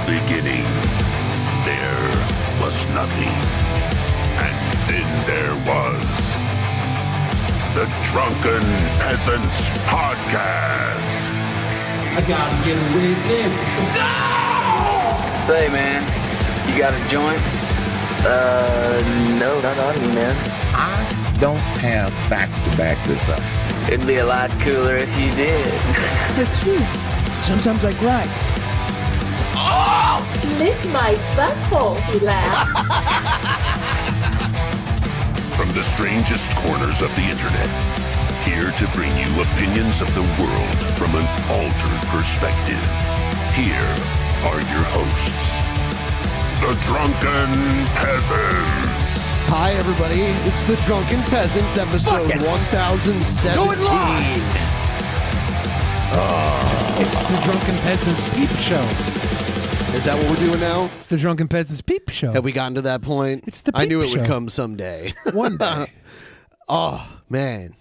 beginning, there was nothing. And then there was the Drunken Peasants Podcast. I gotta get away with this. No! Say, man, you got a joint? No, not on me, man. I don't have facts to back this up. It'd be a lot cooler if you did. That's true. Sometimes I cry. Oh! Lick my butthole, he laughed. From the strangest corners of the internet, here to bring you opinions of the world from an altered perspective. Here are your hosts, the Drunken Peasants. Hi, everybody. It's the Drunken Peasants, episode 1017. It's the Drunken Peasants Peep Show. Is that what we're doing now? It's the Drunken Peasants Peep Show. Have we gotten to that point? It's the I knew Peep it would Show. come someday. One day. Oh, man.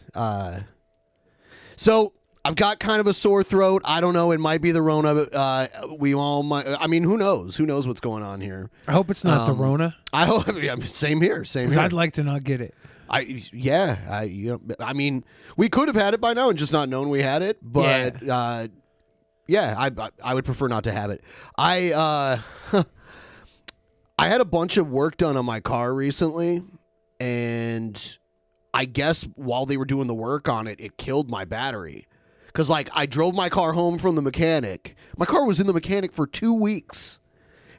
So I've got kind of a sore throat. I don't know. It might be the Rona. We all might. I mean, who knows? Who knows what's going on here? I hope it's not the Rona. I hope. Yeah, same here. Same 'Cause here. I'd like to not get it. I mean, we could have had it by now and just not known we had it. But I would prefer not to have it. I had a bunch of work done on my car recently, and I guess while they were doing the work on it, it killed my battery. Because, like, I drove my car home from the mechanic. My car was in the mechanic for 2 weeks.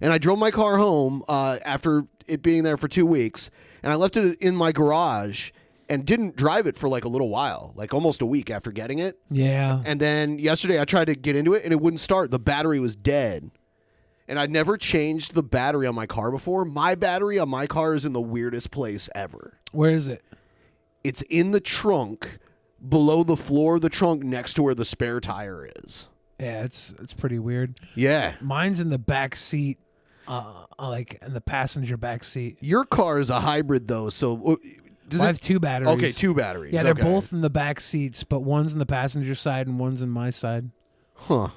And I drove my car home after it being there for 2 weeks. And I left it in my garage and didn't drive it for, like, a little while. Like, almost a week after getting it. Yeah. And then yesterday I tried to get into it, and it wouldn't start. The battery was dead. And I'd never changed the battery on my car before. My battery on my car is in the weirdest place ever. Where is it? It's in the trunk, below the floor of the trunk, next to where the spare tire is. Yeah, it's pretty weird. Yeah. Mine's in the back seat, like in the passenger back seat. Your car is a hybrid, though, so... I have two batteries. Okay, two batteries. Yeah, they're okay. both in the back seats, but one's in the passenger side and one's in my side. Huh.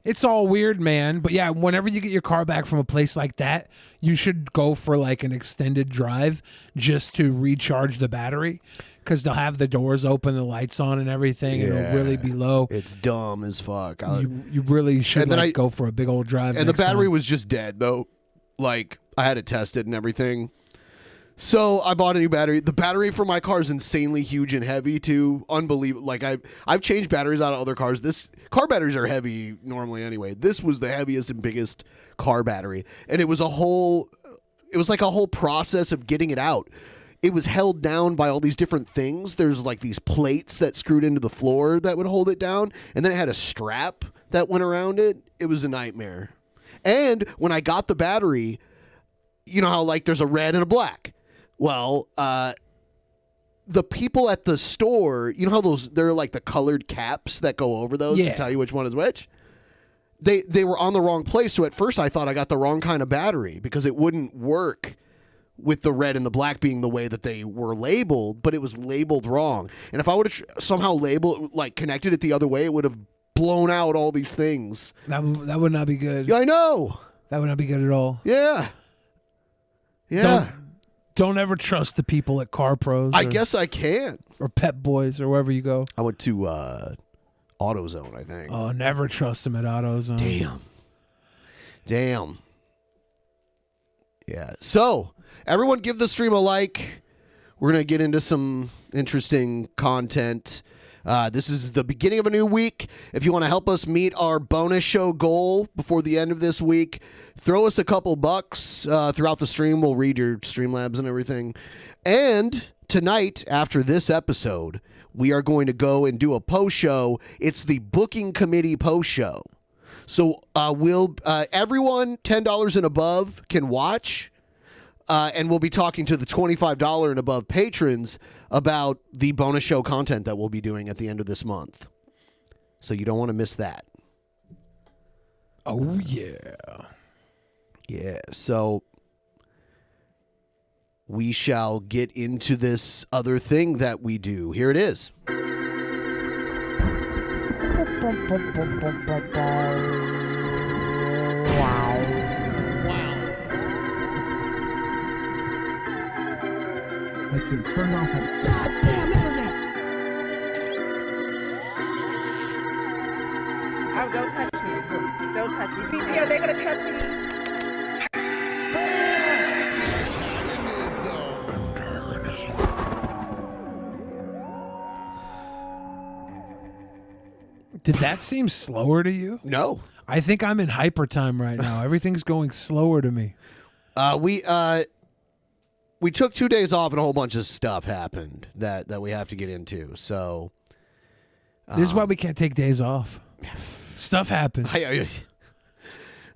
It's all weird, man. But yeah, whenever you get your car back from a place like that, you should go for like an extended drive just to recharge the battery, because they'll have the doors open, the lights on and everything, and it'll really be low. It's dumb as fuck. You really should go for a big old drive. And the battery time. was just dead, though. Like, I had it tested and everything. So I bought a new battery. The battery for my car is insanely huge and heavy too. Unbelievable. Like I've changed batteries out of other cars. This car batteries are heavy normally anyway. This was the heaviest and biggest car battery, and it was like a whole process of getting it out. It was held down by all these different things. There's like these plates that screwed into the floor that would hold it down, and then it had a strap that went around it. It was a nightmare. And when I got the battery, you know how like there's a red and a black. Well, the people at the store, you know how they're like the colored caps that go over those to tell you which one is which? They were on the wrong place. So at first I thought I got the wrong kind of battery because it wouldn't work with the red and the black being the way that they were labeled, but it was labeled wrong. And if I would have somehow connected it the other way, it would have blown out all these things. That would not be good. Yeah, I know. That would not be good at all. Yeah. Yeah. Don't ever trust the people at Car Pros. I guess I can't. Or Pep Boys or wherever you go. I went to AutoZone, I think. Oh, never trust them at AutoZone. Damn. Yeah. So, everyone give the stream a like. We're going to get into some interesting content. This is the beginning of a new week. If you want to help us meet our bonus show goal before the end of this week, throw us a couple bucks throughout the stream. We'll read your Streamlabs and everything. And tonight, after this episode, we are going to go and do a post show. It's the booking committee post show. So everyone $10 and above can watch. And we'll be talking to the $25 and above patrons about the bonus show content that we'll be doing at the end of this month. So you don't want to miss that. Oh, yeah. Yeah, so we shall get into this other thing that we do. Here it is. should turn off the goddamn internet. Oh, don't touch me. Don't touch me. TP, are they gonna touch me? Did that seem slower to you? No. I think I'm in hyper time right now. Everything's going slower to me. We took 2 days off and a whole bunch of stuff happened that we have to get into. So This is why we can't take days off. Stuff happens.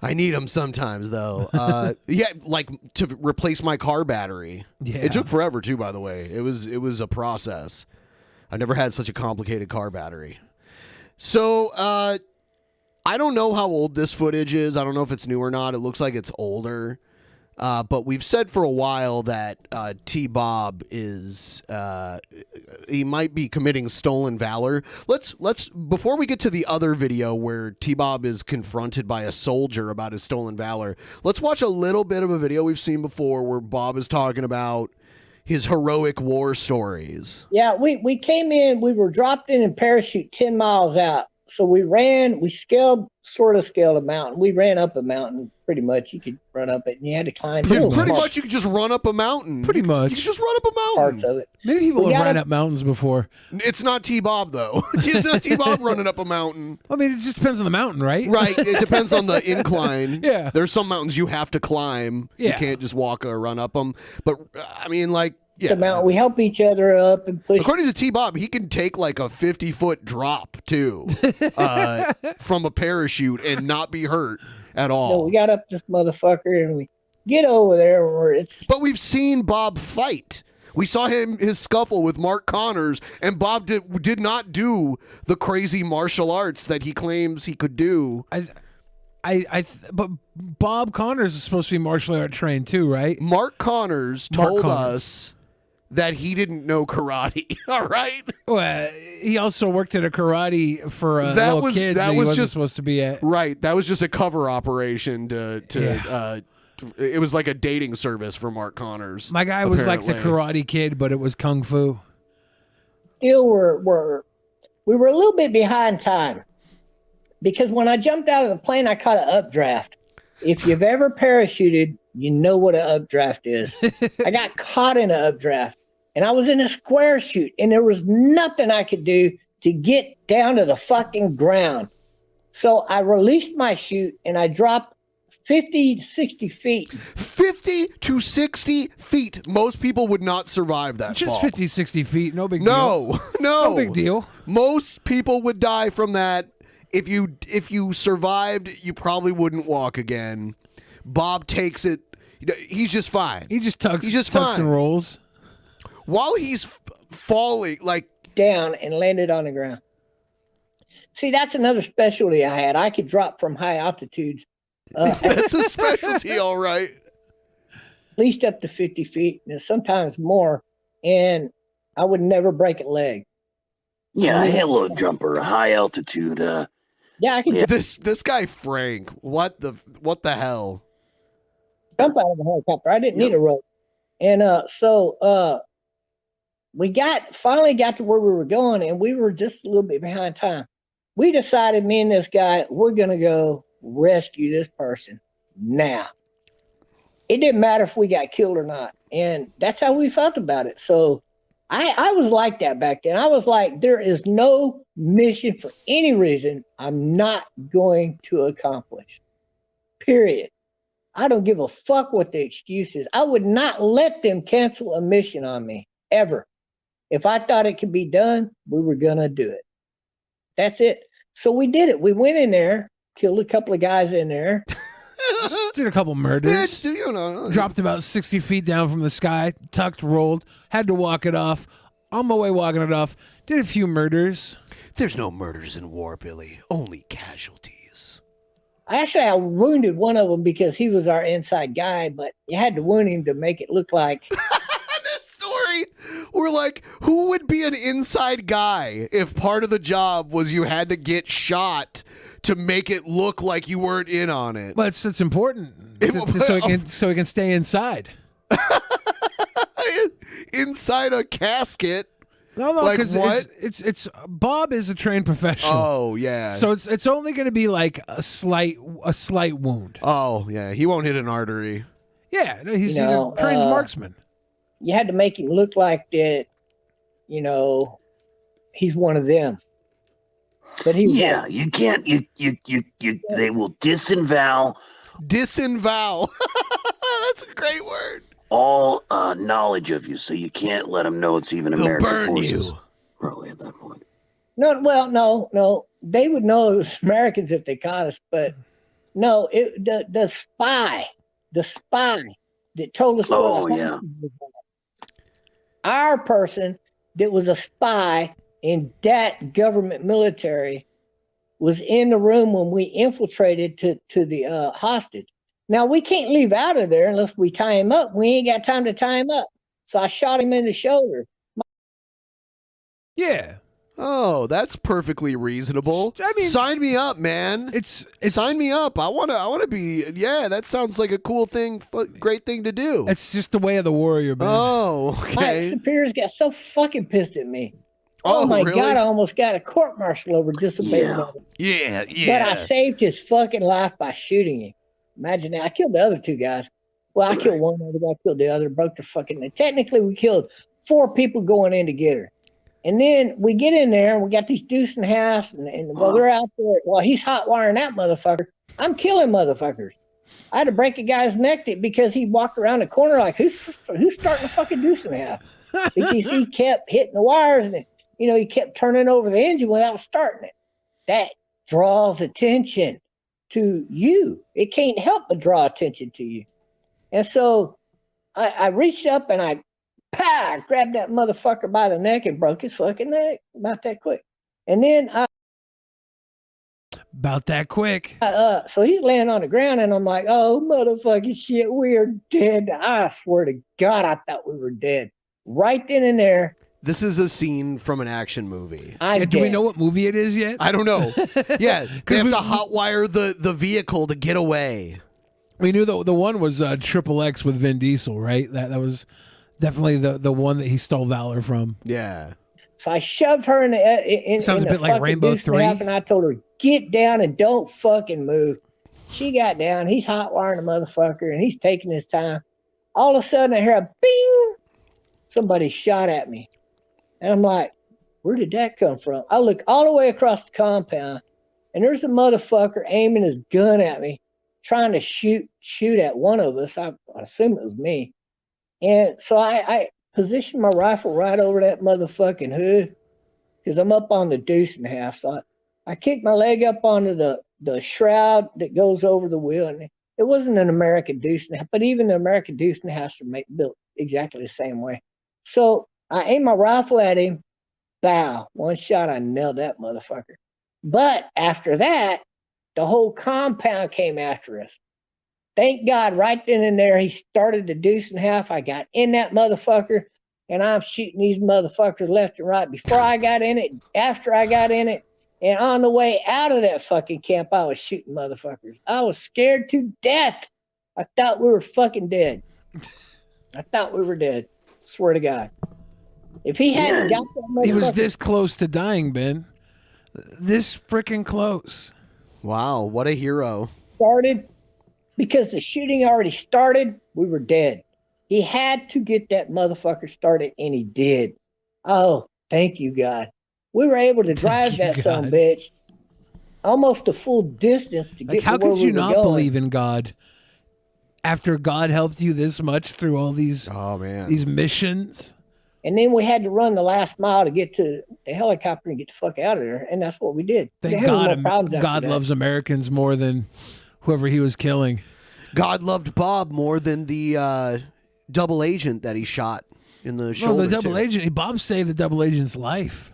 I need them sometimes though. Yeah, like to replace my car battery. Yeah. It took forever too, by the way. It was a process. I've never had such a complicated car battery. So I don't know how old this footage is. I don't know if it's new or not. It looks like it's older. But we've said for a while that T-Bob is he might be committing stolen valor. Let's before we get to the other video where T-Bob is confronted by a soldier about his stolen valor, let's watch a little bit of a video we've seen before where Bob is talking about his heroic war stories. Yeah, we came in, we were dropped in a parachute 10 miles out. So we scaled a mountain. We ran up a mountain pretty much. You could run up it and you had to climb. Pretty much you could just run up a mountain. Pretty much. You could just run up a mountain. Parts of it. Many people have ran up mountains before. It's not T-Bob, though. It's not T-Bob running up a mountain. I mean, it just depends on the mountain, right? Right. It depends on the incline. Yeah. There's some mountains you have to climb. Yeah. You can't just walk or run up them. But, I mean, like, yeah. The mountain, we help each other up and push. According to T-Bob, he can take like a 50-foot drop, too, from a parachute and not be hurt at all. No, we got up this motherfucker and we get over there where it's... But we've seen Bob fight. We saw his scuffle with Mark Connors, and Bob did not do the crazy martial arts that he claims he could do. But Bob Connors is supposed to be martial art trained too, right? Mark Connors told us that he didn't know karate. All right. Well, he also worked at a karate for little kids that he wasn't just supposed to be at. Right. That was just a cover operation it was like a dating service for Mark Connors. My guy was like the Karate Kid, but it was kung fu. Still, we were a little bit behind time because when I jumped out of the plane, I caught an updraft. If you've ever parachuted, you know what an updraft is. I got caught in an updraft, and I was in a square chute, and there was nothing I could do to get down to the fucking ground. So I released my chute, and I dropped 50 to 60 feet. 50 to 60 feet. Most people would not survive that Just fall. 50, 60 feet. No big deal. No big deal. Most people would die from that. If you survived, you probably wouldn't walk again. Bob takes it. He's just fine. He just tucks fine. and rolls. While he's falling, like down and landed on the ground. See, that's another specialty I had. I could drop from high altitudes. That's a specialty, all right. At least up to 50 feet, and sometimes more. And I would never break a leg. Yeah, hello, jumper. High altitude. Yeah, I can This guy Frank. What the hell? jump out of a helicopter. I didn't need a rope. And so we finally got to where we were going, and we were just a little bit behind time. We decided, me and this guy, we're gonna go rescue this person now. It didn't matter if we got killed or not. And that's how we felt about it. So I was like that back then. I was like, there is no mission for any reason I'm not going to accomplish. Period. I don't give a fuck what the excuse is. I would not let them cancel a mission on me, ever. If I thought it could be done, we were going to do it. That's it. So we did it. We went in there, killed a couple of guys in there. Did a couple murders. Dropped about 60 feet down from the sky, tucked, rolled, had to walk it off. On my way walking it off, did a few murders. There's no murders in war, Billy. Only casualties. Actually, I wounded one of them because he was our inside guy, but you had to wound him to make it look like... This story, we're like, who would be an inside guy if part of the job was you had to get shot to make it look like you weren't in on it? But it's important so he can stay inside. inside a casket. No, Like, because what? it's Bob is a trained professional. Oh yeah. So it's only going to be like a slight wound. Oh yeah, he won't hit an artery. Yeah, no, he's You know, a trained marksman. You had to make him look like that. You know, he's one of them. But he Yeah, you can't. You. They will disavow Disavow. That's a great word. all knowledge of you, so you can't let them know it's even They'll American burn forces. you. Really, at that point. no. They would know it was Americans if they caught us, but no, the spy that told us. Oh, where the yeah. hostage was at. Our person that was a spy in that government military was in the room when we infiltrated to the hostage. Now we can't leave out of there unless we tie him up. We ain't got time to tie him up. So I shot him in the shoulder. Yeah. Oh, that's perfectly reasonable. I mean, sign me up, man. It's sign me up. I wanna be. Yeah, that sounds like a cool thing, great thing to do. It's just the way of the warrior, man. Oh, My okay. superiors got so fucking pissed at me. Oh, my really? God, I almost got a court martial over disobeying orders. Yeah, But I saved his fucking life by shooting him. Imagine that. I killed the other two guys. Well, I killed one, the other guy killed the other, broke their fucking. Technically, we killed 4 people going in to get her. And then we get in there and we got these deuce and halves, and while they're out there, well, he's hot wiring that motherfucker. I'm killing motherfuckers. I had to break a guy's neck because he walked around the corner like, who's starting a fucking deuce and a half? Because he kept hitting the wires and he kept turning over the engine without starting it. That draws attention to you. It can't help but draw attention to you. And so I reached up and I grabbed that motherfucker by the neck and broke his fucking neck about that quick. And then About that quick. So he's laying on the ground and I'm like, oh, motherfucking shit, we are dead. I swear to God, I thought we were dead. Right then and there. This is a scene from an action movie. Do we know what movie it is yet? I don't know. Yeah, they have to hotwire the vehicle to get away. We knew the one was Triple X with Vin Diesel, right? That was definitely the one that he stole Valor from. Yeah. So I shoved her in Sounds in a bit like Rainbow 3. And I told her, get down and don't fucking move. She got down. He's hot wiring the motherfucker and he's taking his time. All of a sudden I hear a bing. Somebody shot at me. And I'm like, where did that come from? I look all the way across the compound and there's a motherfucker aiming his gun at me, trying to shoot at one of us. I assume it was me. And so I positioned my rifle right over that motherfucking hood because I'm up on the deuce and a half. So I kicked my leg up onto the shroud that goes over the wheel. And it wasn't an American deuce and a half, but even the American deuce and a half are built exactly the same way. So I aimed my rifle at him. Bow. One shot, I nailed that motherfucker. But after that, the whole compound came after us. Thank God, right then and there, he started the deuce and a half. I got in that motherfucker, and I'm shooting these motherfuckers left and right. Before I got in it, after I got in it, and on the way out of that fucking camp, I was shooting motherfuckers. I was scared to death. I thought we were fucking dead. I thought we were dead. Swear to God. If he hadn't got that motherfucker... He was this close to dying, Ben. This freaking close. Wow, what a hero. Started... Because the shooting already started, we were dead. He had to get that motherfucker started, and he did. Oh, thank you, God. We were able to drive that son of a bitch almost a full distance to get how to where could we you were not going. believe in God after God helped you this much through all these these missions? And then we had to run the last mile to get to the helicopter and get the fuck out of there, and that's what we did. Thank There were God, no problems after God that. loves Americans more than whoever he was killing. God loved Bob more than the double agent that he shot in the shoulder. No, the double agent. Bob saved the double agent's life.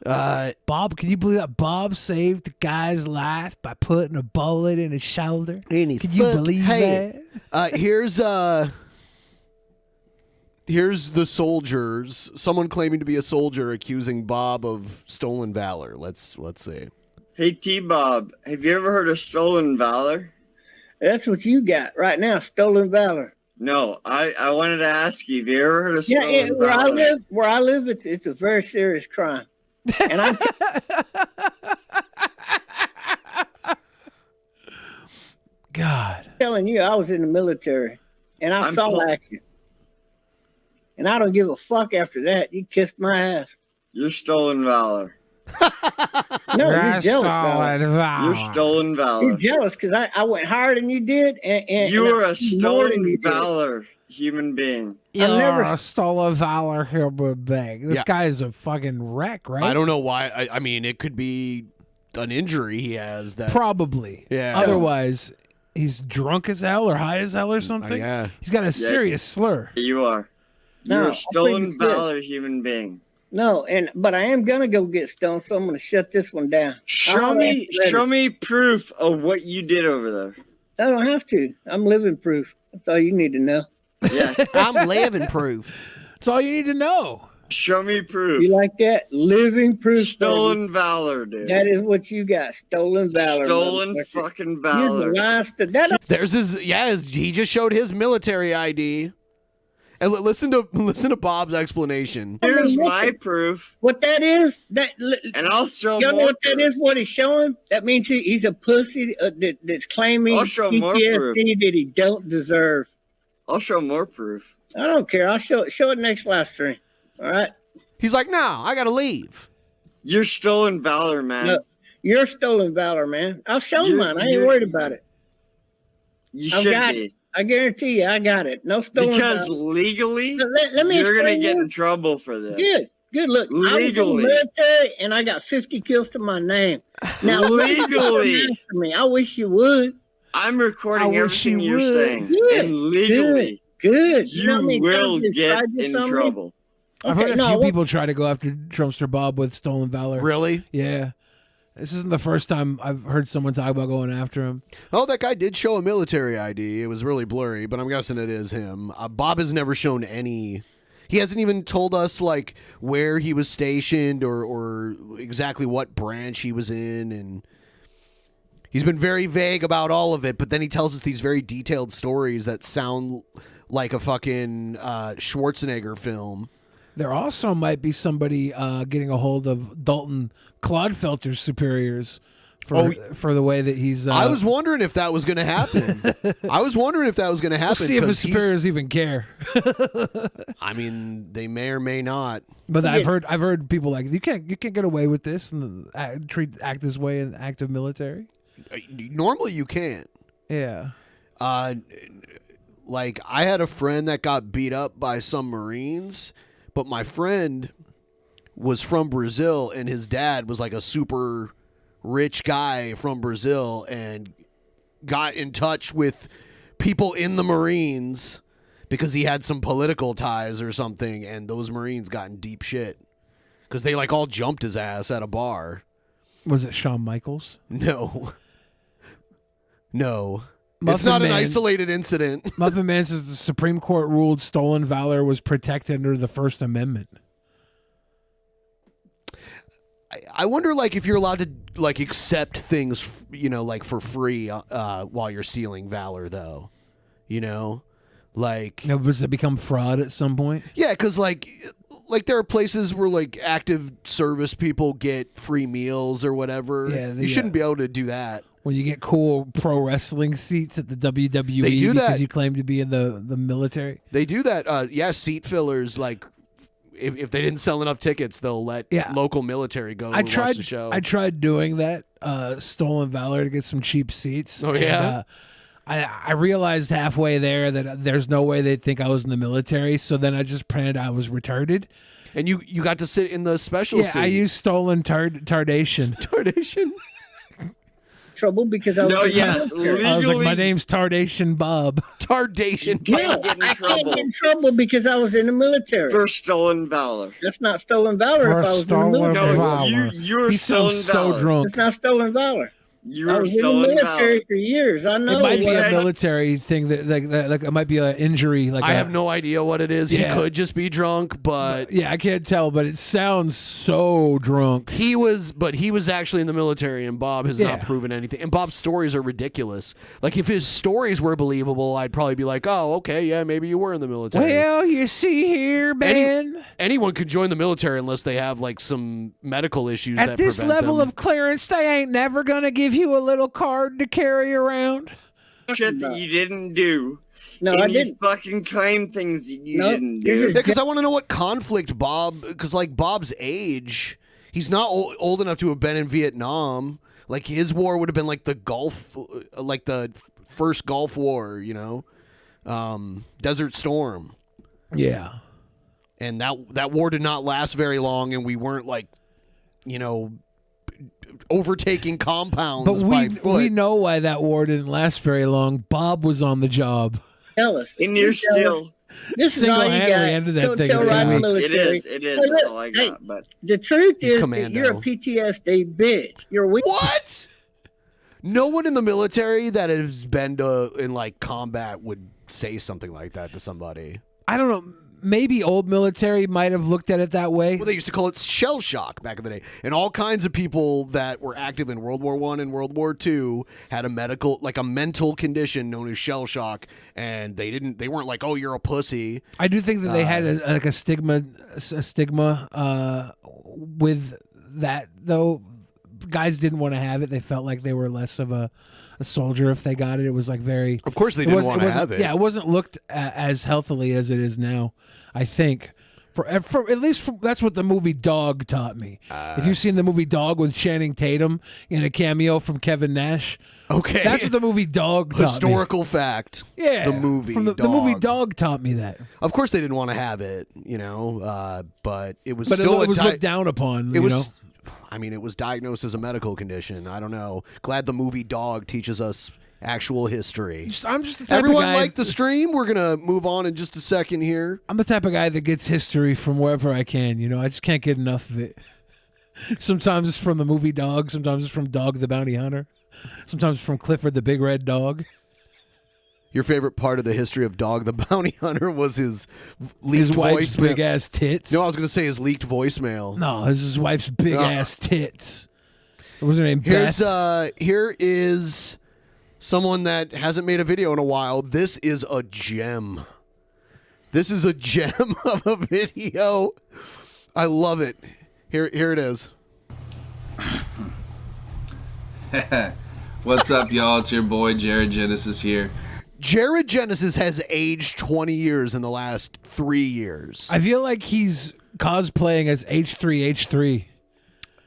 Bob, can you believe that? Bob saved the guy's life by putting a bullet in his shoulder. In his Can you foot. believe Hey, that? Here's the soldiers. Someone claiming to be a soldier accusing Bob of stolen valor. Let's see. Hey T-Bob, have you ever heard of stolen valor? That's what you got right now, stolen valor. No, I wanted to ask you, have you ever heard of Yeah, stolen where I live, it's a very serious crime. And I'm God. telling you, I was in the military, and I saw action. And I don't give a fuck after that. You kissed my ass. You're stolen valor. No, you're jealous, Valor. You're stolen valor. You're jealous because I went higher than you did, and you are I a did more than stolen you did. valor human being. You're a stolen valor human being. This Yeah. guy is a fucking wreck, right? I don't know why. I mean, it could be an injury he has. That Probably. Yeah. Otherwise, he's drunk as hell or high as hell or something. yeah. He's got a serious slur. You are. No, You're I'll a stolen plead the fifth. valor human being. No, but I am gonna go get stoned, so I'm gonna shut this one down. Show me proof of what you did over there. I don't have to. I'm living proof. That's all you need to know. Yeah. I'm living proof. That's all you need to know. Show me proof. You like that? Living proof. Stolen baby. valor, dude. That is what you got. Stolen valor. Stolen motherfucker. fucking You're valor. the last. There's he just showed his military ID. And listen to Bob's explanation. Here's my proof. What that is? And I'll show you know more what that is? What he's showing? That means he's a pussy that's claiming I'll show more proof. PTSD that he don't deserve. I'll show more proof. I don't care. I'll show it next live stream. All right. He's like, no, I gotta leave. You're stolen valor, man. No, you're stolen valor, man. I'll show mine. I ain't worried about it. You I've should got be. it. I guarantee you, I got it. No stolen Because valor. legally, Let me you're gonna explain get this. in trouble for this. Good. Look, I was in the Legally. military and I got 50 kills to my name. Now, Legally. after me. I wish you would. I'm recording I wish everything you you're would. saying. Good, And legally, Good. you know how many will times you get tried this in on me? trouble. I've heard Okay, a few people try to go after Trumpster Bob with stolen valor. Really? Yeah. This isn't the first time I've heard someone talk about going after him. Oh, that guy did show a military ID. It was really blurry, but I'm guessing it is him. Bob has never shown any. He hasn't even told us like where he was stationed or exactly what branch he was in, and he's been very vague about all of it. But then he tells us these very detailed stories that sound like a fucking Schwarzenegger film. There also might be somebody getting a hold of Dalton Clodfelter's superiors for the way that he's. I was wondering if that was going to happen. We'll see if his superiors even care. I mean, they may or may not. But I've heard people like you can't get away with this and act this way in active military. Normally, you can't. Yeah. Like I had a friend that got beat up by some Marines. But my friend was from Brazil, and his dad was like a super rich guy from Brazil and got in touch with people in the Marines because he had some political ties or something, and those Marines got in deep shit because they like all jumped his ass at a bar. Was it Shawn Michaels? No. Muffin it's not an Man- isolated incident. Muffin Man says the Supreme Court ruled stolen valor was protected under the First Amendment. I wonder, like, if you're allowed to, like, accept things, like, for free while you're stealing valor, though. Like... Now, does it become fraud at some point? Yeah, because, like, there are places where, like, active service people get free meals or whatever. Yeah, you shouldn't be able to do that. When you get cool pro wrestling seats at the WWE They do because that. you claim to be in the military. They do that. Seat fillers, like, if they didn't sell enough tickets, they'll let local military go watch the show. I tried doing that, stolen valor to get some cheap seats. Oh, yeah? I realized halfway there that there's no way they'd think I was in the military, so then I just pretended I was retarded. And you got to sit in the special seat. Yeah, I used stolen tardation. Tardation? Trouble because I was I was like, my name's Tardation Bob. Tardation No, I can't get in trouble because I was in the military. For stolen valor. That's not stolen valor if I was in the military. No, you're He stolen sounds valor. so drunk. It's not stolen valor. You I were was in the still military invalid. for years. I know. It might be what a I- military thing that like it might be an injury. Like I have no idea what it is. Yeah. He could just be drunk, but yeah, I can't tell, but it sounds so drunk. he was actually in the military, and Bob has Yeah. not proven anything. And Bob's stories are ridiculous. Like if his stories were believable, I'd probably be like, oh, okay, yeah, maybe you were in the military. Well, you see here, man. Anyone could join the military unless they have like some medical issues At that this prevent level them. of clearance, they ain't never gonna give you a little card to carry around. Shit that you didn't do. No, and I you didn't. fucking claim things that you No, didn't you're do. just- Yeah, because I want to know what conflict because like Bob's age, he's not old enough to have been in Vietnam. Like his war would have been like the Gulf, like the first Gulf War, you know, Desert Storm, Yeah. and that war did not last very long, and we weren't like, you know, overtaking compounds But by foot. we know why that war didn't last very long. Bob was on the job. Tell us. And you're You tell us. still. This is all you Single-handedly got. ended that Don't thing tell in 2 right in the weeks. It military. is. It is. Hey, That's look, all I hey, got. But the truth He's is commando. that you're a PTSD bitch. You're weak. What? No one in the military that has been in like combat would say something like that to somebody. I don't know. Maybe old military might have looked at it that way. Well, they used to call it shell shock back in the day, and all kinds of people that were active in World War I and World War II had a mental condition known as shell shock, and they weren't like, oh, you're a pussy. I do think that they had a stigma with that, though. Guys didn't want to have it. They felt like they were less of a soldier if they got it. It was like very. Of course, they didn't want to have it. Yeah, it wasn't looked as healthily as it is now. I think. For at least that's what the movie Dog taught me. If you've seen the movie Dog with Channing Tatum in a cameo from Kevin Nash, Okay, that's what the movie Dog taught historical fact. Yeah, the movie the movie Dog taught me that. Of course, they didn't want to have it, you know, but it was But still it was looked down upon. It you was. know? I mean, it was diagnosed as a medical condition. I don't know. Glad the movie Dog teaches us actual history. I'm just the type Everyone of guy, like the stream? We're gonna move on in just a second here. I'm the type of guy that gets history from wherever I can. You know, I just can't get enough of it. Sometimes it's from the movie Dog. Sometimes it's from Dog the Bounty Hunter. Sometimes it's from Clifford the Big Red Dog. Your favorite part of the history of Dog the Bounty Hunter was his leaked His wife's voicemail. big ass tits. No, I was gonna say his leaked voicemail. No, this is his wife's big ass tits. What was her name? Here's Beth? here is someone that hasn't made a video in a while. This is a gem. This is a gem of a video. I love it. Here it is. What's up, y'all? It's your boy Jared Genesis here. Jared Genesis has aged 20 years in the last 3 years. I feel like he's cosplaying as H3H3.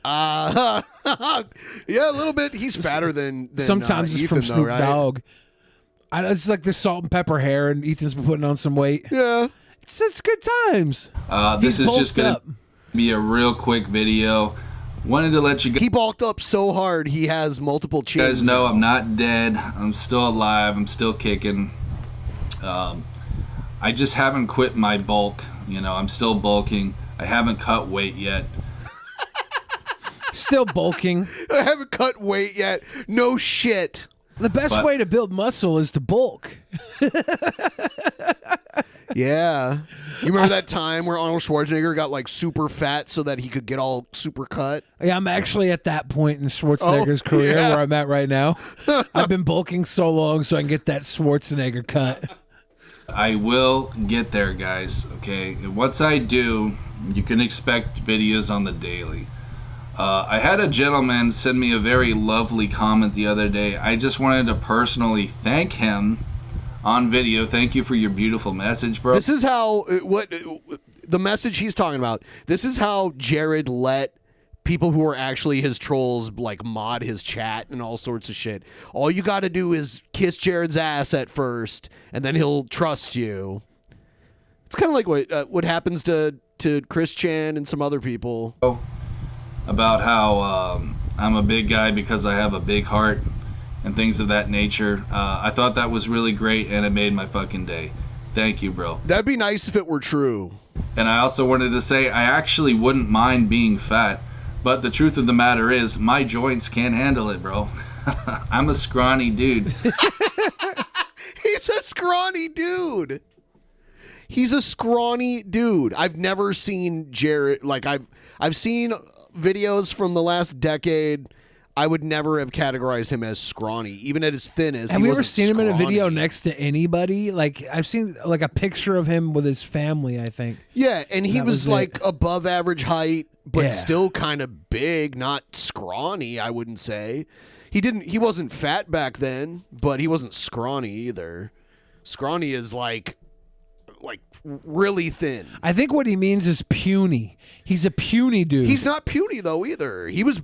Yeah, a little bit. He's fatter than Sometimes it's Ethan, from though, Snoop right? Dogg. It's like the salt and pepper hair, and Ethan's been putting on some weight. Yeah. It's good times. This He's is just bulked gonna up. be a real quick video. Wanted to let you He bulked up so hard he has multiple chins. guys know now. I'm not dead. I'm still alive. I'm still kicking. I just haven't quit my bulk. You know, I'm still bulking. I haven't cut weight yet. Still bulking. I haven't cut weight yet. No shit. The best But- way to build muscle is to bulk. Yeah. You remember that time where Arnold Schwarzenegger got like super fat so that he could get all super cut? Yeah, I'm actually at that point in Schwarzenegger's career yeah. where I'm at right now. I've been bulking so long so I can get that Schwarzenegger cut. I will get there, guys. Okay. And once I do, you can expect videos on the daily. I had a gentleman send me a very lovely comment the other day. I just wanted to personally thank him on video. Thank you for your beautiful message, bro. This is how the message he's talking about. This is how Jared let people who are actually his trolls like mod his chat and all sorts of shit. All you got to do is kiss Jared's ass at first, and then he'll trust you. It's kind of like what happens to Chris Chan and some other people. About how I'm a big guy because I have a big heart and things of that nature. I thought that was really great, and it made my fucking day. Thank you, bro. That'd be nice if it were true. And I also wanted to say I actually wouldn't mind being fat, but the truth of the matter is my joints can't handle it, bro. I'm a scrawny dude. He's a scrawny dude. He's a scrawny dude. I've never seen Jared, like I've seen videos from the last decade. I would never have categorized him as scrawny, even at his thinnest. Have we ever seen him in a video next to anybody? Like I've seen like a picture of him with his family, I think. Yeah, and he was like above average height, but Yeah. still kind of big, not scrawny, I wouldn't say. He wasn't fat back then, but he wasn't scrawny either. Scrawny is like really thin. I think what he means is puny. He's a puny dude. He's not puny though either. He was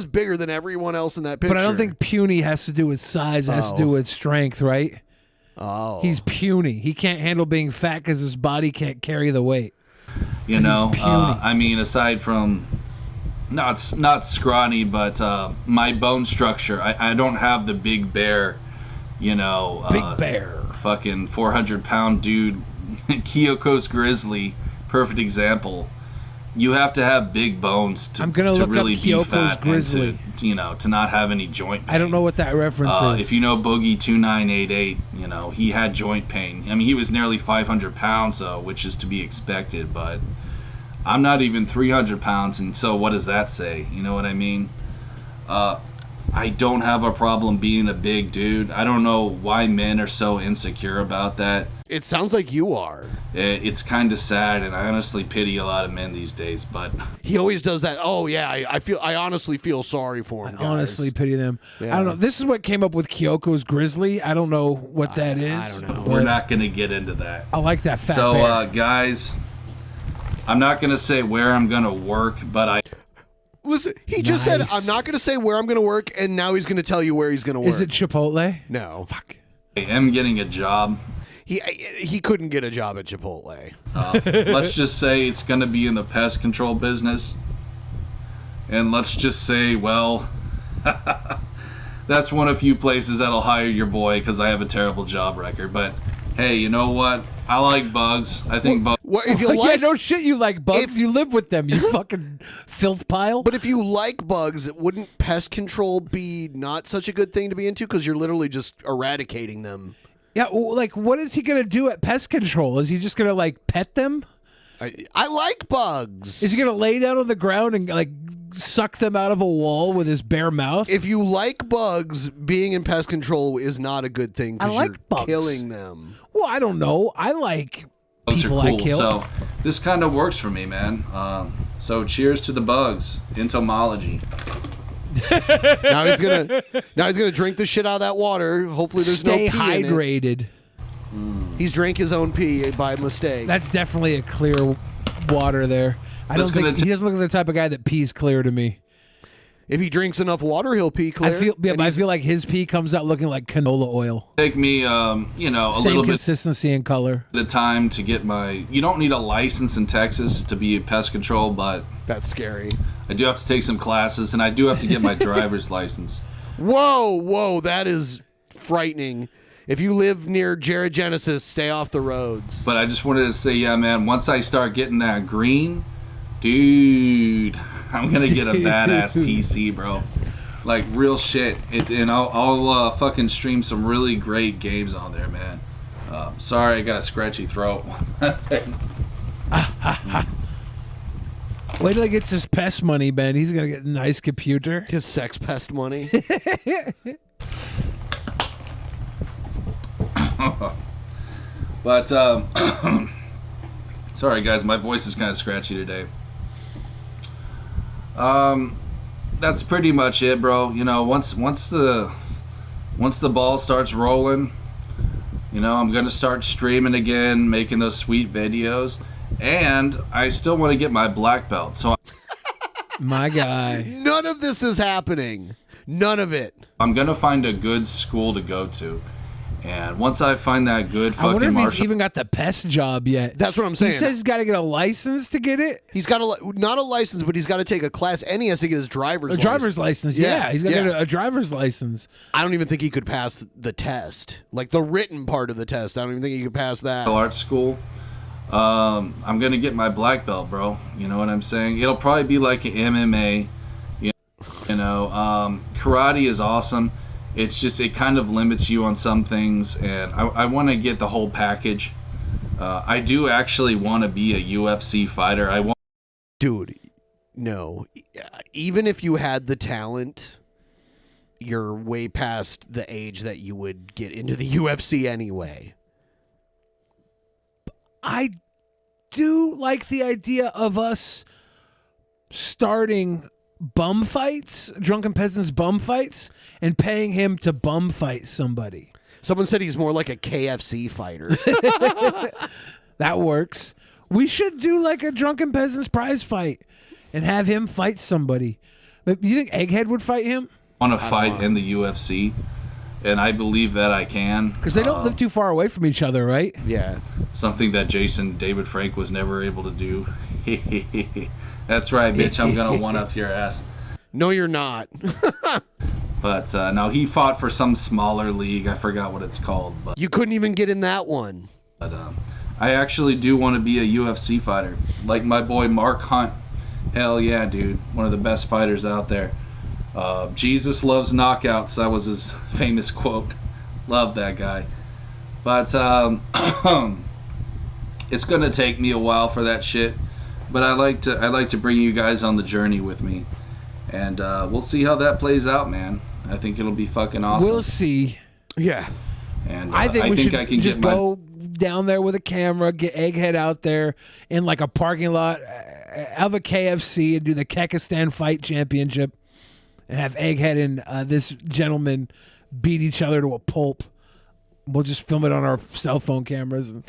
bigger than everyone else in that picture. But I don't think puny has to do with size. It has to do with strength, right? Oh. He's puny. He can't handle being fat because his body can't carry the weight. You know, I mean, aside from not scrawny, but my bone structure, I don't have the big bear, you know. Big bear. Fucking 400-pound dude. Kyoko's grizzly, perfect example. You have to have big bones to really be Kyoko's fat grizzly. and to not have any joint pain. I don't know what that reference is. If you know Boogie 2988, you know, he had joint pain. I mean, he was nearly 500 pounds, though, which is to be expected, but I'm not even 300 pounds, and so what does that say? You know what I mean? I don't have a problem being a big dude. I don't know why men are so insecure about that. It sounds like you are. It's kind of sad, and I honestly pity a lot of men these days, but he always does that. Oh yeah, I honestly feel sorry for him. I honestly pity them. Yeah. I don't know. This is what came up with Kyoko's grizzly. I don't know what that is. I don't know. We're not going to get into that. I like that fat So, bear. guys, I'm not going to say where I'm going to work, but Listen, he just said, I'm not going to say where I'm going to work, and now he's going to tell you where he's going to work. Is it Chipotle? No. Fuck. I am getting a job. He couldn't get a job at Chipotle. Let's just say it's going to be in the pest control business. And let's just say, well, that's one of few places that'll hire your boy because I have a terrible job record. But hey, you know what? I like bugs. I think bugs. Well, if you Yeah, no shit, you like bugs. You live with them, you fucking filth pile. But if you like bugs, wouldn't pest control be not such a good thing to be into? Because you're literally just eradicating them. Yeah, well, like, what is he gonna do at pest control? Is he just gonna like pet them? I like bugs. Is he gonna lay down on the ground and like suck them out of a wall with his bare mouth? If you like bugs, being in pest control is not a good thing I because like you're bugs. killing them. Well, I don't know. I like Bugs people are cool. I kill. So this kind of works for me, man. So cheers to the bugs. Entomology. Now he's gonna drink the shit out of that water. Hopefully there's Stay no pee hydrated. in it. He's drank his own pee by mistake. That's definitely a clear water there. I don't think he doesn't look like the type of guy that pees clear to me. If he drinks enough water, he'll pee clear. I feel like his pee comes out looking like canola oil. Take me, a Same little bit consistency and color. of time to get my. You don't need a license in Texas to be pest control, but that's scary. I do have to take some classes, and I do have to get my driver's license. Whoa, that is frightening. If you live near Jared Genesis, stay off the roads. But I just wanted to say, yeah, man, once I start getting that green, dude, I'm going to get a badass PC, bro. Like, real shit. And I'll fucking stream some really great games on there, man. Sorry, I got a scratchy throat. Wait till he gets his pest money, Ben. He's going to get a nice computer. His sex pest money. But, sorry, guys, my voice is kind of scratchy today. That's pretty much it, bro. You know, once the ball starts rolling, you know, I'm gonna start streaming again, making those sweet videos, and I still want to get my black belt. So, my guy, none of this is happening. None of it. I'm gonna find a good school to go to. And once I find that good fucking I wonder if martial, he's even got the pest job yet. That's what I'm saying. He says he's got to get a license to get it. He's got not a license, but he's got to take a class, and he has to get his driver's license. Driver's license. Yeah, he's got to get a driver's license. I don't even think he could pass the test, like the written part of the test. I don't even think he could pass that. Art school. I'm gonna get my black belt, bro. You know what I'm saying? It'll probably be like an MMA. You know? You know, karate is awesome. It's just, it kind of limits you on some things, and I want to get the whole package. I do actually want to be a UFC fighter. Dude, no. Even if you had the talent, you're way past the age that you would get into the UFC anyway. I do like the idea of us starting bum fights, Drunken Peasants bum fights, and paying him to bum fight somebody. Someone said he's more like a KFC fighter. That works. We should do like a Drunken Peasants prize fight and have him fight somebody. But you think Egghead would fight him? Want to fight in the UFC, and I believe that I can. Because they don't live too far away from each other, right? Yeah. Something that David Frank was never able to do. That's right, bitch. I'm going to one-up your ass. No, you're not. But no, he fought for some smaller league. I forgot what it's called. But you couldn't even get in that one. But I actually do want to be a UFC fighter. Like my boy Mark Hunt. Hell yeah, dude. One of the best fighters out there. Jesus loves knockouts. That was his famous quote. Love that guy. But it's going to take me a while for that shit. But I like to bring you guys on the journey with me. And we'll see how that plays out, man. I think it'll be fucking awesome. We'll see. Yeah. And I think we should I can just get go down there with a camera, get Egghead out there in like a parking lot of a KFC and do the Kekistan Fight Championship and have Egghead and this gentleman beat each other to a pulp. We'll just film it on our cell phone cameras and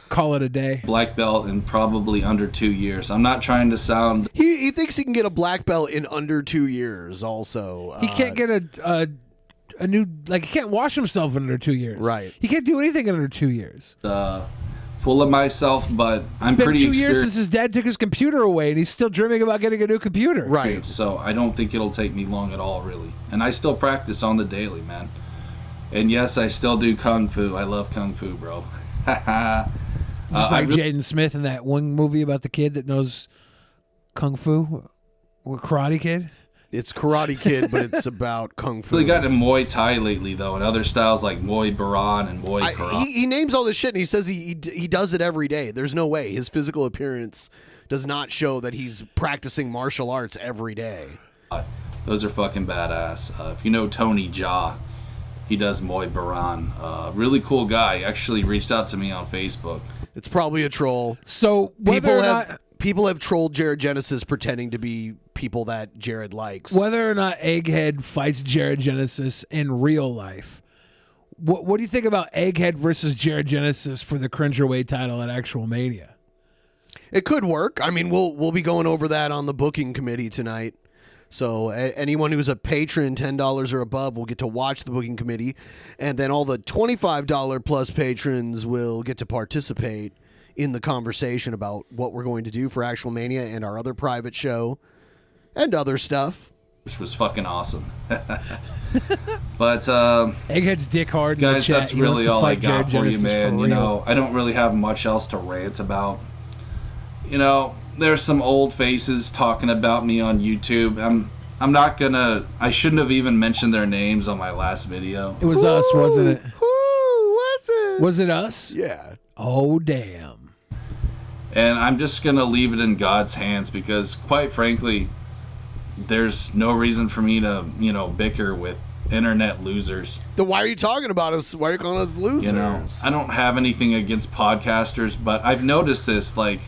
call it a day. Black belt in probably under 2 years. I'm not trying to sound... He thinks he can get a black belt in under 2 years also. He can't get a new... Like, he can't wash himself in under 2 years. Right. He can't do anything in under 2 years. Full of myself, but I'm pretty experienced. It's been 2 years since his dad took his computer away, and he's still dreaming about getting a new computer. Right. So I don't think it'll take me long at all, really. And I still practice on the daily, man. And yes, I still do Kung Fu. I love Kung Fu, bro. Just like Jaden Smith in that one movie about the kid that knows Kung Fu, or Karate Kid. It's Karate Kid, but it's about Kung Fu. Really got into Muay Thai lately, though, and other styles like Muay Baran and Muay Karate. He names all this shit, and he says he does it every day. There's no way. His physical appearance does not show that he's practicing martial arts every day. Those are fucking badass. If you know Tony Jaa, he does Muay Baran. Really cool guy. Actually reached out to me on Facebook. It's probably a troll. So people have trolled Jared Genesis pretending to be people that Jared likes. Whether or not Egghead fights Jared Genesis in real life, what do you think about Egghead versus Jared Genesis for the Cringerweight title at Actual Mania? It could work. I mean, we'll be going over that on the booking committee tonight. So anyone who's a patron, $10 or above, will get to watch the booking committee. And then all the $25 plus patrons will get to participate in the conversation about what we're going to do for Actual Mania and our other private show and other stuff. Which was fucking awesome. But Egghead's dick hard. Guys, that's really all I got for you, man. You know, I don't really have much else to rant about. You know, there's some old faces talking about me on YouTube. I'm not gonna... I shouldn't have even mentioned their names on my last video. It was us, wasn't it? Who was it? Was it us? Yeah. Oh, damn. And I'm just gonna leave it in God's hands because, quite frankly, there's no reason for me to, bicker with internet losers. Then why are you talking about us? Why are you calling us losers? You know, I don't have anything against podcasters, but I've noticed this, like,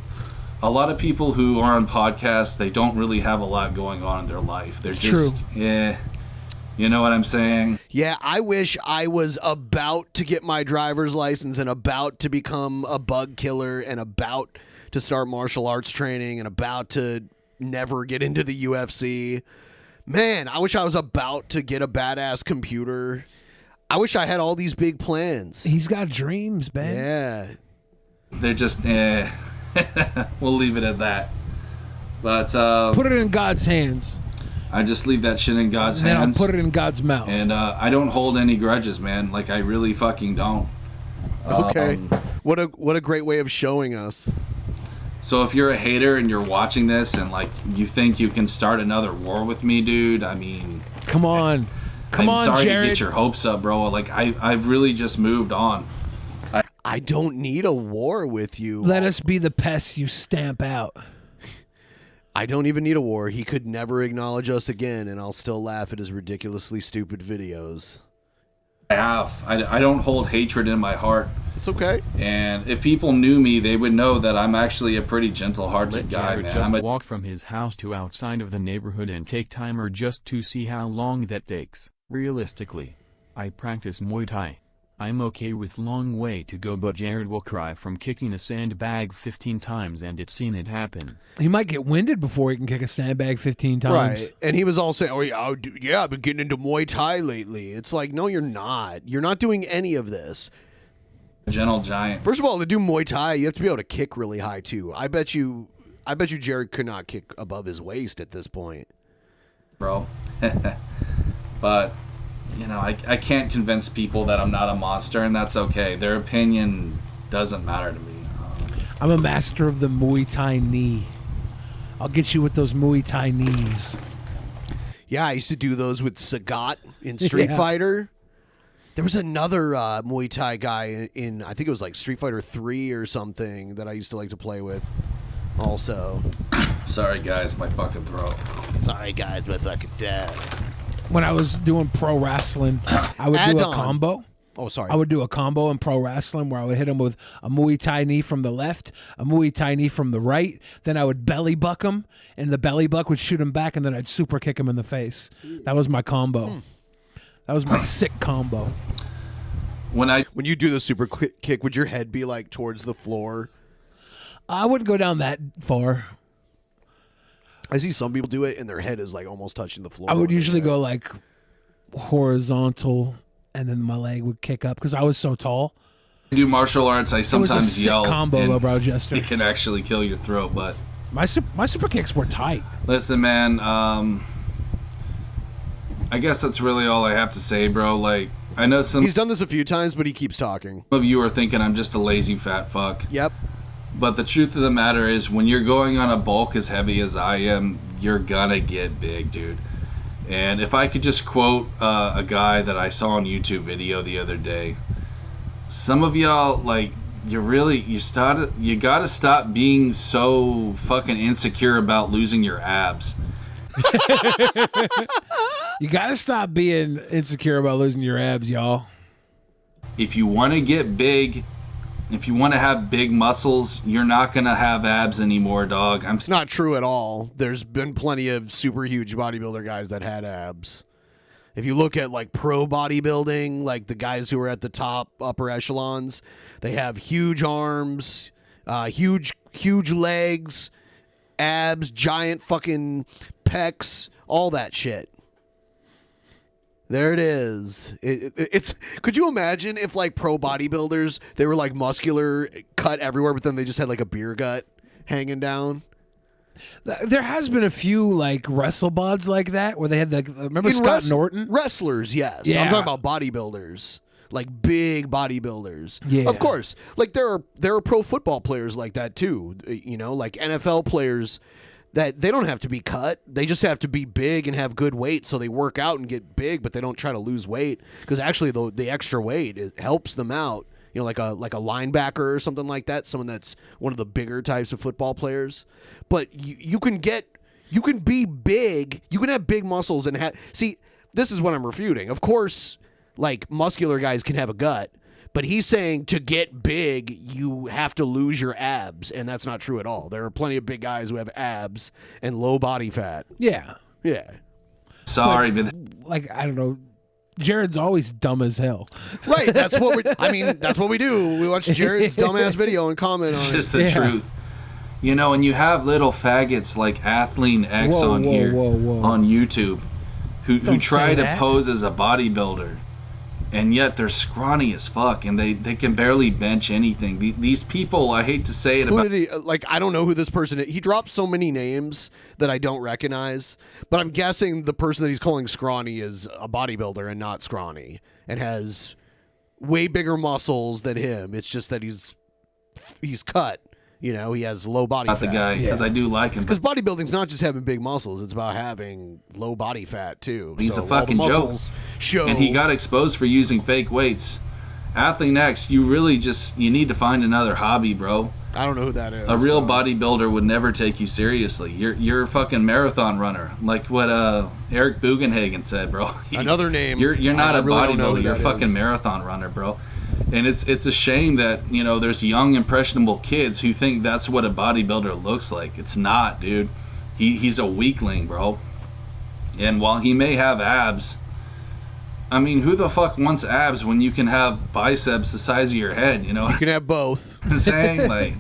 a lot of people who are on podcasts, they don't really have a lot going on in their life. They're just, yeah, you know what I'm saying? Yeah, I wish I was about to get my driver's license and about to become a bug killer and about to start martial arts training and about to never get into the UFC. Man, I wish I was about to get a badass computer. I wish I had all these big plans. He's got dreams, man. Yeah. They're just, we'll leave it at that. But put it in God's hands. I just leave that shit in God's and hands. I'll put it in God's mouth. And I don't hold any grudges, man. Like, I really fucking don't. Okay. What a great way of showing us. So if you're a hater and you're watching this and like you think you can start another war with me, dude, I mean, come on, I'm sorry Jared. to get your hopes up, bro. Like I've really just moved on. I don't need a war with you. Let us be the pests you stamp out. I don't even need a war. He could never acknowledge us again, and I'll still laugh at his ridiculously stupid videos. I don't hold hatred in my heart. It's okay. And if people knew me, they would know that I'm actually a pretty gentle-hearted guy, Jared man. just walk from his house to outside of the neighborhood and take timer just to see how long that takes. Realistically, I practice Muay Thai. I'm okay with long way to go, but Jared will cry from kicking a sandbag 15 times, and it's seen it happen. He might get winded before he can kick a sandbag 15 times. Right. And he was all saying, yeah, I've been getting into Muay Thai lately. It's like, no, you're not. You're not doing any of this. Gentle giant. First of all, to do Muay Thai, you have to be able to kick really high, too. I bet you Jared could not kick above his waist at this point. Bro. But... you know, I can't convince people that I'm not a monster, and that's okay. Their opinion doesn't matter to me. I'm a master of the Muay Thai knee. I'll get you with those Muay Thai knees. Yeah, I used to do those with Sagat in Street Fighter. There was another Muay Thai guy in, I think it was like Street Fighter 3 or something, that I used to like to play with also. Sorry, guys, my fucking throat. Sorry, guys, my fucking throat. When I was doing pro wrestling, I would do a combo. Oh, sorry. I would do a combo in pro wrestling where I would hit him with a Muay Thai knee from the left, a Muay Thai knee from the right. Then I would belly buck him, and the belly buck would shoot him back, and then I'd super kick him in the face. That was my combo. That was my sick combo. When you do the super kick, would your head be like towards the floor? I wouldn't go down that far. I see some people do it, and their head is like almost touching the floor. I would usually go like horizontal, and then my leg would kick up because I was so tall. I do martial arts. I sometimes sick yell. Combo, and though, bro, Jester. It can actually kill your throat, but my super kicks were tight. Listen, man. I guess that's really all I have to say, bro. Like, I know he's done this a few times, but he keeps talking. Some of you are thinking I'm just a lazy fat fuck. Yep. But the truth of the matter is, when you're going on a bulk as heavy as I am, you're gonna get big, dude. And if I could just quote a guy that I saw on YouTube video the other day, some of y'all, like, you gotta stop being so fucking insecure about losing your abs. You gotta stop being insecure about losing your abs, y'all. If you want to get big, if you want to have big muscles, you're not going to have abs anymore, dog. It's not true at all. There's been plenty of super huge bodybuilder guys that had abs. If you look at like pro bodybuilding, like the guys who are at the top upper echelons, they have huge arms, huge legs, abs, giant fucking pecs, all that shit. There it is. It's. Could you imagine if like pro bodybuilders, they were like muscular, cut everywhere, but then they just had like a beer gut hanging down? There has been a few like WrestleBods like that where they had like remember Scott Norton? Wrestlers, yes. Yeah. I'm talking about bodybuilders, like big bodybuilders. Yeah. Of course. Like there are pro football players like that too. You know, like NFL players. That they don't have to be cut. They just have to be big and have good weight, so they work out and get big, but they don't try to lose weight because actually the extra weight, it helps them out. You know, like a linebacker or something like that, someone that's one of the bigger types of football players. But you can be big, you can have big muscles and see, this is what I'm refuting. Of course, like muscular guys can have a gut. But he's saying to get big, you have to lose your abs, and that's not true at all. There are plenty of big guys who have abs and low body fat. Yeah. Yeah. Sorry, but like, I don't know. Jared's always dumb as hell. Right. That's what we do. We watch Jared's dumbass video and comment on it. It's just the truth. You know, and you have little faggots like Athlean X on YouTube who try to pose as a bodybuilder. And yet they're scrawny as fuck, and they can barely bench anything. These people, I hate to say it, I don't know who this person is. He dropped so many names that I don't recognize, but I'm guessing the person that he's calling scrawny is a bodybuilder and not scrawny, and has way bigger muscles than him. It's just that he's cut You know, he has low body Not fat. the guy, because I do like him. Because bodybuilding's not just having big muscles; it's about having low body fat too. He's So a while the fucking joke. muscles Show And he got exposed for using fake weights. Athlete X, you really you need to find another hobby, bro. I don't know who that is. A real bodybuilder would never take you seriously. You're a fucking marathon runner, like what Eric Bugenhagen said, bro. Another name. You're not I a really don't know bodybuilder. who You're a that fucking is. marathon runner, bro. And it's a shame that there's young impressionable kids who think that's what a bodybuilder looks like. It's not, dude. He's a weakling, bro. And while he may have abs, I mean, who the fuck wants abs when you can have biceps the size of your head? You can have both. I'm saying, like,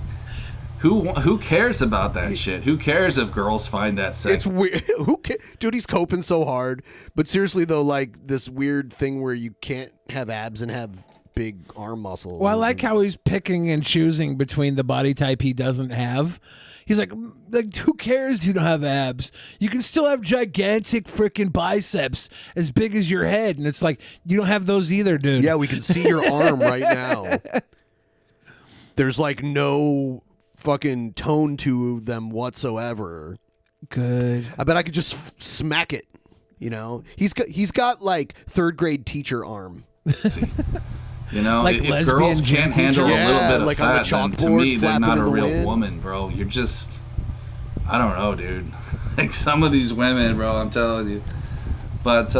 who cares about that shit? Who cares if girls find that sexy? It's weird. Dude, he's coping so hard. But seriously though, like this weird thing where you can't have abs and have big arm muscles. Well, I like how he's picking and choosing between the body type he doesn't have. He's like, who cares if you don't have abs? You can still have gigantic freaking biceps as big as your head. And it's like, you don't have those either, dude. Yeah, we can see your arm right now. There's like no fucking tone to them whatsoever. Good. I bet I could just smack it. He's got like third grade teacher arm. Like if girls can't handle a little bit of like on the fat, then to chalkboard, me, they're flapping not in a the real wind. woman, bro. You're just, I don't know, dude. Like some of these women, bro, I'm telling you. But,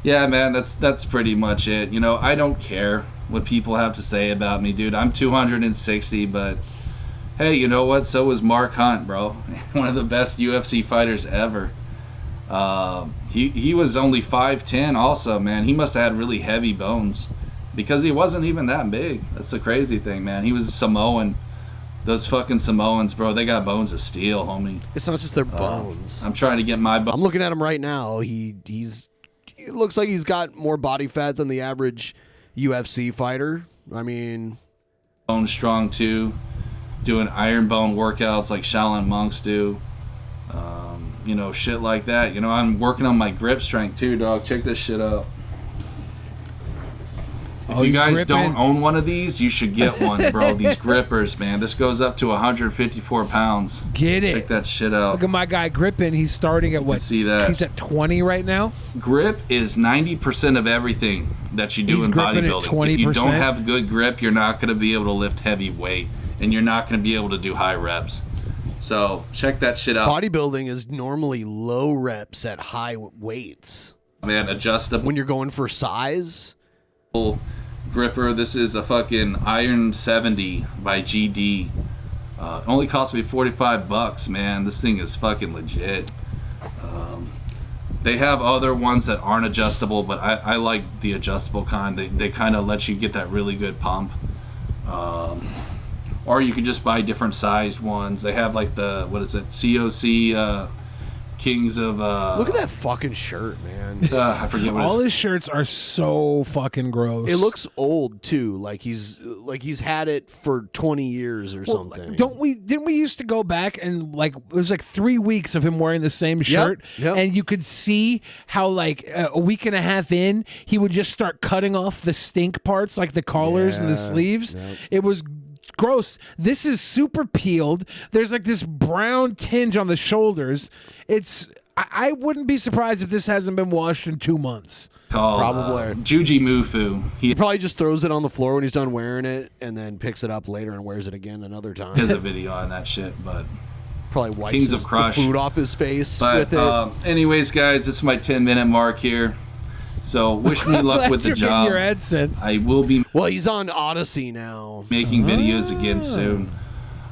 yeah, man, that's pretty much it. I don't care what people have to say about me, dude. I'm 260, but hey, you know what? So was Mark Hunt, bro. One of the best UFC fighters ever. He was only 5'10" also, man. He must have had really heavy bones because he wasn't even that big. That's the crazy thing, man. He was a Samoan. Those fucking Samoans, bro, they got bones of steel, homie. It's not just their bones. I'm trying to get my bones. I'm looking at him right now. He looks like he's got more body fat than the average UFC fighter. I mean, Bone strong too, doing iron bone workouts like Shaolin monks do. Shit like that. I'm working on my grip strength too, dog. Check this shit out. If you guys don't own one of these, you should get one, bro. These grippers, man. This goes up to 154 pounds. Get it. Check that shit out. Look at my guy gripping. He's starting at what? See that? He's at 20 right now. Grip is 90% of everything that you do He's in gripping at bodybuilding. If you 20%. don't have good grip, you're not going to be able to lift heavy weight, and you're not going to be able to do high reps. So check that shit out. bodybuilding is normally low reps at high weights. Man, adjustable. When you're going for size. Gripper. This is a fucking Iron 70 by GD. Only cost me $45, man. This thing is fucking legit. They have other ones that aren't adjustable, but I like the adjustable kind. They kind of let you get that really good pump. Or you could just buy different sized ones. They have like the, what is it, COC Kings of... Look at that fucking shirt, man. I forget what All it's... his shirts are so fucking gross. It looks old too, like he's had it for 20 years or something. Didn't we used to go back and like it was like 3 weeks of him wearing the same shirt, and you could see how like a week and a half in he would just start cutting off the stink parts like the collars and the sleeves. It was gross. This is super peeled. There's like this brown tinge on the shoulders. I wouldn't be surprised if this hasn't been washed in 2 months. Probably. Juji Mufu. He probably just throws it on the floor when he's done wearing it and then picks it up later and wears it again another time. There's a video on that shit, but probably wipes Kings the of Crush. food off his face But with it. anyways, guys, it's my 10-minute mark here. So wish me luck with the You're getting job. your AdSense. I will be Well, he's on Odyssey now. making videos again soon.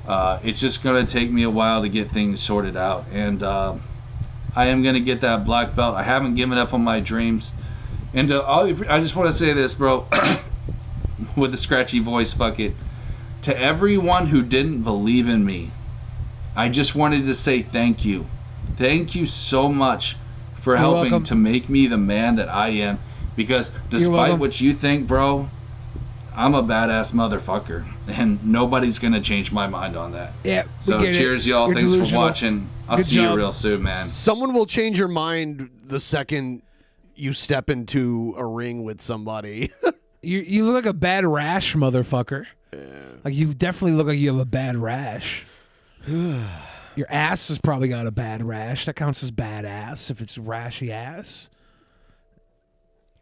It's just going to take me a while to get things sorted out. And I am going to get that black belt. I haven't given up on my dreams. And I just want to say this, bro, with the scratchy voice, fuck it. To everyone who didn't believe in me, I just wanted to say thank you. Thank you so much for helping welcome. to make me the man that I am. Because despite welcome. what you think, bro, I'm a badass motherfucker. And nobody's going to change my mind on that. Yeah. So we get cheers, it. y'all. You're Thanks for delusional. watching. I'll Good see you job. real soon, man. Someone will change your mind the second you step into a ring with somebody. You look like a bad rash, motherfucker. Yeah. Like you definitely look like you have a bad rash. Your ass has probably got a bad rash. That counts as bad ass if it's rashy ass.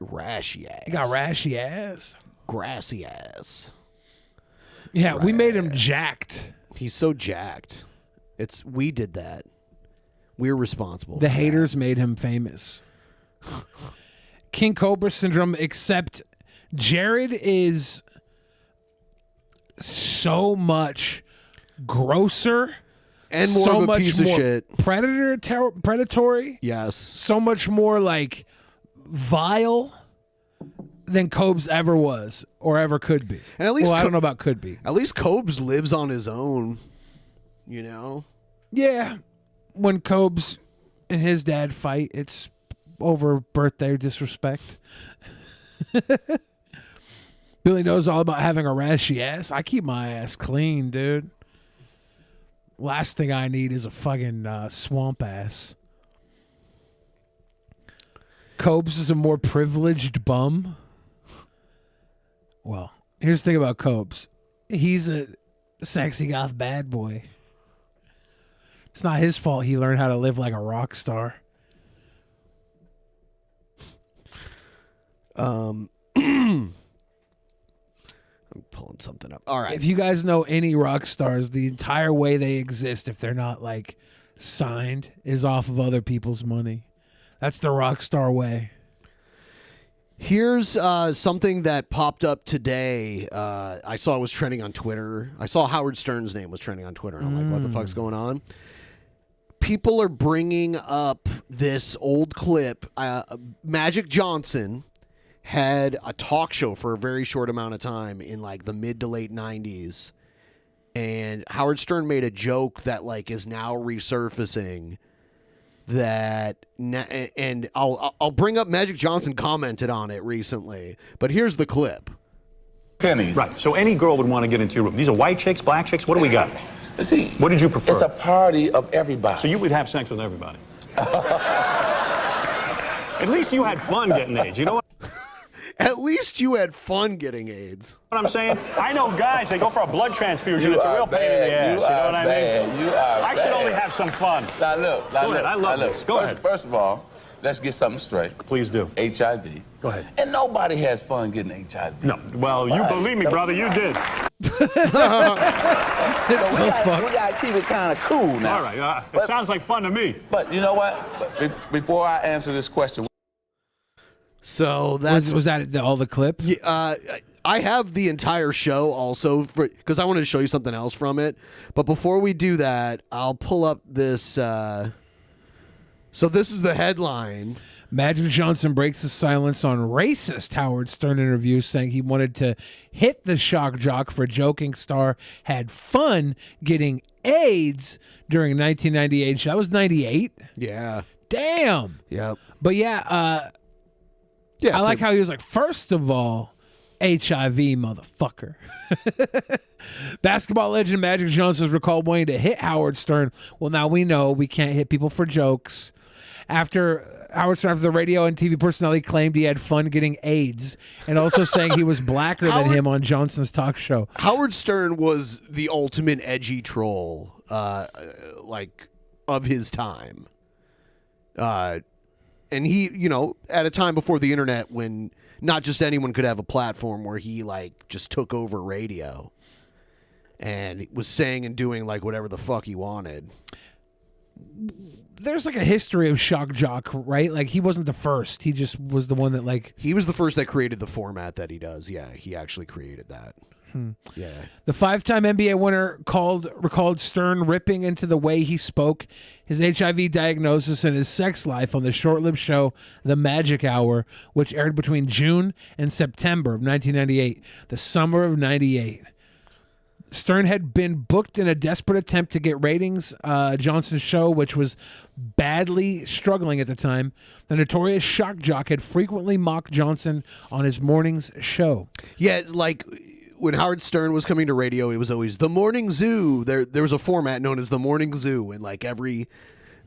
Rashy ass. You got rashy ass. Grassy ass. Yeah, we made him jacked. He's so jacked. We did that. We're responsible. The haters made him famous. King Cobra syndrome, except Jared is so much grosser and more so of a much piece of more shit. Predatory. Yes. So much more like vile than Cobes ever was or ever could be. And at least I don't know about could be. At least Cobes lives on his own. You know? Yeah. When Cobes and his dad fight, it's over birthday disrespect. Billy knows all about having a rashy ass. I keep my ass clean, dude. Last thing I need is a fucking swamp ass. Cobes is a more privileged bum. Well, here's the thing about Cobes. He's a sexy goth bad boy. It's not his fault he learned how to live like a rock star. I'm pulling something up. All right. If you guys know any rock stars, the entire way they exist, if they're not like signed, is off of other people's money. That's the rock star way. Here's something that popped up today. I saw it was trending on Twitter. I saw Howard Stern's name was trending on Twitter. And I'm like, what the fuck's going on? People are bringing up this old clip. Magic Johnson had a talk show for a very short amount of time in like the mid to late 90s. And Howard Stern made a joke that like is now resurfacing that, and I'll bring up Magic Johnson commented on it recently, but here's the clip. Pennies. Right. So any girl would want to get into your room. These are white chicks, black chicks. What do we got? See, what did you prefer? It's a party of everybody. So you would have sex with everybody. At least you had fun getting AIDS. You know what? At least you had fun getting AIDS. What I'm saying? I know guys, they go for a blood transfusion. It's a real pain in the ass. You know what I mean? I should only have some fun. Now look, I love this. Go ahead. First of all, let's get something straight. Please do. HIV. Go ahead. And nobody has fun getting HIV. No. Well, you believe me, brother, you did. So we got to keep it kind of cool now. All right. It sounds like fun to me. But you know what? Before I answer this question. So that's was that all the clip? Yeah, I have the entire show also because I wanted to show you something else from it. But before we do that, I'll pull up this. So this is the headline. Magic Johnson breaks his silence on racist Howard Stern interview, saying he wanted to hit the shock jock for joking Star had fun getting AIDS during 1998. That was 98? Yeah. Damn. Yep. But yeah, I like how he was like, first of all, HIV, motherfucker. Basketball legend Magic Johnson is recalled wanting to hit Howard Stern. Well, now we know we can't hit people for jokes. After Howard Stern, after the radio and TV personality claimed he had fun getting AIDS, and also saying he was blacker than him on Johnson's talk show. Howard Stern was the ultimate edgy troll, like of his time. And he, you know, at a time before the internet when not just anyone could have a platform, where he like just took over radio and was saying and doing like whatever the fuck he wanted. There's like a history of shock jock, right? Like he wasn't the first. He just was the one that like... He was the first that created the format that he does. Yeah, he actually created that. Yeah. The 5-time NBA winner recalled Stern ripping into the way he spoke, his HIV diagnosis, and his sex life on the short-lived show The Magic Hour, which aired between June and September of 1998, the summer of 98. Stern had been booked in a desperate attempt to get ratings. Johnson's show, which was badly struggling at the time, the notorious shock jock had frequently mocked Johnson on his morning's show. Yeah, like... When Howard Stern was coming to radio, it was always the Morning Zoo. There was a format known as the Morning Zoo, and like every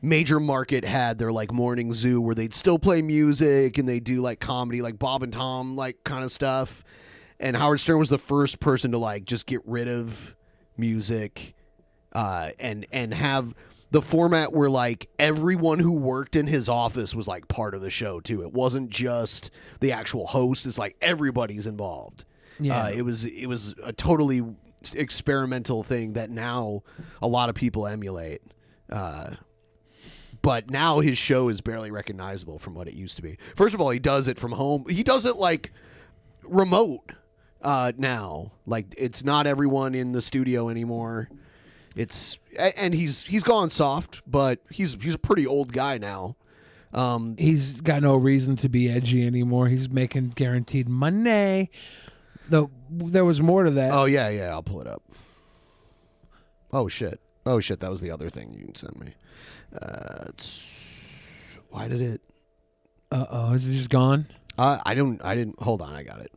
major market had their like Morning Zoo where they'd still play music and they do like comedy, like Bob and Tom like kind of stuff. And Howard Stern was the first person to like just get rid of music and have the format where like everyone who worked in his office was like part of the show too. It wasn't just the actual host. It's like everybody's involved. Yeah. It was a totally experimental thing that now a lot of people emulate. But now his show is barely recognizable from what it used to be. First of all, he does it from home. He does it like remote now. Like it's not everyone in the studio anymore. And he's gone soft, but he's a pretty old guy now. He's got no reason to be edgy anymore. He's making guaranteed money. Though there was more to that. Oh yeah, I'll pull it up. Oh shit, that was the other thing you sent me. Why did it? Is it just gone? I didn't. Hold on, I got it.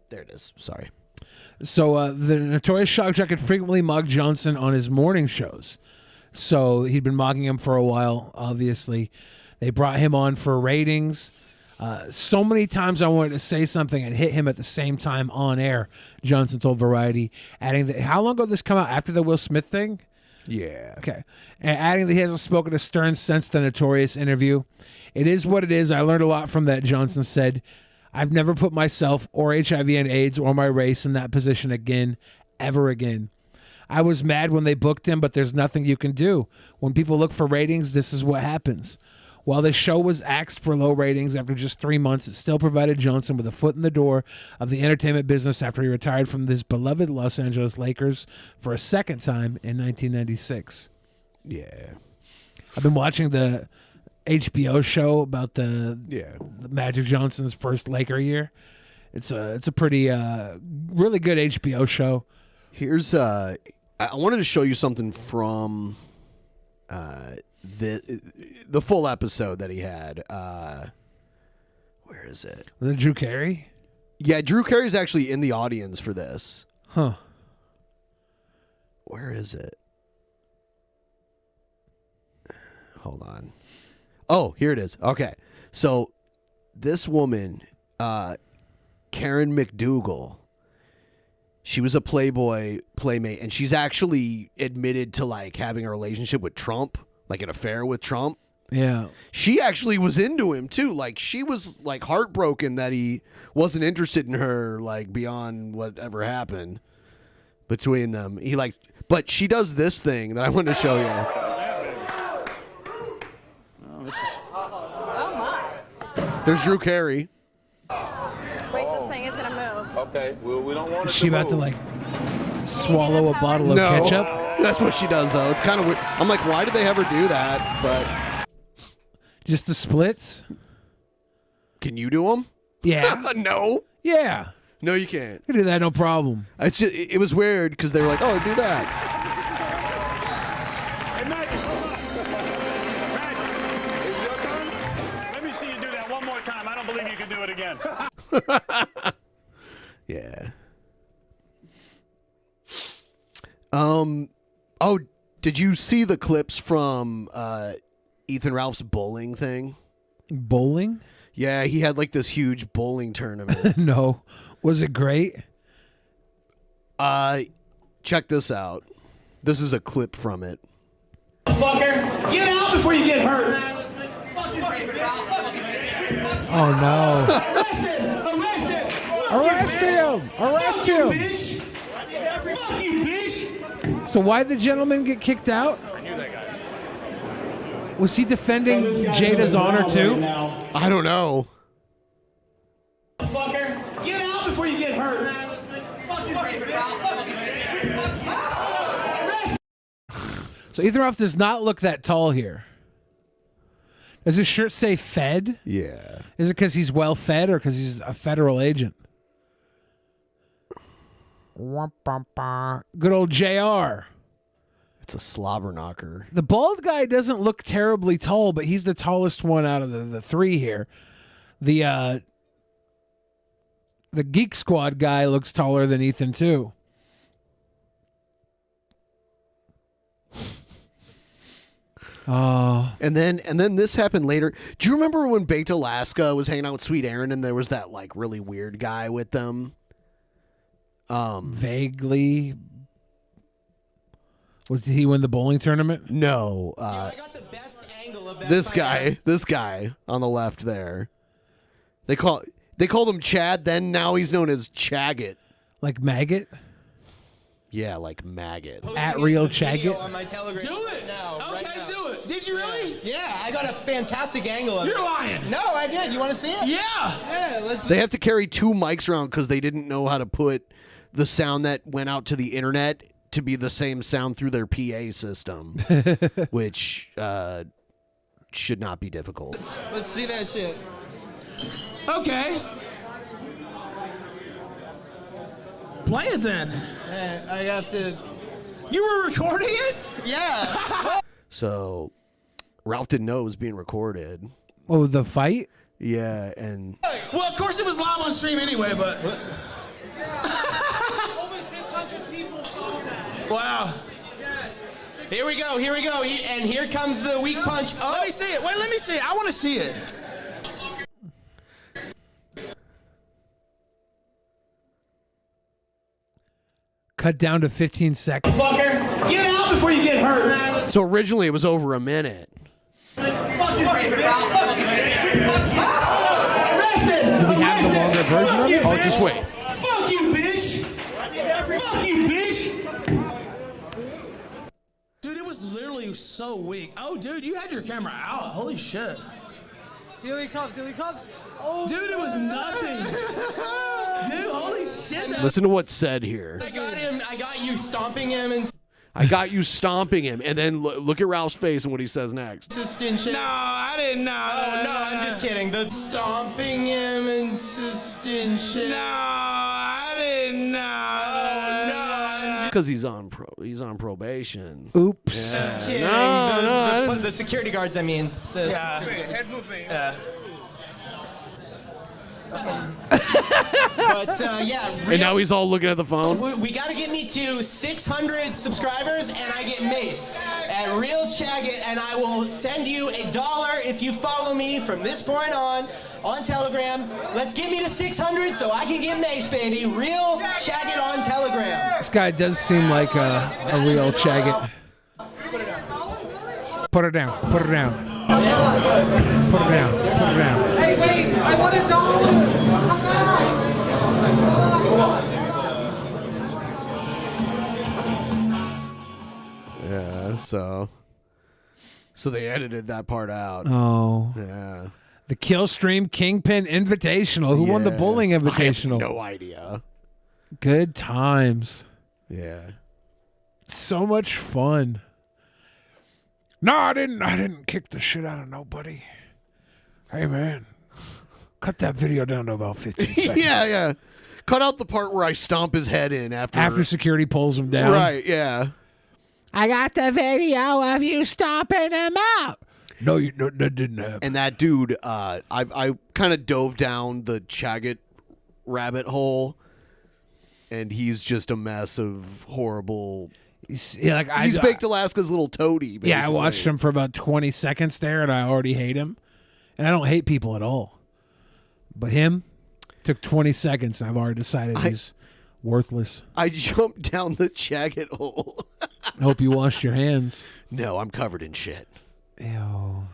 There it is. Sorry. So the notorious shock jock had frequently mocked Johnson on his morning shows. So he'd been mocking him for a while, obviously. They brought him on for ratings. So many times I wanted to say something and hit him at the same time on air, Johnson told Variety, adding that, how long ago did this come out? After the Will Smith thing? Yeah. Okay. And adding that he hasn't spoken to Stern since the Notorious interview. It is what it is. I learned a lot from that, Johnson said. I've never put myself or HIV and AIDS or my race in that position again, ever again. I was mad when they booked him, but there's nothing you can do. When people look for ratings, this is what happens. While the show was axed for low ratings after just 3 months, it still provided Johnson with a foot in the door of the entertainment business after he retired from his beloved Los Angeles Lakers for a second time in 1996. Yeah. I've been watching the HBO show about the Magic Johnson's first Laker year. It's a pretty really good HBO show. Here's I wanted to show you something from the full episode that he had. Where is it? Was it Drew Carey? Yeah, Drew Carey's actually in the audience for this. Huh. Where is it? Hold on. Oh, here it is. Okay. So this woman, Karen McDougal, she was a Playboy playmate, and she's actually admitted to like having a relationship with Trump, like an affair with Trump. Yeah. She actually was into him too. Like she was like heartbroken that he wasn't interested in her, like beyond whatever happened between them. But she does this thing that I wanted to show you. There's Drew Carey. Wait, this thing is gonna move. Okay, well, we don't want it Is she about to like swallow a bottle of No, ketchup? that's what she does though. It's kind of weird. I'm like, why did they ever do that? But just the splits. Can you do them? Yeah. No. Yeah. No, you can't. I can do that, no problem. It's just, it was weird because they were like, oh, do that. Hey, Matt, it's your turn. Let me see you do that one more time. I don't believe you can do it again. Yeah. Oh, did you see the clips from Ethan Ralph's bowling thing? Bowling? Yeah, he had like this huge bowling tournament. No. Was it great? Check this out. This is a clip from it. Fucker, get out before you get hurt. Oh no. Arrest him! Arrest him! Fuck you, bitch! So why'd the gentleman get kicked out? I knew that guy. Was he defending Jada's honor too? I don't know. Fucker, get out before you get hurt. So Ethan Ralph does not look that tall here. Does his shirt say Fed? Yeah. Is it because he's well fed or because he's a federal agent? Good old JR. It's a slobber knocker. The bald guy doesn't look terribly tall, but he's the tallest one out of the three here. The Geek Squad guy looks taller than Ethan too. Oh. And then this happened later. Do you remember when Baked Alaska was hanging out with Sweet Aaron and there was that like really weird guy with them? Vaguely. Did he win the bowling tournament? No. I got the best angle of that This fight. guy on the left there. They called him Chad. Then now he's known as Chaggot. Like maggot? Yeah, like maggot. At real Chaggot? On my Telegram. Do it. Now, Okay, right now. do it. Did you really? Yeah, I got a fantastic angle of it. You're lying. No, I did. You want to see it? Yeah. Yeah, let's They have to carry 2 mics around because they didn't know how to put the sound that went out to the internet to be the same sound through their PA system, which should not be difficult. Let's see that shit. Okay. Play it then. I have to. You were recording it? Yeah. So Ralph didn't know it was being recorded. Oh, the fight? Yeah, and Well, of course it was live on stream anyway, but. Wow. Here we go. Here we go. And here comes the weak punch. Oh, Let me see it. Wait, let me see it. I want to see it. Cut down to 15 seconds. fucker, get out before you get hurt. so originally it was over a minute. Arrested. Do we have the longer version of it? Oh, just wait. Fuck you, bitch. Fuck you, bitch. Dude, it was literally so weak. Oh, dude, you had your camera out. Holy shit. Here he comes. Here he comes. Oh, dude, it was nothing. Dude, holy shit. Listen to what's said here. I got you stomping him and I got you stomping him, and then look at Ralph's face and what he says next. insistent. No, I didn't know. Oh, no, I'm just kidding. The stomping him insistent shit. No, I didn't know. Because he's on probation. Oops. Yeah. Kidding. The security guards, I mean. Yeah. head movement. Yeah. But yeah, And now he's all looking at the phone. we gotta get me to 600 subscribers, and I get maced at Real Chaggot, and I will send you $1 if you follow me from this point on Telegram. Let's get me to 600 so I can get maced, baby. Real Chaggot on Telegram. This guy does seem like a real Chaggot. Put her down. Put her down. Put her down. Put her down. Hey, wait! I want a dollar. Yeah, so they edited that part out. Oh. Yeah. The Killstream Kingpin Invitational. Who won the Yeah. bowling invitational? I have no idea. Good times. Yeah. So much fun. No, I didn't kick the shit out of nobody. Hey man, cut that video down to about 15 seconds. Yeah. Cut out the part where I stomp his head in after security pulls him down. Right, yeah. I got the video of you stomping him out. No, that didn't happen. And that dude, I kind of dove down the Chaggot rabbit hole, and he's just a mess of horrible. He's baked Alaska's little toady. Basically. Yeah, I watched him for about 20 seconds there, and I already hate him. And I don't hate people at all. But him took 20 seconds, and I've already decided he's worthless. I jumped down the Chaggot hole. I hope you washed your hands. No, I'm covered in shit. Ew.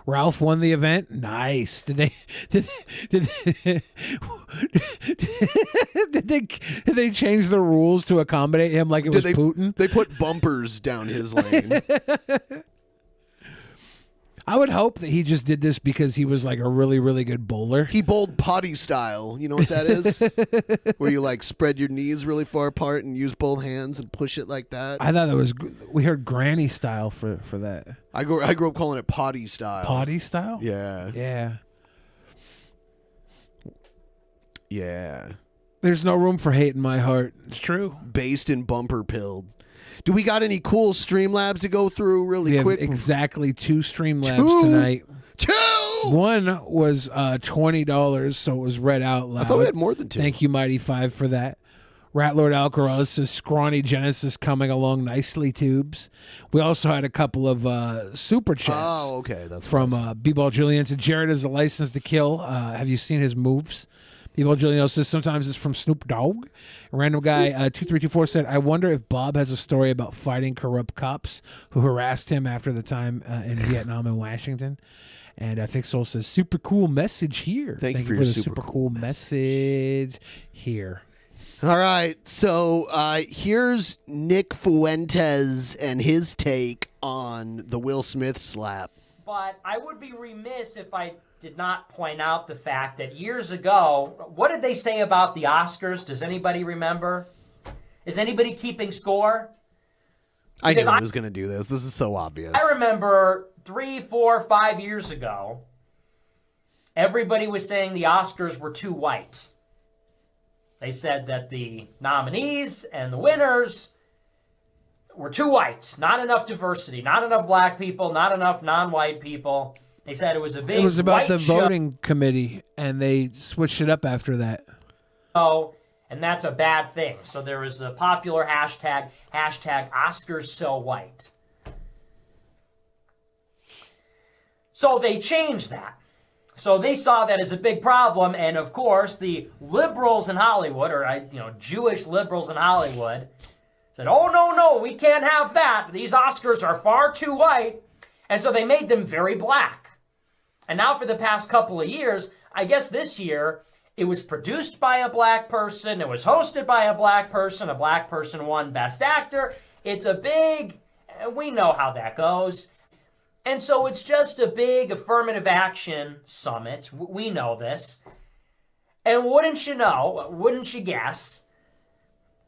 Ralph won the event. Nice. Did they change the rules to accommodate him like it was Putin? They put bumpers down his lane. I would hope that he just did this because he was like a really, really good bowler. He bowled potty style. You know what that is? Where you like spread your knees really far apart and use both hands and push it like that. I thought we heard granny style for that. I grew up calling it potty style. Potty style? Yeah. Yeah. Yeah. There's no room for hate in my heart. It's true. Based and bumper pilled. Do we got any cool Streamlabs to go through really quick? Exactly 2 Streamlabs tonight. 2! One was $20, so it was read out loud. I thought we had more than 2. Thank you, Mighty Five, for that. Ratlord Alcaraz says Scrawny Genesis coming along nicely, tubes. We also had a couple of super chats. Oh, okay. That's from B-Ball Julian. So Jared is a license to kill. Have you seen his moves? Julio says sometimes it's from Snoop Dogg. A random guy 2324 said, I wonder if Bob has a story about fighting corrupt cops who harassed him after the time in Vietnam and Washington. And I think Soul says, super cool message here. Thank you for your the super cool message here. All right, so here's Nick Fuentes and his take on the Will Smith slap. But I would be remiss if I did not point out the fact that years ago, what did they say about the Oscars? Does anybody remember? Is anybody keeping score? I knew I was going to do this. This is so obvious. I remember 3, 4, 5 years ago, everybody was saying the Oscars were too white. They said that the nominees and the winners were too white. Not enough diversity. Not enough black people. Not enough non-white people. They said it was a big. It was about white the show. voting committee, and they switched it up after that. Oh, and that's a bad thing. So there was a popular hashtag Oscars so white. So they changed that. So they saw that as a big problem, and of course the liberals in Hollywood, or Jewish liberals in Hollywood, said, "Oh no, we can't have that. These Oscars are far too white," and so they made them very black. And now for the past couple of years, I guess this year, it was produced by a black person, it was hosted by a black person won Best Actor. It's a big, we know how that goes. And so it's just a big affirmative action summit. We know this. And wouldn't you know, wouldn't you guess?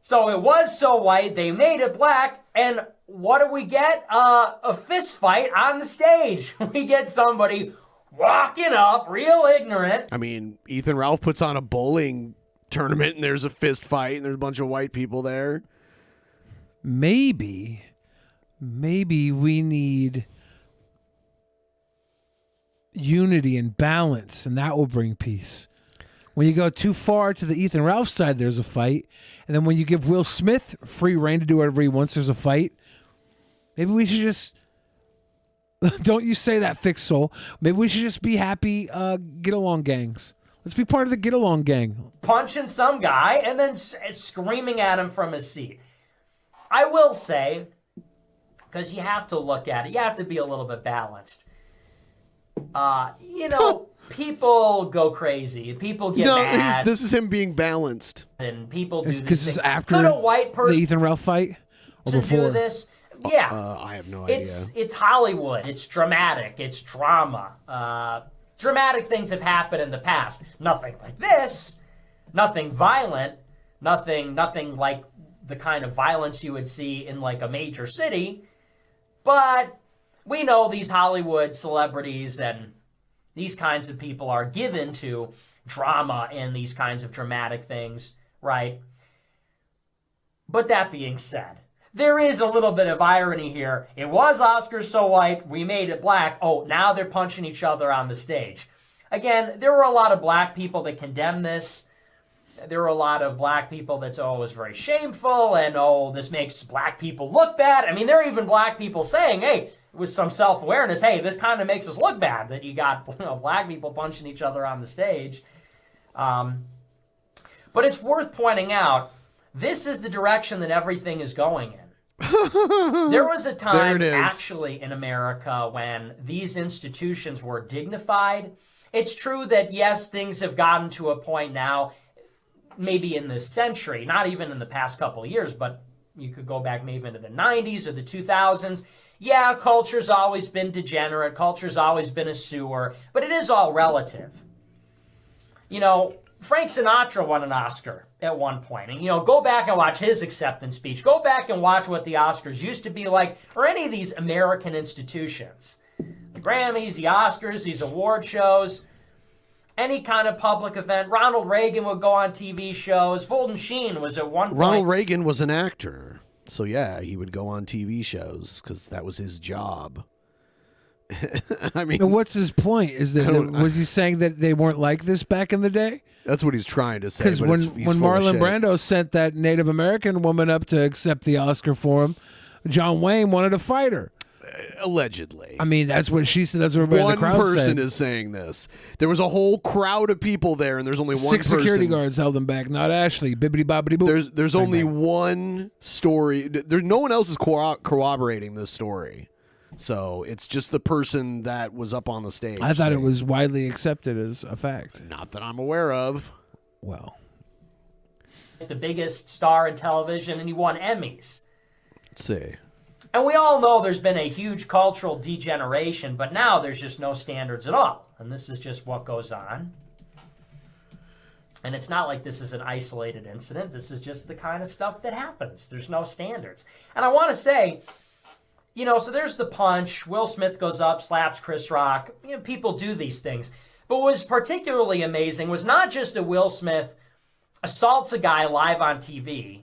So it was so white, they made it black, and what do we get? A fist fight on the stage. We get somebody walking up, real ignorant. I mean, Ethan Ralph puts on a bowling tournament and there's a fist fight and there's a bunch of white people there. Maybe we need unity and balance, and that will bring peace. When you go too far to the Ethan Ralph side, there's a fight. And then when you give Will Smith free reign to do whatever he wants, there's a fight. Maybe we should just... Don't you say that, Fixed Soul. Maybe we should just be happy get-along gangs. Let's be part of the get-along gang. Punching some guy and then screaming at him from his seat. I will say, because you have to look at it, you have to be a little bit balanced. People go crazy. People get mad. This is him being balanced. And people do Because these this is things. after Could a white the person Ethan Ralph fight? Or do before? this? Yeah. I have no idea. It's Hollywood. It's dramatic. It's drama. Dramatic things have happened in the past. Nothing like this. Nothing violent. Nothing like the kind of violence you would see in like a major city. But we know these Hollywood celebrities and these kinds of people are given to drama and these kinds of dramatic things, right? But that being said, there is a little bit of irony here. It was Oscars so white, we made it black. Oh, now they're punching each other on the stage. Again, there were a lot of black people that condemned this. There were a lot of black people that, it was very shameful, and, this makes black people look bad. I mean, there are even black people saying, hey, with some self-awareness, hey, this kind of makes us look bad that you got black people punching each other on the stage. But it's worth pointing out, this is the direction that everything is going in. There was a time, actually, in America when these institutions were dignified. It's true that, yes, things have gotten to a point now, maybe in this century, not even in the past couple of years, but you could go back maybe into the 90s or the 2000s. Yeah, culture's always been degenerate. Culture's always been a sewer. But it is all relative. Frank Sinatra won an Oscar at one point. And, go back and watch his acceptance speech. Go back and watch what the Oscars used to be like, or any of these American institutions. The Grammys, the Oscars, these award shows, any kind of public event. Ronald Reagan would go on TV shows. Fulton Sheen was at one point. Ronald Reagan was an actor. So, yeah, he would go on TV shows because that was his job. I mean, and what's his point? Was he saying that they weren't like this back in the day? That's what he's trying to say. Because when Marlon Brando sent that Native American woman up to accept the Oscar for him, John Wayne wanted to fight her. allegedly. I mean, that's what she said. That's what everybody in One the crowd person said. is saying this. There was a whole crowd of people there, and there's only one 6 person. security guards held them back, not Ashley. Bibbity bobbity boop. There's only one story. There's no one else is corroborating this story. So it's just the person that was up on the stage. I thought it was widely accepted as a fact. Not that I'm aware of. Well, The biggest star in television, and he won Emmys. Let's see. And we all know there's been a huge cultural degeneration, but now there's just no standards at all. And this is just what goes on. And it's not like this is an isolated incident. This is just the kind of stuff that happens. There's no standards. And I want to say, you know, so there's the punch. Will Smith goes up, slaps Chris Rock. You know, people do these things. But what was particularly amazing was not just that Will Smith assaults a guy live on TV,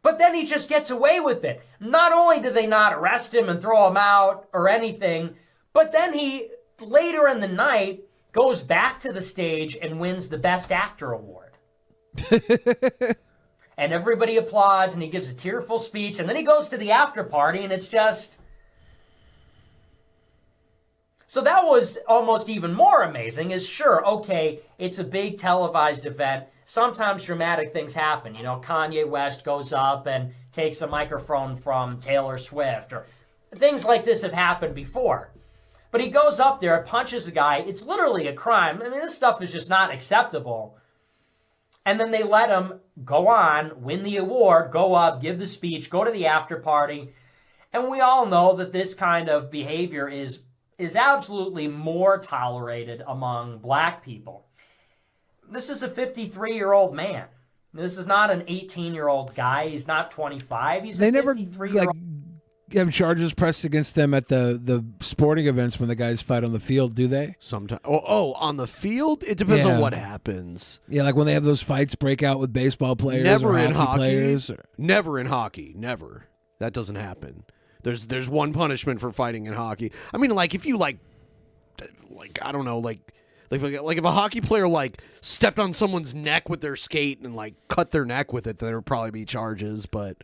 but then he just gets away with it. Not only did they not arrest him and throw him out or anything, but then he, later in the night, goes back to the stage and wins the Best Actor award. And everybody applauds, and he gives a tearful speech, and then he goes to the after party, and it's just... So that was almost even more amazing, is sure, okay, it's a big televised event. Sometimes dramatic things happen. You know, Kanye West goes up and takes a microphone from Taylor Swift, or things like this have happened before. But he goes up there, punches a guy. It's literally a crime. I mean, this stuff is just not acceptable. And then they let him go on, win the award, go up, give the speech, go to the after party. And we all know that this kind of behavior is absolutely more tolerated among black people. This is a 53-year-old man. This is not an 18-year-old guy. He's not 25. He's they a never 53-year-old. have charges pressed against them at the sporting events when the guys fight on the field, do they? Sometimes. Oh, on the field? It depends on what happens. Yeah, like when they have those fights break out with baseball players Never or in hockey hockey. players. Never in hockey. Never. That doesn't happen. There's one punishment for fighting in hockey. I mean, like if you like I don't know, like if a hockey player like stepped on someone's neck with their skate and like cut their neck with it, then there would probably be charges. But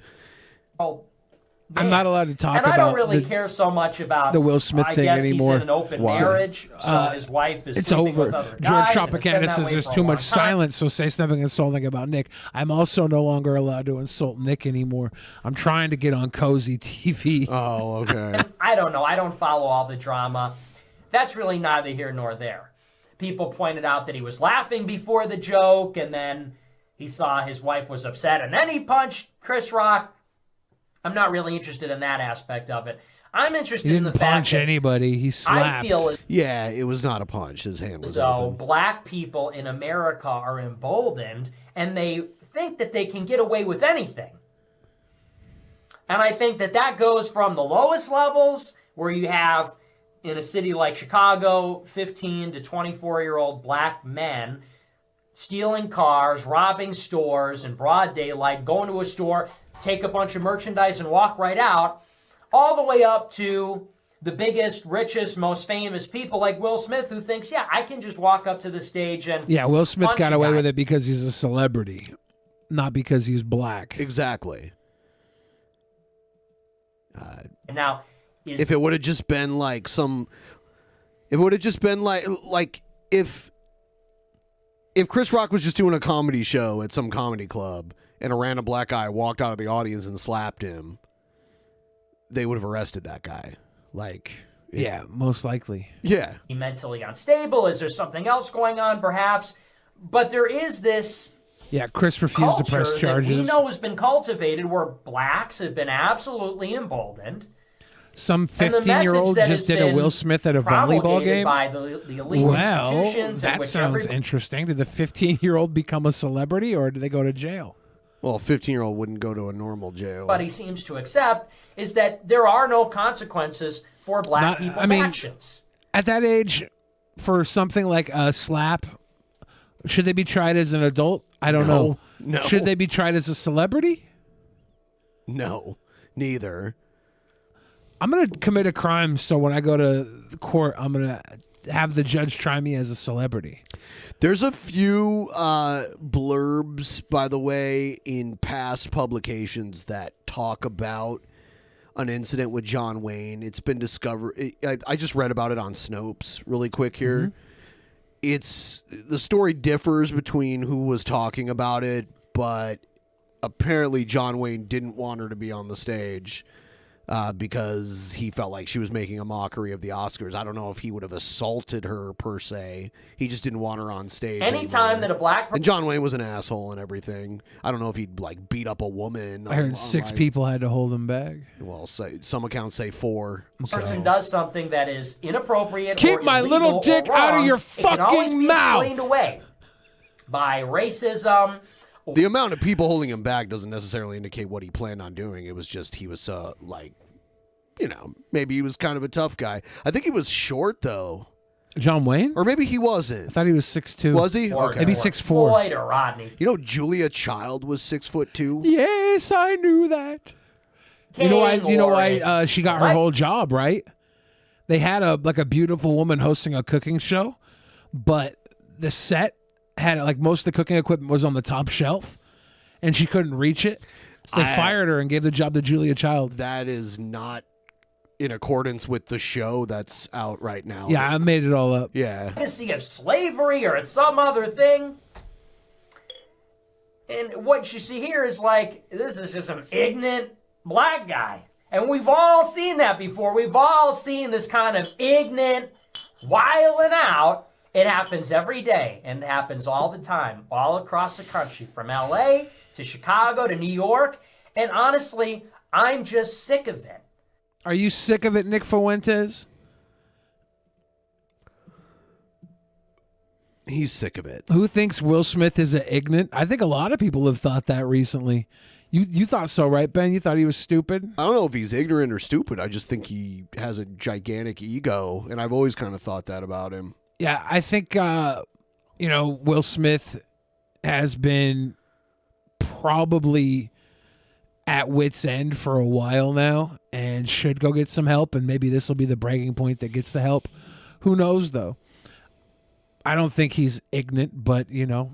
I'm not allowed to talk and about I don't really care so much about the Will Smith I thing guess anymore. He's in an open Why? marriage, so his wife is It's sleeping over. with other George guys. and it's been Tropicana that says way there's for a too long much time. silence, so say something insulting about Nick. I'm also no longer allowed to insult Nick anymore. I'm trying to get on Cozy TV. Oh, okay. I don't know. I don't follow all the drama. That's really neither here nor there. People pointed out that he was laughing before the joke, and then he saw his wife was upset, and then he punched Chris Rock. I'm not really interested in that aspect of it. I'm interested He in the didn't fact punch that anybody. He slapped. I feel yeah, it was not a punch. His hand was so open. black people in America are emboldened, and they think that they can get away with anything. And I think that that goes from the lowest levels, where you have, in a city like Chicago, 15 to 24-year-old black men stealing cars, robbing stores in broad daylight, going to a store, take a bunch of merchandise and walk right out, all the way up to the biggest, richest, most famous people like Will Smith, who thinks, yeah, I can just walk up to the stage and Yeah, Will Smith punch got a away guy. with it because he's a celebrity, not because he's black. Exactly. And now, If it would have just been like if Chris Rock was just doing a comedy show at some comedy club and a random black guy walked out of the audience and slapped him, they would have arrested that guy. Yeah, most likely. Yeah. he mentally unstable? Is there something else going on, perhaps? But there is this Yeah, Chris refused to culture press that we charges. know has been cultivated where blacks have been absolutely emboldened. Some And the 15-year-old message that just has did a been Will Smith at a volleyball promulgated game. by the elite Well, institutions in that which sounds interesting. Did the 15-year-old become a celebrity, or did they go to jail? Well, a 15-year-old wouldn't go to a normal jail. everybody seems to accept is that there are no consequences for black people's actions. At that age, for something like a slap, should they be tried as an adult? I don't know. No. Should they be tried as a celebrity? No, neither. I'm going to commit a crime, so when I go to the court, I'm going to have the judge try me as a celebrity. There's a few blurbs, by the way, in past publications that talk about an incident with John Wayne. It's been discovered. I just read about it on Snopes really quick here. It's the story differs between who was talking about it, but apparently John Wayne didn't want her to be on the stage because he felt like she was making a mockery of the Oscars. I don't know if he would have assaulted her per se. He just didn't want her on stage. Anytime that a black and John Wayne was an asshole and everything. I don't know if he'd like beat up a woman. I heard 6 people had to hold him back. Well, some accounts say 4. person does something that is inappropriate Keep or my illegal little or dick out of wrong, your it can always fucking be mouth. explained away by racism. The amount of people holding him back doesn't necessarily indicate what he planned on doing. It was just he was maybe he was kind of a tough guy. I think he was short though. John Wayne? Or maybe he wasn't. I thought he was 6'2". Was he? Or Okay. Maybe 6'4". Floyd or Rodney. You know, Julia Child was 6'2". Yes, I knew that. You know why she got her whole job, right? They had a beautiful woman hosting a cooking show, but the set had most of the cooking equipment was on the top shelf, and she couldn't reach it. So they fired her and gave the job to Julia Child. That is not in accordance with the show that's out right now. Yeah, I made it all up. Yeah. Legacy of slavery or it's some other thing. And what you see here is this is just an ignorant black guy. And we've all seen that before. We've all seen this kind of ignorant, wilding out. It happens every day and it happens all the time, all across the country, from LA to Chicago to New York. And honestly, I'm just sick of it. Are you sick of it, Nick Fuentes? He's sick of it. Who thinks Will Smith is an ignorant? I think a lot of people have thought that recently. You thought so, right, Ben? You thought he was stupid? I don't know if he's ignorant or stupid. I just think he has a gigantic ego, and I've always kind of thought that about him. Yeah, I think, Will Smith has been probably at wit's end for a while now and should go get some help, and maybe this will be the breaking point that gets the help. Who knows, though? I don't think he's ignorant, but, a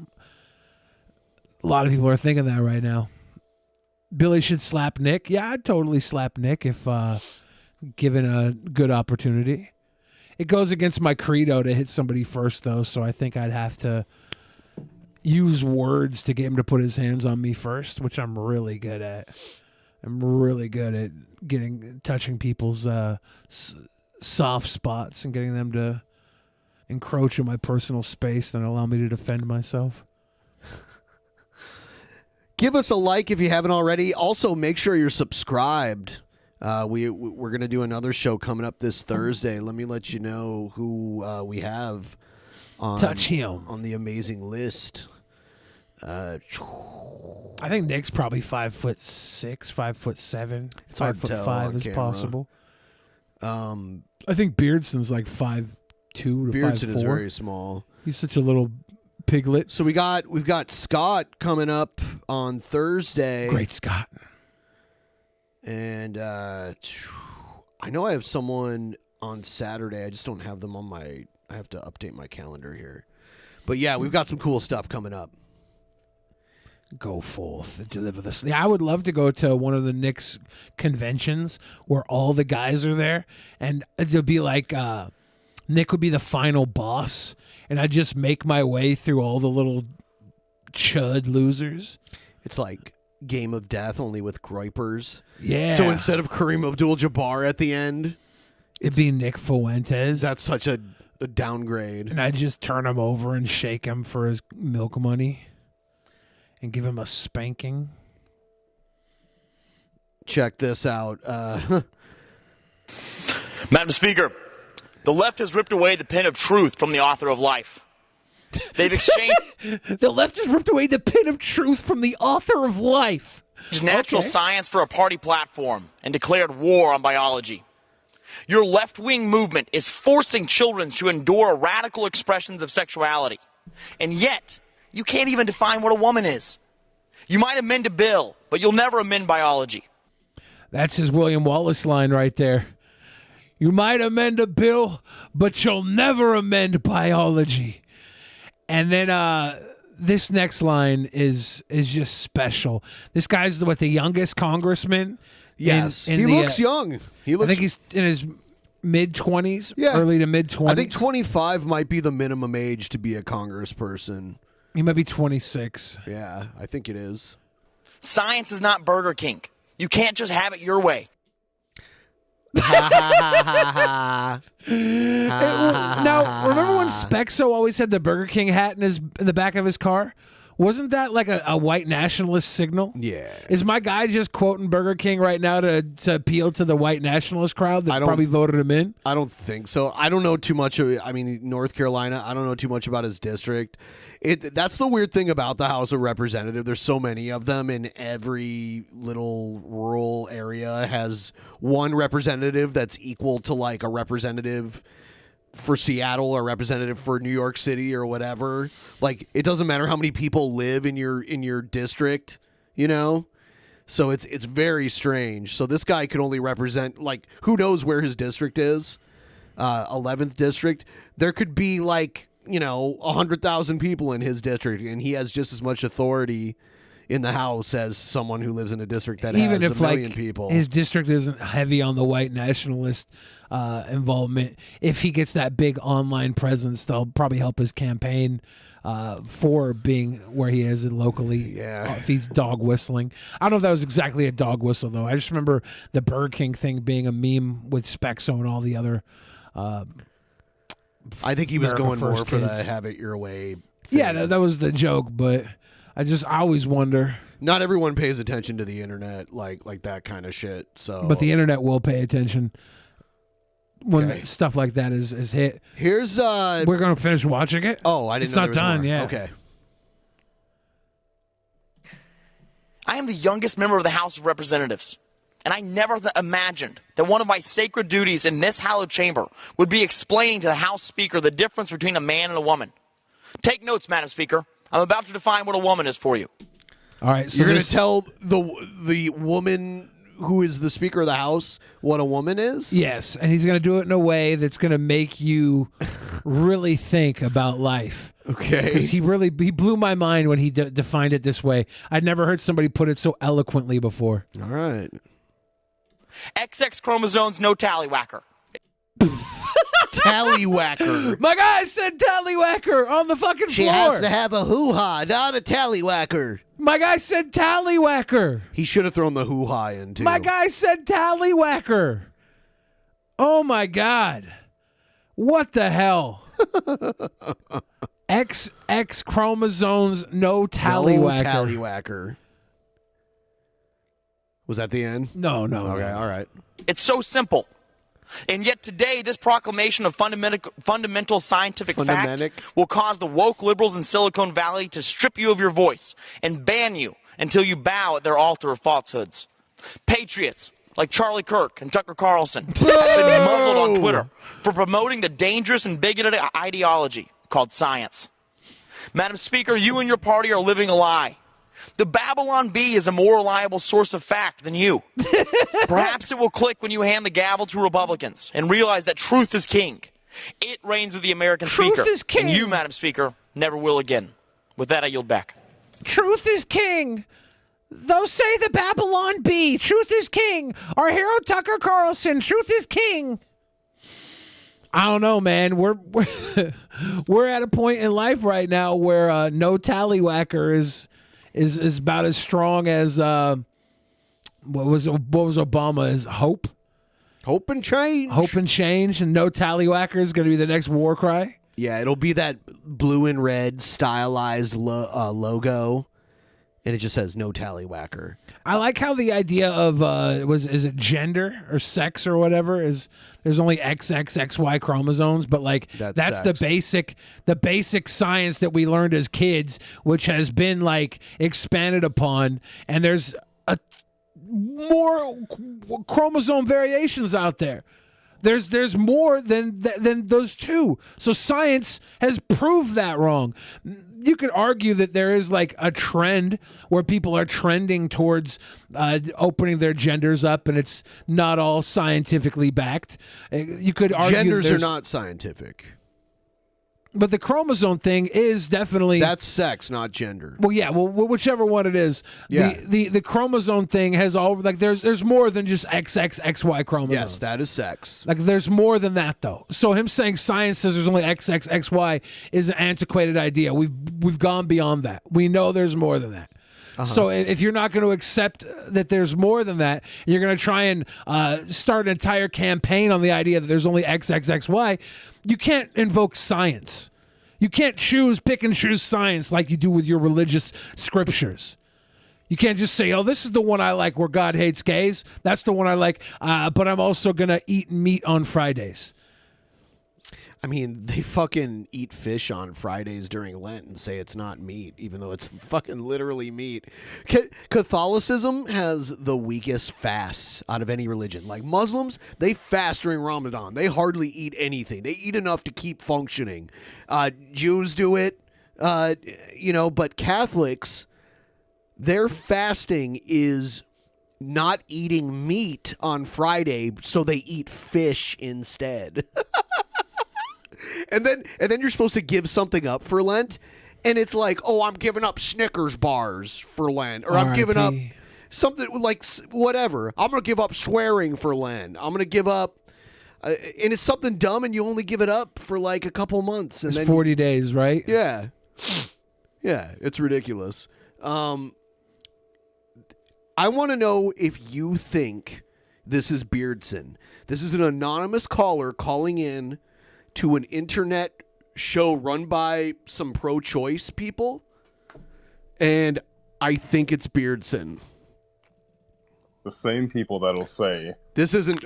lot of people are thinking that right now. Billy should slap Nick. Yeah, I'd totally slap Nick if given a good opportunity. It goes against my credo to hit somebody first, though, so I think I'd have to use words to get him to put his hands on me first, which I'm really good at. I'm really good at touching people's soft spots and getting them to encroach on my personal space and allow me to defend myself. Give us a like if you haven't already. Also, make sure you're subscribed. We're going to do another show coming up this Thursday. Let me let you know who we have on, Touch him. On the amazing list. I think Nick's probably 5'6", 5'7". It's hard to tell 5'5" on is camera. possible. I think Beardson's like 5'2" to 5'4". Beardson is very small. He's such a little piglet. So we've got Scott coming up on Thursday. Great Scott. And I know I have someone on Saturday. I just don't have them on I have to update my calendar here. But yeah, we've got some cool stuff coming up. Go forth and deliver this. Yeah, I would love to go to one of the Knicks conventions where all the guys are there, and it'd be like Nick would be the final boss, and I'd just make my way through all the little chud losers. It's like Game of Death, only with groypers. Yeah. So instead of Kareem Abdul-Jabbar at the end, it'd be Nick Fuentes. That's such a downgrade. And I'd just turn him over and shake him for his milk money and give him a spanking. Check this out. Madam Speaker, the left has ripped away the pen of truth from the author of life. They've exchanged... The left has ripped away the pen of truth from the author of life. Natural science for a party platform and declared war on biology. Your left-wing movement is forcing children to endure radical expressions of sexuality. And yet, you can't even define what a woman is. You might amend a bill, but you'll never amend biology. That's his William Wallace line right there. You might amend a bill, but you'll never amend biology. And then this next line is just special. This guy's the youngest congressman. Yes, in he the, looks young. He looks. I think he's in his mid-20s, Yeah. early to mid-20s. I think 25 might be the minimum age to be a congressperson. He might be 26. Yeah, I think it is. Science is not Burger King. You can't just have it your way. Now, remember when Spexo always had the Burger King hat in the back of his car? Wasn't that like a white nationalist signal? Yeah. Is my guy just quoting Burger King right now to appeal to the white nationalist crowd that probably voted him in? I don't think so. I don't know too much of. I mean, North Carolina. I don't know too much about his district. That's the weird thing about the House of Representatives. There's so many of them, and every little rural area has one representative that's equal to like a representative for Seattle or representative for New York City or whatever. Like, it doesn't matter how many people live in your district, you know? So it's very strange. So this guy can only represent, like, who knows where his district is? 11th district. There could be like, 100,000 people in his district, and he has just as much authority in the House as someone who lives in a district that Even has if a million like people. his district isn't heavy on the white nationalist involvement, if he gets that big online presence, they'll probably help his campaign for being where he is locally. Yeah, if he's dog whistling. I don't know if that was exactly a dog whistle though. I just remember the Burger King thing being a meme with Spexo and all the other. I think he was America going more First for the kids. have it your way. Yeah, that was the joke, but I always wonder. Not everyone pays attention to the internet like that kind of shit. So, But the internet will pay attention when stuff like that is hit. Here's we're gonna finish watching it. Oh, I didn't It's know not there was done more. yet. Okay. I am the youngest member of the House of Representatives, and I never imagined that one of my sacred duties in this hallowed chamber would be explaining to the House Speaker the difference between a man and a woman. Take notes, Madam Speaker. I'm about to define what a woman is for you. All right, so you're going to tell the woman who is the Speaker of the House what a woman is? Yes, and he's going to do it in a way that's going to make you really think about life. Okay. Because he blew my mind when he defined it this way. I'd never heard somebody put it so eloquently before. All right. XX chromosomes, no tallywhacker. Tallywhacker. My guy said tallywhacker on the fucking She floor. has to have a hoo-ha, not a tallywhacker. My guy said tallywhacker. He should have thrown the hoo-ha in, too. My guy said tallywhacker. Oh, my God. What the hell? XX chromosomes, no tallywhacker. No tallywhacker. Was that the end? No. Okay, all right. It's so simple. And yet today, this proclamation of fundamental scientific fact will cause the woke liberals in Silicon Valley to strip you of your voice and ban you until you bow at their altar of falsehoods. Patriots like Charlie Kirk and Tucker Carlson have been muzzled on Twitter for promoting the dangerous and bigoted ideology called science. Madam Speaker, you and your party are living a lie. The Babylon Bee is a more reliable source of fact than you. Perhaps it will click when you hand the gavel to Republicans and realize that truth is king. It reigns with the American Speaker. Is king. And you, Madam Speaker, never will again. With that, I yield back. Truth is king. Those say the Babylon Bee. Truth is king. Our hero Tucker Carlson. Truth is king. I don't know, man. We're at a point in life right now where no tallywhacker is about as strong as what was Obama's hope and change. Hope and change, and no tallywhacker is going to be the next war cry. Yeah, it'll be that blue and red stylized logo, and it just says no tallywhacker. I like how the idea of is it gender or sex or whatever is there's only XY chromosomes, but like that's the basic science that we learned as kids, which has been like expanded upon, and there's more chromosome variations out there. There's more than those two. So science has proved that wrong. You could argue that there is like a trend where people are trending towards opening their genders up, and it's not all scientifically backed. You could argue genders are not scientific. But the chromosome thing is definitely That's sex, not gender. well, yeah, well, whichever one it is. Yeah. The chromosome thing has all like there's more than just XXXY chromosomes. Yes, that is sex. Like there's more than that though. So him saying science says there's only XXXY is an antiquated idea. We've gone beyond that. We know there's more than that. So if you're not going to accept that there's more than that, you're going to try and start an entire campaign on the idea that there's only XXXY, you can't invoke science. You can't pick and choose science like you do with your religious scriptures. You can't just say, oh, this is the one I like where God hates gays. That's the one I like, but I'm also going to eat meat on Fridays. I mean, they fucking eat fish on Fridays during Lent and say it's not meat, even though it's fucking literally meat. Catholicism has the weakest fasts out of any religion. Like Muslims, they fast during Ramadan. They hardly eat anything. They eat enough to keep functioning. Jews do it, but Catholics, their fasting is not eating meat on Friday, so they eat fish instead. And then you're supposed to give something up for Lent, and it's like, oh, I'm giving up Snickers bars for Lent, or I'm giving up something like whatever. I'm gonna give up swearing for Lent. I'm gonna give up, and it's something dumb, and you only give it up for like a couple months, and It's then 40 days, right? yeah, it's ridiculous. I want to know if you think this is Beardson. This is an anonymous caller calling in to an internet show run by some pro-choice people, and I think it's Beardson. The same people that'll say This isn't.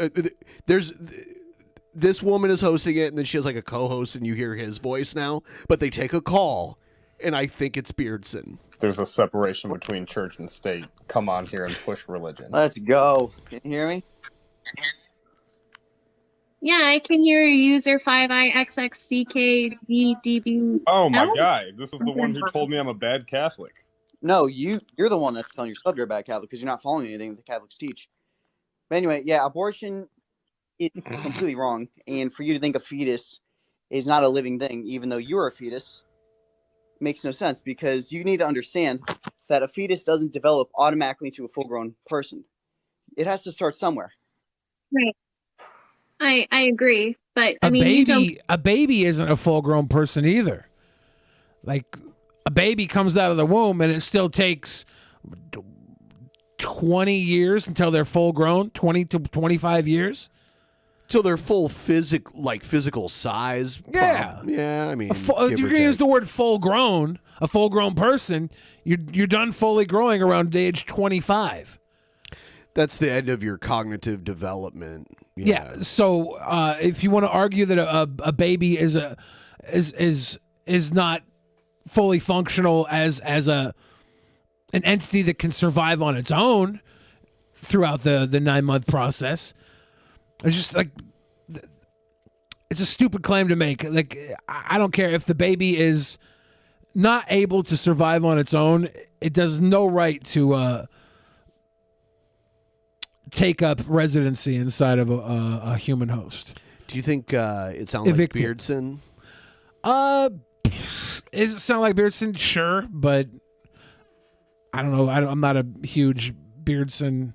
This woman is hosting it, and then she has like a co-host, and you hear his voice now. But they take a call, and I think it's Beardson. there's a separation between church and state. Come on here and push religion. Let's go. Can you hear me? Yeah, I can hear user 5IXXCKDDB. Oh my God, this is the one who told me I'm a bad Catholic. No, you're the one that's telling yourself you're a bad Catholic because you're not following anything that the Catholics teach. But anyway, yeah, abortion is completely wrong. And for you to think a fetus is not a living thing, even though you're a fetus, makes no sense, because you need to understand that a fetus doesn't develop automatically into a full-grown person. It has to start somewhere. Right. I agree, but I mean, a baby isn't a full-grown person either. Like a baby comes out of the womb, and it still takes 20 years until they're full-grown. 20 to 25 years till they're full physical size. Yeah, yeah. I mean, if you're gonna use the word full-grown, a full-grown person, you're done fully growing around age 25. That's the end of your cognitive development. Yeah. So if you want to argue that a baby is not fully functional as an entity that can survive on its own throughout the 9-month process, it's just like it's a stupid claim to make. Like I don't care if the baby is not able to survive on its own. It does no right to take up residency inside of a human host. Do you think it sounds like Beardson? Does it sound like Beardson? Sure, but I don't know. I'm not a huge Beardson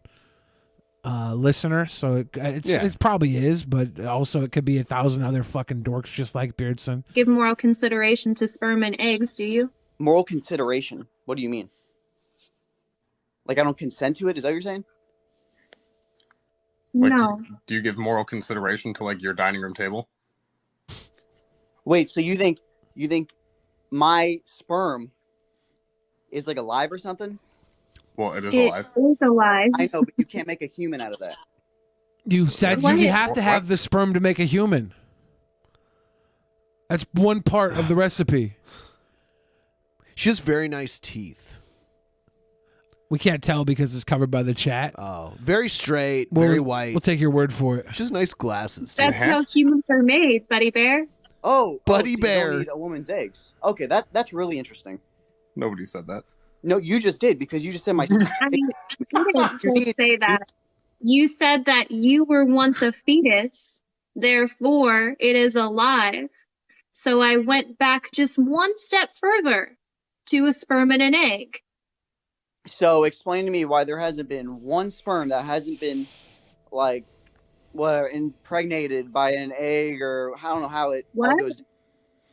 listener, so it probably is, but also it could be 1,000 other fucking dorks just like Beardson. give moral consideration to sperm and eggs, do you? Moral consideration? What do you mean? Like I don't consent to it? Is that what you're saying? Like, No. Do you give moral consideration to like your dining room table? Wait, so you think my sperm is like alive or something? Well, it is It alive. is alive. I know, but you can't make a human out of that. You said you have to have the sperm to make a human. That's one part of the recipe. She has very nice teeth. We can't tell because it's covered by the chat. Oh, very straight, very white. We'll take your word for it. She has nice glasses, too. That's how humans are made, Buddy Bear. Oh, Buddy so Bear. You don't need a woman's eggs. Okay, that's really interesting. Nobody said that. No, you just did, because you just said my. I mean, you didn't just say that. You said that you were once a fetus, therefore it is alive. So I went back just one step further to a sperm and an egg. So explain to me why there hasn't been one sperm that hasn't been like impregnated by an egg, or I don't know how it all What? goes.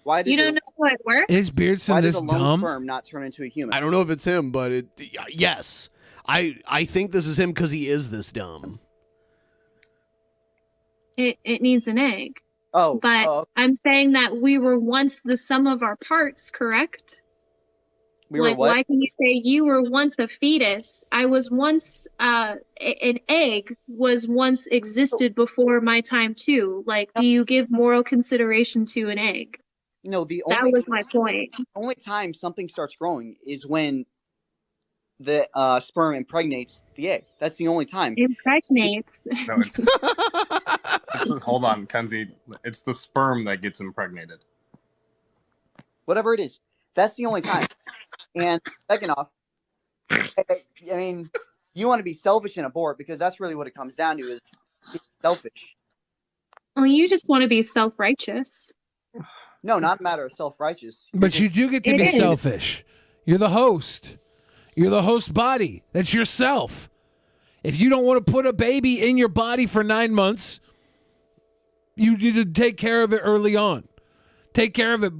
Why does You don't know how it works? Is Beardson why does this a lone dumb? sperm not turn into a human? I don't know if it's him, but yes. I think this is him because he is this dumb. It needs an egg. Oh, but I'm saying that we were once the sum of our parts, correct? We were Like, what? why can you say you were once a fetus? I was once an egg was once existed before my time too. Like, do you give moral consideration to an egg? No, the That only was my point. only time something starts growing is when the sperm impregnates the egg. That's the only time. Impregnates. No, hold on, Kenzie. It's the sperm that gets impregnated. Whatever it is, that's the only time. And second off, I mean, you want to be selfish and abort because that's really what it comes down to is being selfish. Well, you just want to be self-righteous. No, not a matter of self-righteous. But you do get to It be is. selfish. You're the host. You're the host body. That's yourself. If you don't want to put a baby in your body for 9 months, you need to take care of it early on. Take care of it.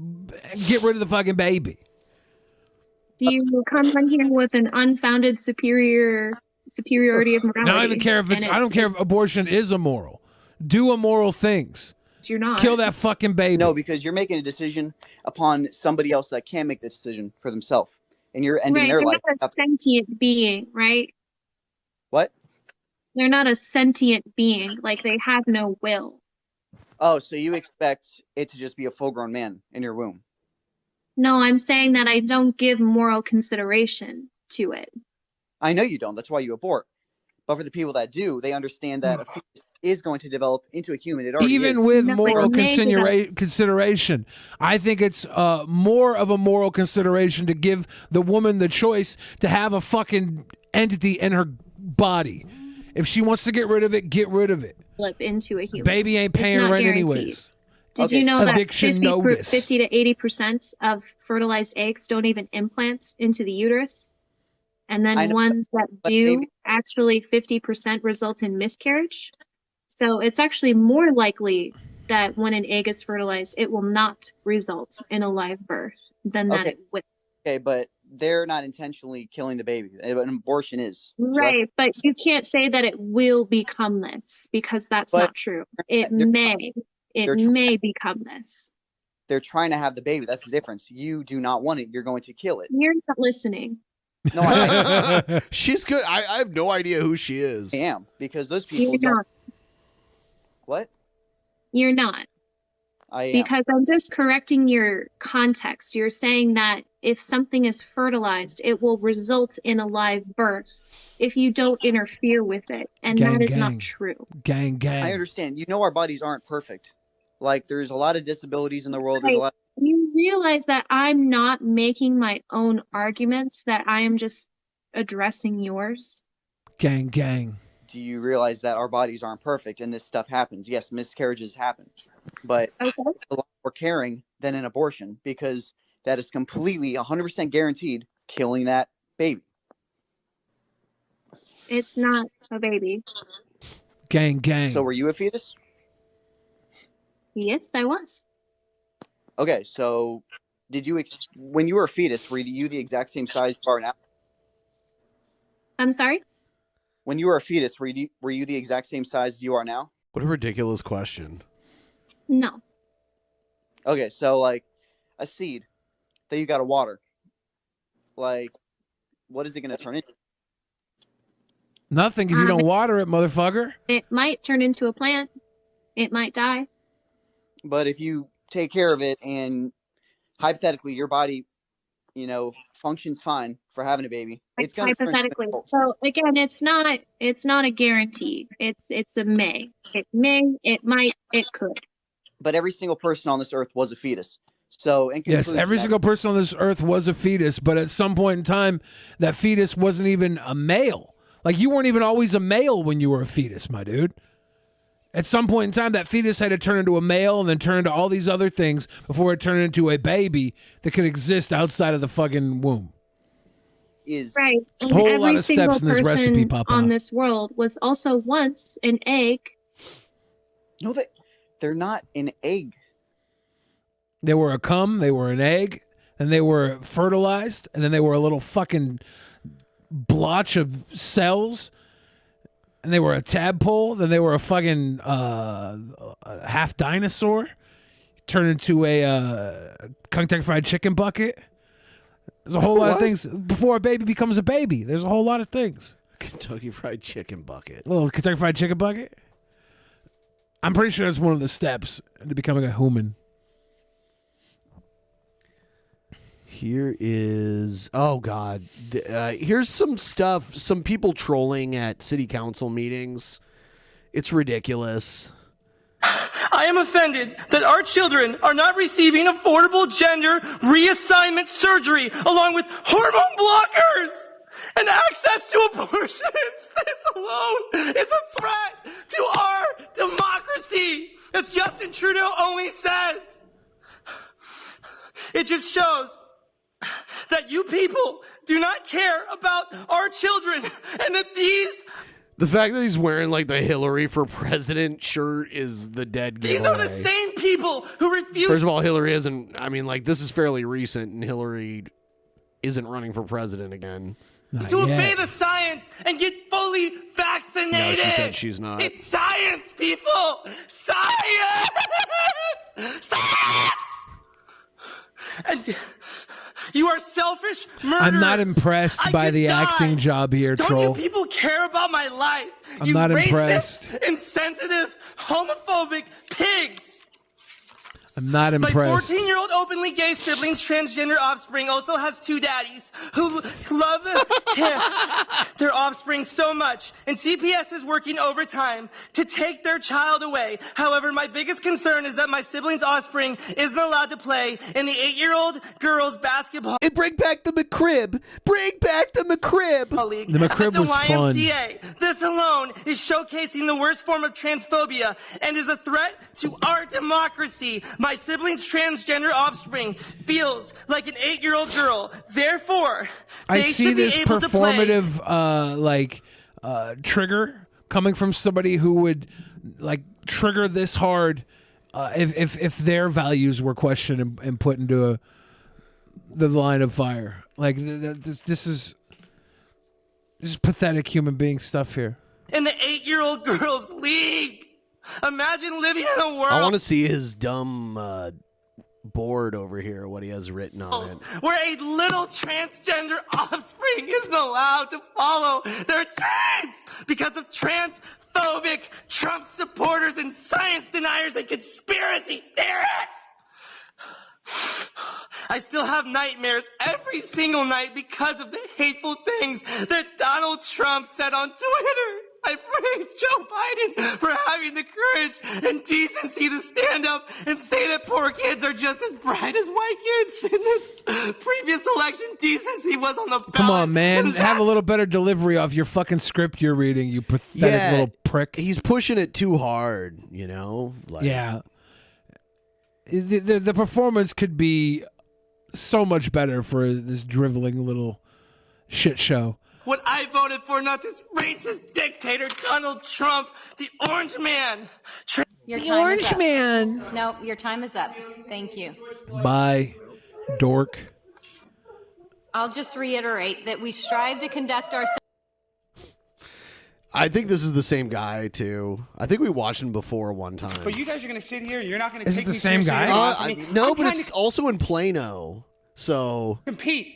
Get rid of the fucking baby. Do you come on here with an unfounded superiority of morality? I don't even care if it's. I don't care if abortion is immoral. Do immoral things. You're not. Kill that fucking baby. No, because you're making a decision upon somebody else that can't make the decision for themselves, and you're ending Right, their they're life. not a sentient being, right? What? They're not a sentient being. Like, they have no will. Oh, so you expect it to just be a full-grown man in your womb? No, I'm saying that I don't give moral consideration to it. I know you don't. That's why you abort. But for the people that do, they understand that a fetus is going to develop into a human. It already Even is. with No, moral it may consideration, I think it's more of a moral consideration to give the woman the choice to have a fucking entity in her body. If she wants to get rid of it, get rid of it. Flip into a human. Baby ain't It's paying not rent guaranteed. anyways. Did you know that Eviction 50 notice. to 80% of fertilized eggs don't even implant into the uterus? And I then know, ones that but do, maybe- actually 50% result in miscarriage. So it's actually more likely that when an egg is fertilized, it will not result in a live birth than that Okay. it will. Okay, but they're not intentionally killing the baby. An abortion is. So that's- Right, but you can't say that it will become this because that's But not true. It they're- may. It they're tr- may become this. They're trying to have the baby. That's the difference. You do not want it. You're going to kill it. You're not listening. No, I She's good. I have no idea who she is. am because those people You're don't. not. What? You're not. I am. Because I'm just correcting your context. You're saying that if something is fertilized, it will result in a live birth if you don't interfere with it. And Gang, that is gang. not true. Gang, gang. I understand. You know our bodies aren't perfect. Like there's a lot of disabilities in the world. There's a Right. lot. You realize that I'm not making my own arguments, that I am just addressing yours. Gang, gang. Do you realize that our bodies aren't perfect and this stuff happens? Yes, miscarriages happen, but Okay. it's a lot more caring than an abortion because that is completely 100% guaranteed killing that baby. It's not a baby. Gang, gang. So were you a fetus? Yes, I was. Okay, so did you when you were a fetus, were you the exact same size you are now? I'm sorry? When you were a fetus, were you the exact same size you are now? What a ridiculous question. No. Okay, so like a seed that you got to water, like what is it going to turn into? Nothing if you don't water it, motherfucker. It might turn into a plant. It might die. But if you take care of it and hypothetically your body, functions fine for having a baby, it's going to Hypothetically. So again, it's not a guarantee. It's a may. It may, it might, it could. But every single person on this earth was a fetus. So in Yes, conclusion, every single person on this earth was a fetus, but at some point in time, that fetus wasn't even a male. Like, you weren't even always a male when you were a fetus, my dude. At some point in time, that fetus had to turn into a male and then turn into all these other things before it turned into a baby that could exist outside of the fucking womb. Right. And Whole every lot of single steps in this recipe, person Papa. on this world was also once an egg. No, they're not an egg. They were a cum, they were an egg, and they were fertilized, and then they were a little fucking blotch of cells, and they were a tadpole, then they were a fucking half dinosaur, turned into a Kentucky Fried Chicken bucket. There's a whole lot of things before a baby becomes a baby. There's a whole lot of things. Kentucky Fried Chicken bucket. A little Kentucky Fried Chicken bucket. I'm pretty sure that's one of the steps to becoming a human. Here is, oh God, here's some stuff, some people trolling at city council meetings. It's ridiculous. I am offended that our children are not receiving affordable gender reassignment surgery along with hormone blockers and access to abortions. This alone is a threat to our democracy, as Justin Trudeau only says. It just shows that you people do not care about our children and that these The fact that he's wearing like the Hillary for president shirt is the dead giveaway. these are the same people who refuse. First of all, Hillary isn't, I mean, like, this is fairly recent, and Hillary isn't running for president again. to obey the science and get fully vaccinated. No, she said she's not. It's science, people! Science! Science! And you are selfish murderers. I'm not impressed by the acting job here, Don't troll. you people care about my life? I'm you not racist, impressed. insensitive, homophobic pigs. I'm not My impressed. 14-year-old openly gay siblings' transgender offspring also has two daddies who love their offspring so much, and CPS is working overtime to take their child away. However, my biggest concern is that my siblings' offspring isn't allowed to play in the 8-year-old girls' basketball. And bring back the McCrib. Bring back the McCrib. The McCrib was fun. YMCA. This alone is showcasing the worst form of transphobia and is a threat to our democracy. My siblings' transgender offspring feels like an 8-year-old girl. Therefore, I they see should be this able to play. performative trigger coming from somebody who would like trigger this hard if their values were questioned and put into the line of fire. Like this is pathetic human being stuff here. In the 8-year-old girls' league. Imagine living in a world I want to see his dumb board over here, what he has written on it. where a little transgender offspring isn't allowed to follow their dreams because of transphobic Trump supporters and science deniers and conspiracy theorists. I still have nightmares every single night because of the hateful things that Donald Trump said on Twitter. I praise Joe Biden for having the courage and decency to stand up and say that poor kids are just as bright as white kids. In this previous election, decency was on the ballot. Come on, man. Have a little better delivery off your fucking script you're reading, you pathetic little prick. He's pushing it too hard, you know? Like, Yeah. The performance could be so much better for this driveling little shit show. What I voted for, not this racist dictator, Donald Trump, the orange man. Your The time orange is up. man. No, your time is up. Thank you. Bye, dork. I'll just reiterate that we strive to conduct ourselves. I think this is the same guy, too. I think we watched him before one time. But you guys are going to sit here and you're not going to Is it take the me same seriously. guy? No, but it's also in Plano. So compete.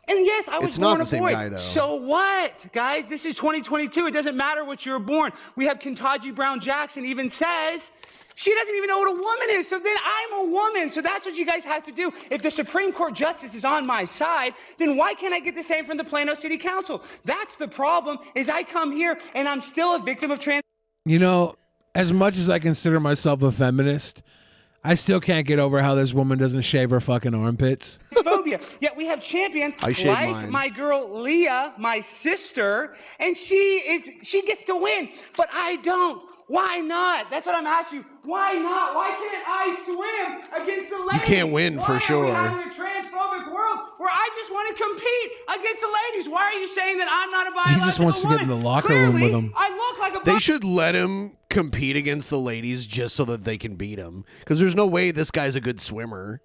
And yes, I was It's not born the a same boy. guy, though. So what, guys? This is 2022. It doesn't matter what you were born. We have Ketanji Brown Jackson even says she doesn't even know what a woman is. So then I'm a woman. So that's what you guys have to do. If the Supreme Court justice is on my side, then why can't I get the same from the Plano City Council? That's the problem. Is I come here and I'm still a victim of trans. You know, as much as I consider myself a feminist, I still can't get over how this woman doesn't shave her fucking armpits. Phobia. Yet we have champions I shave like mine. my girl Leah, my sister, and she gets to win, but I don't. Why not? That's what I'm asking you. Why not? Why can't I swim against the ladies? You can't win Why for are sure. we having a transphobic world where I just want to compete against the ladies? Why are you saying that I'm not a biological He just wants to get in the locker room with them. I look like a They should let him compete against the ladies just so that they can beat him. Because there's no way this guy's a good swimmer.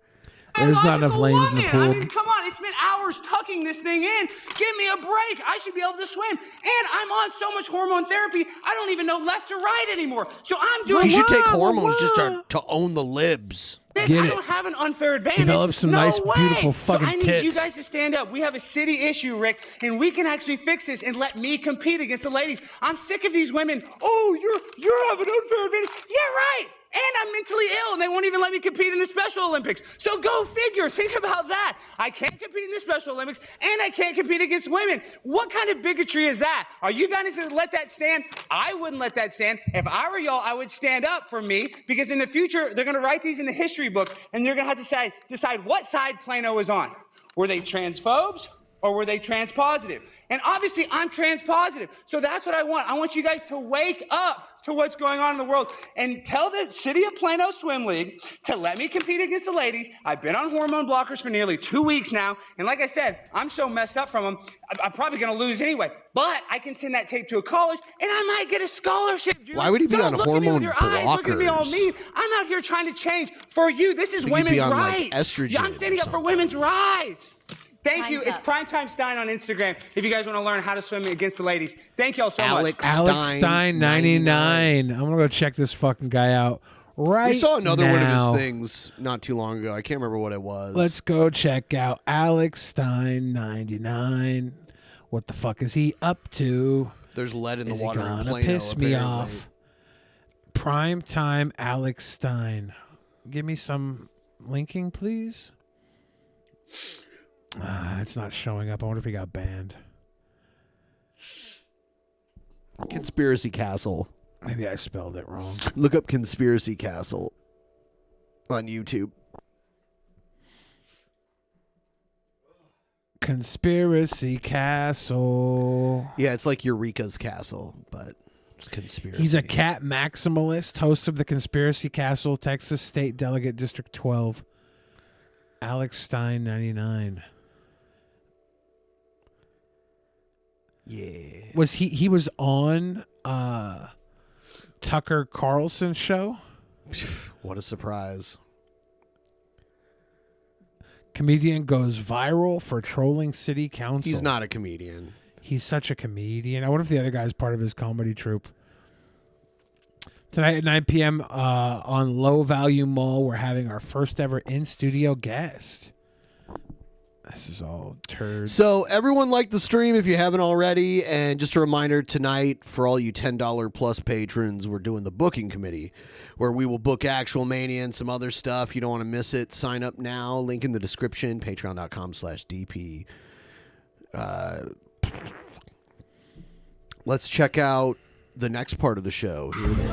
There's not enough lanes in the pool. I mean, come on, it's been hours tucking this thing in. Give me a break. I should be able to swim. And I'm on so much hormone therapy, I don't even know left or right anymore. So I'm doing You should take hormones just to own the libs. this. I don't have an unfair advantage. Develop some no nice, way. beautiful fucking So I need you tits. guys to stand up. We have a city issue, Rick, and we can actually fix this and let me compete against the ladies. I'm sick of these women. Oh, you're having an unfair advantage. Yeah, right. And I'm mentally ill, and they won't even let me compete in the Special Olympics. So go figure. Think about that. I can't compete in the Special Olympics, and I can't compete against women. What kind of bigotry is that? Are you guys going to let that stand? I wouldn't let that stand. If I were y'all, I would stand up for me, because in the future, they're going to write these in the history book, and they're going to have to decide what side Plano is on. Were they transphobes? Or were they transpositive? And obviously, I'm transpositive. So that's what I want. I want you guys to wake up to what's going on in the world and tell the City of Plano Swim League to let me compete against the ladies. I've been on hormone blockers for nearly 2 weeks now. And like I said, I'm so messed up from them, I'm probably going to lose anyway. But I can send that tape to a college, and I might get a scholarship, Julie. Why would he be Don't on look at me hormone with your eyes. Look at me all blockers? mean. I'm out here trying to change for you. This is I think he'd be women's on, like, rights. estrogen Yeah, I'm standing or up for women's rights. Thank you. Time's It's Primetime Stein on Instagram if you guys want to learn how to swim against the ladies. Thank y'all so much. Alex Stein 99. I'm gonna go check this fucking guy out right We saw another one of his now. things not too long ago. I can't remember what it was. Let's go check out Alex Stein 99. What the fuck is he up to? There's lead in the Is water he in gonna Plano, piss me apparently. off? Prime time Alex Stein. Give me some linking, please. It's not showing up. I wonder if he got banned. Conspiracy Castle. Maybe I spelled it wrong. Look up Conspiracy Castle on YouTube. Conspiracy Castle. Yeah, it's like Eureka's Castle, but it's conspiracy. He's a cat maximalist, host of the Conspiracy Castle, Texas State Delegate District 12. Alex Stein 99. Yeah. Was he was on Tucker Carlson's show? What a surprise. Comedian goes viral for trolling city council. He's not a comedian. He's such a comedian. I wonder if the other guy's part of his comedy troupe. Tonight at 9 p.m. On Low Value Mall, we're having our first ever in-studio guest. This is all turds. So everyone like the stream if you haven't already, and just a reminder tonight for all you $10 plus patrons, we're doing the booking committee where we will book Actual Mania and some other stuff. You don't want to miss it. Sign up now. Link in the description. Patreon.com/DP. Let's check out the next part of the show. Here it is.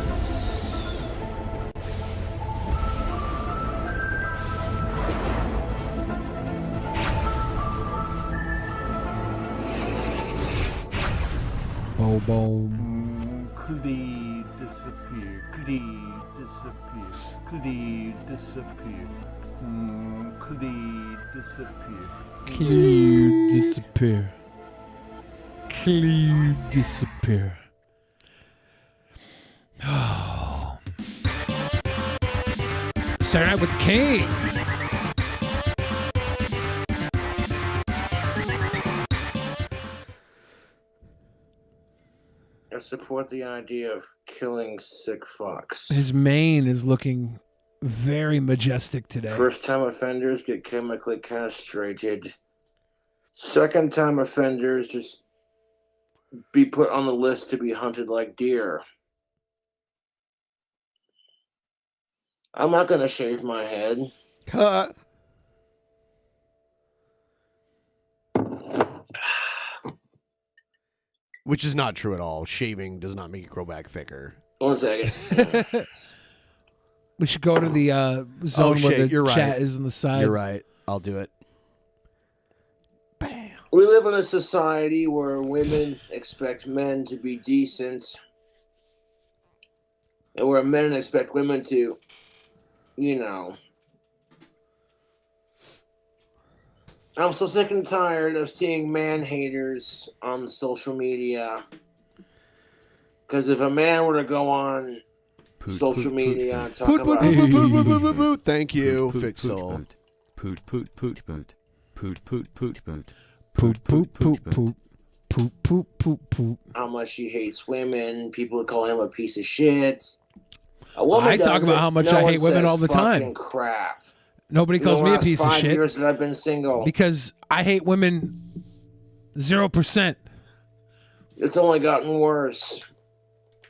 Boom. Clee disappear. Clee disappear. Clee disappear. Clee disappear. Clear disappear. Clear disappear. Oh. Saturday Night with the King. I support the idea of killing sick fucks. His mane is looking very majestic today. First-time offenders get chemically castrated. Second-time offenders just be put on the list to be hunted like deer. I'm not going to shave my head. Which is not true at all. Shaving does not make it grow back thicker. 1 second. We should go to the zone where the you're chat right. is on the side. You're right. I'll do it. We live in a society where women expect men to be decent, and where men expect women to, I'm so sick and tired of seeing man haters on social media. Because if a man were to go on social media and talk about thank you, Fixel. Poot poot poot poot poot poot poot poot poot poot poot poot poot poot poot poot. how much he hates women, people call him a piece of shit. I talk about how much I hate women all the time. Crap. Nobody calls me a piece of 5 shit. years that I've been single. Because I hate women 0%. It's only gotten worse.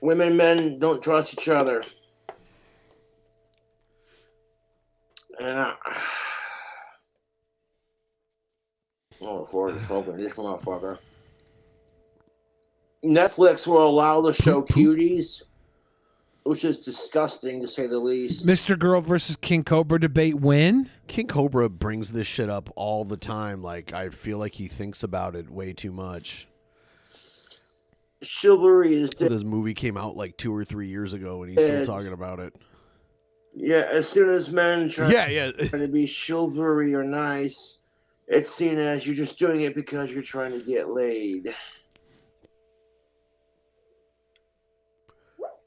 Women and men don't trust each other. Oh, for the smoking this motherfucker. Netflix will allow the show Cuties, which is disgusting to say the least. Mr. Girl versus King Cobra debate win? King Cobra brings this shit up all the time. Like, I feel like he thinks about it way too much. Chivalry is dead. This movie came out like 2 or 3 years ago, and he's still talking about it. Yeah, as soon as men try Yeah. to be chivalry or nice, it's seen as you're just doing it because you're trying to get laid.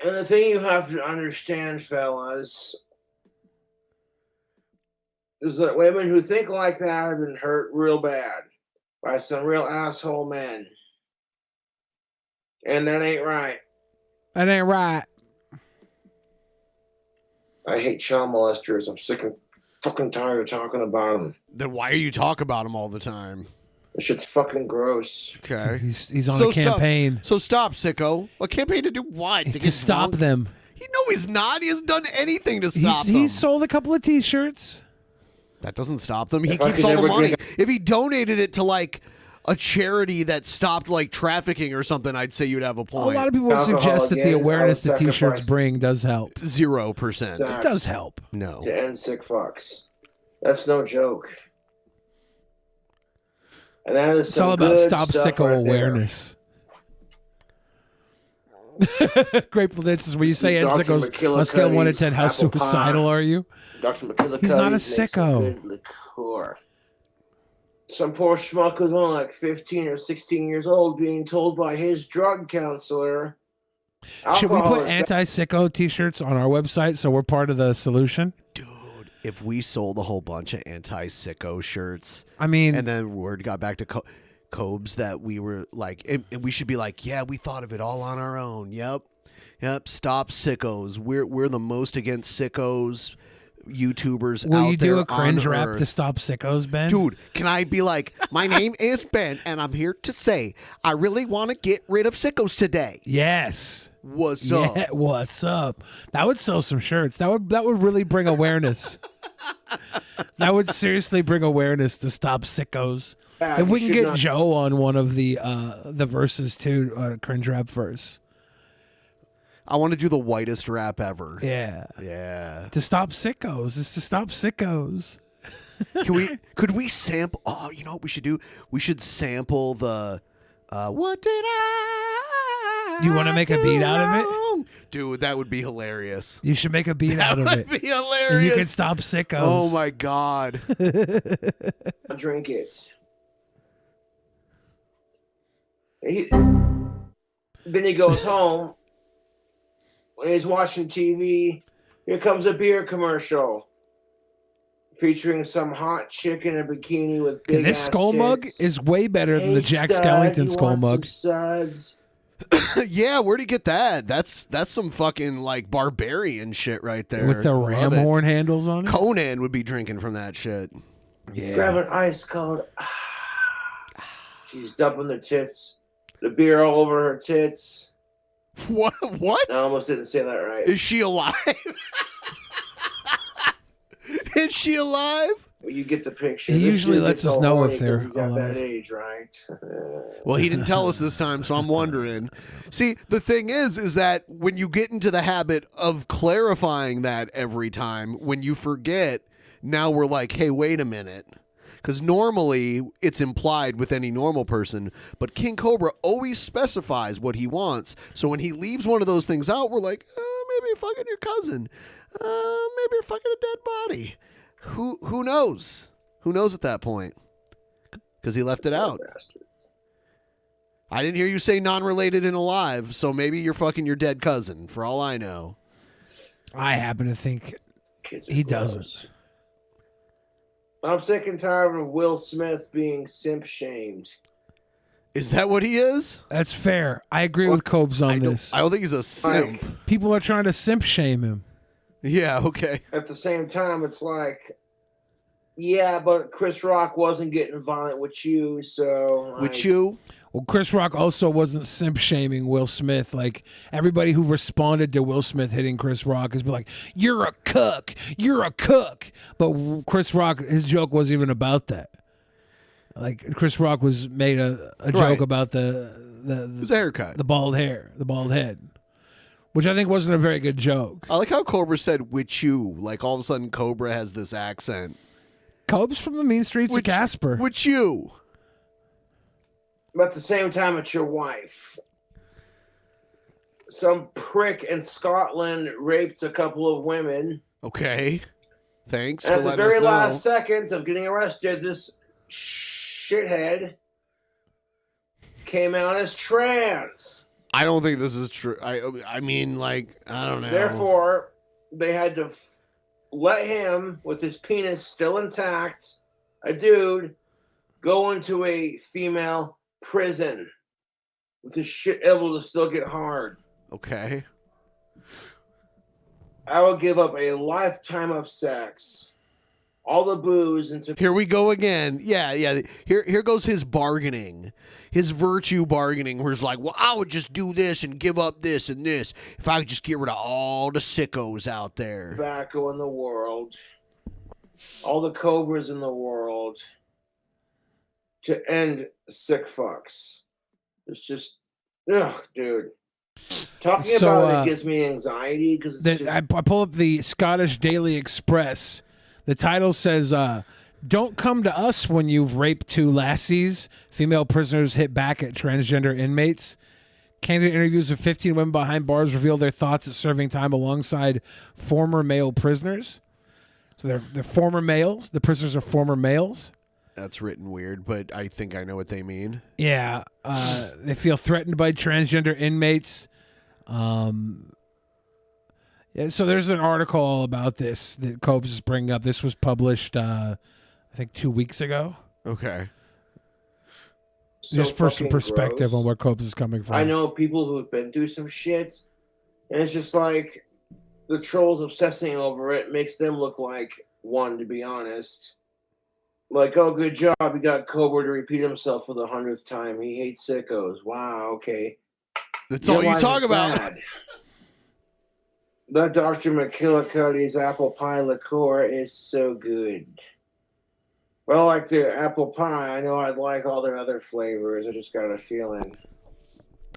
And the thing you have to understand, fellas, is that women who think like that have been hurt real bad by some real asshole men. And that ain't right. That ain't right. I hate child molesters. I'm sick and fucking tired of talking about them. Then why are you talking about him all the time? This shit's fucking gross. Okay. He's on a campaign. So stop, sicko. A campaign to do what? To stop them. No, he's not. He hasn't done anything to stop them. He sold a couple of T-shirts. That doesn't stop them. He If I keeps could all the never money. drink If he donated it to like a charity that stopped like trafficking or something, I'd say you'd have a A point. lot of people suggest that the again, awareness I the would T-shirts sacrifice- bring does help. 0%. It does help. No. To end sick fucks. That's no joke. And that is It's all some about good stop stuff sicko right there. awareness. Grateful Dead says, when you This say is end Dr. sickos, McKillicuddy's on a scale of 1 to 10, how apple pie. suicidal are you? Dr. McKillicuddy He's not a makes some sicko. good liqueur. Some poor schmuck who's only like 15 or 16 years old being told by his drug counselor. Should we alcohol put is anti-sicko T-shirts on our website so we're part of the solution? If we sold a whole bunch of anti-sicko shirts, I mean, and then word got back to Cobes that we were like, and we should be like, yeah, we thought of it all on our own. Yep. Stop sickos. We're the most against sickos YouTubers Will out you there do a cringe on rap Earth. to stop sickos, Ben? Dude, can I be like, my name is Ben, and I'm here to say I really want to get rid of sickos today. Yes. What's up? Yeah, what's up? That would sell some shirts. That would really bring awareness. That would seriously bring awareness to stop sickos. Yeah, if we you can should get not- Joe on one of the verses too, cringe rap verse. I want to do the whitest rap ever. Yeah. Yeah. To stop sickos. It's to stop sickos. Could we sample? Oh, you know what we should do? We should sample the. What did I? You want to make a beat out of it? Dude, that would be hilarious. You should make a beat out of it. That would be And hilarious. you can stop sickos. Oh my god. I drink it. Then he goes home. When he's watching TV, here comes a beer commercial featuring some hot chick in a bikini with big This ass skull mug tits. is way better than the Hey, Jack stud, Skellington you skull want mug. some suds? Yeah, where'd he get that? That's some fucking like barbarian shit right there. With the Love ram it. horn handles on it? Conan would be drinking from that shit. Yeah. Grab an ice cold. She's dumping the tits. The beer all over her tits. What? I almost didn't say that right. Is she alive? Is she alive? You get the picture. He This usually dude lets gets us all know horny if they're 'cause he's at alive. that age, right? Well, he didn't tell us this time, so I'm wondering. See, the thing is that when you get into the habit of clarifying that every time, when you forget, now we're like, hey, wait a minute. Because normally it's implied with any normal person, but King Cobra always specifies what he wants. So when he leaves one of those things out, we're like, maybe you're fucking your cousin. Maybe you're fucking a dead body. Who knows? Who knows at that point? Because he left it out. I didn't hear you say non-related and alive, so maybe you're fucking your dead cousin, for all I know. I happen to think he doesn't. I'm sick and tired of Will Smith being simp shamed. Is that what he is? That's fair. I agree with Cobes on this. I don't think he's a simp. People are trying to simp shame him. Yeah, okay. At the same time, it's like, yeah, but Chris Rock wasn't getting violent with you, so... With you? Well, Chris Rock also wasn't simp shaming Will Smith. Like, everybody who responded to Will Smith hitting Chris Rock has been like, you're a cook. You're a cook. But Chris Rock, his joke wasn't even about that. Like, Chris Rock was made a joke about the haircut. The bald hair, the bald head. Which I think wasn't a very good joke. I like how Cobra said, with you. Like, all of a sudden, Cobra has this accent. Cobra's from the mean streets of Casper. With you. But at the same time, it's your wife. Some prick in Scotland raped a couple of women. Okay. Thanks And for at the letting very us know. last seconds of getting arrested, this shithead came out as trans. I don't think this is true. I mean, like, I don't know. Therefore, they had to let him, with his penis still intact, a dude, go into a female prison with his shit able to still get hard. Okay. I would give up a lifetime of sex, all the booze, and Here we go again. Yeah. Here goes his bargaining. His virtue bargaining, where he's like, well, I would just do this and give up this and this if I could just get rid of all the sickos out there. tobacco in the world, all the cobras in the world, to end sick fucks. It's just, ugh, dude. Talking So, about it gives me anxiety because it's just... I pull up the Scottish Daily Express. The title says, don't come to us when you've raped two lassies. Female prisoners hit back at transgender inmates. Candid interviews with 15 women behind bars reveal their thoughts at serving time alongside former male prisoners. So they're former males. The prisoners are former males. That's written weird, but I think I know what they mean. Yeah. They feel threatened by transgender inmates. Yeah, so there's an article all about this that Cobes is bringing up. This was published, I think, 2 weeks ago. Okay. Just for some fucking perspective gross. on where Cobes is coming from. I know people who have been through some shit, and it's just like the trolls obsessing over it makes them look like one, to be honest. Like, oh, good job, you got Cobra to repeat himself for the 100th time. He hates sickos. Wow, okay. That's all you lives talk are about. sad. That Dr. McKillicuddy's apple pie liqueur is so good. But I like the apple pie. I know I'd like all their other flavors. I just got a feeling.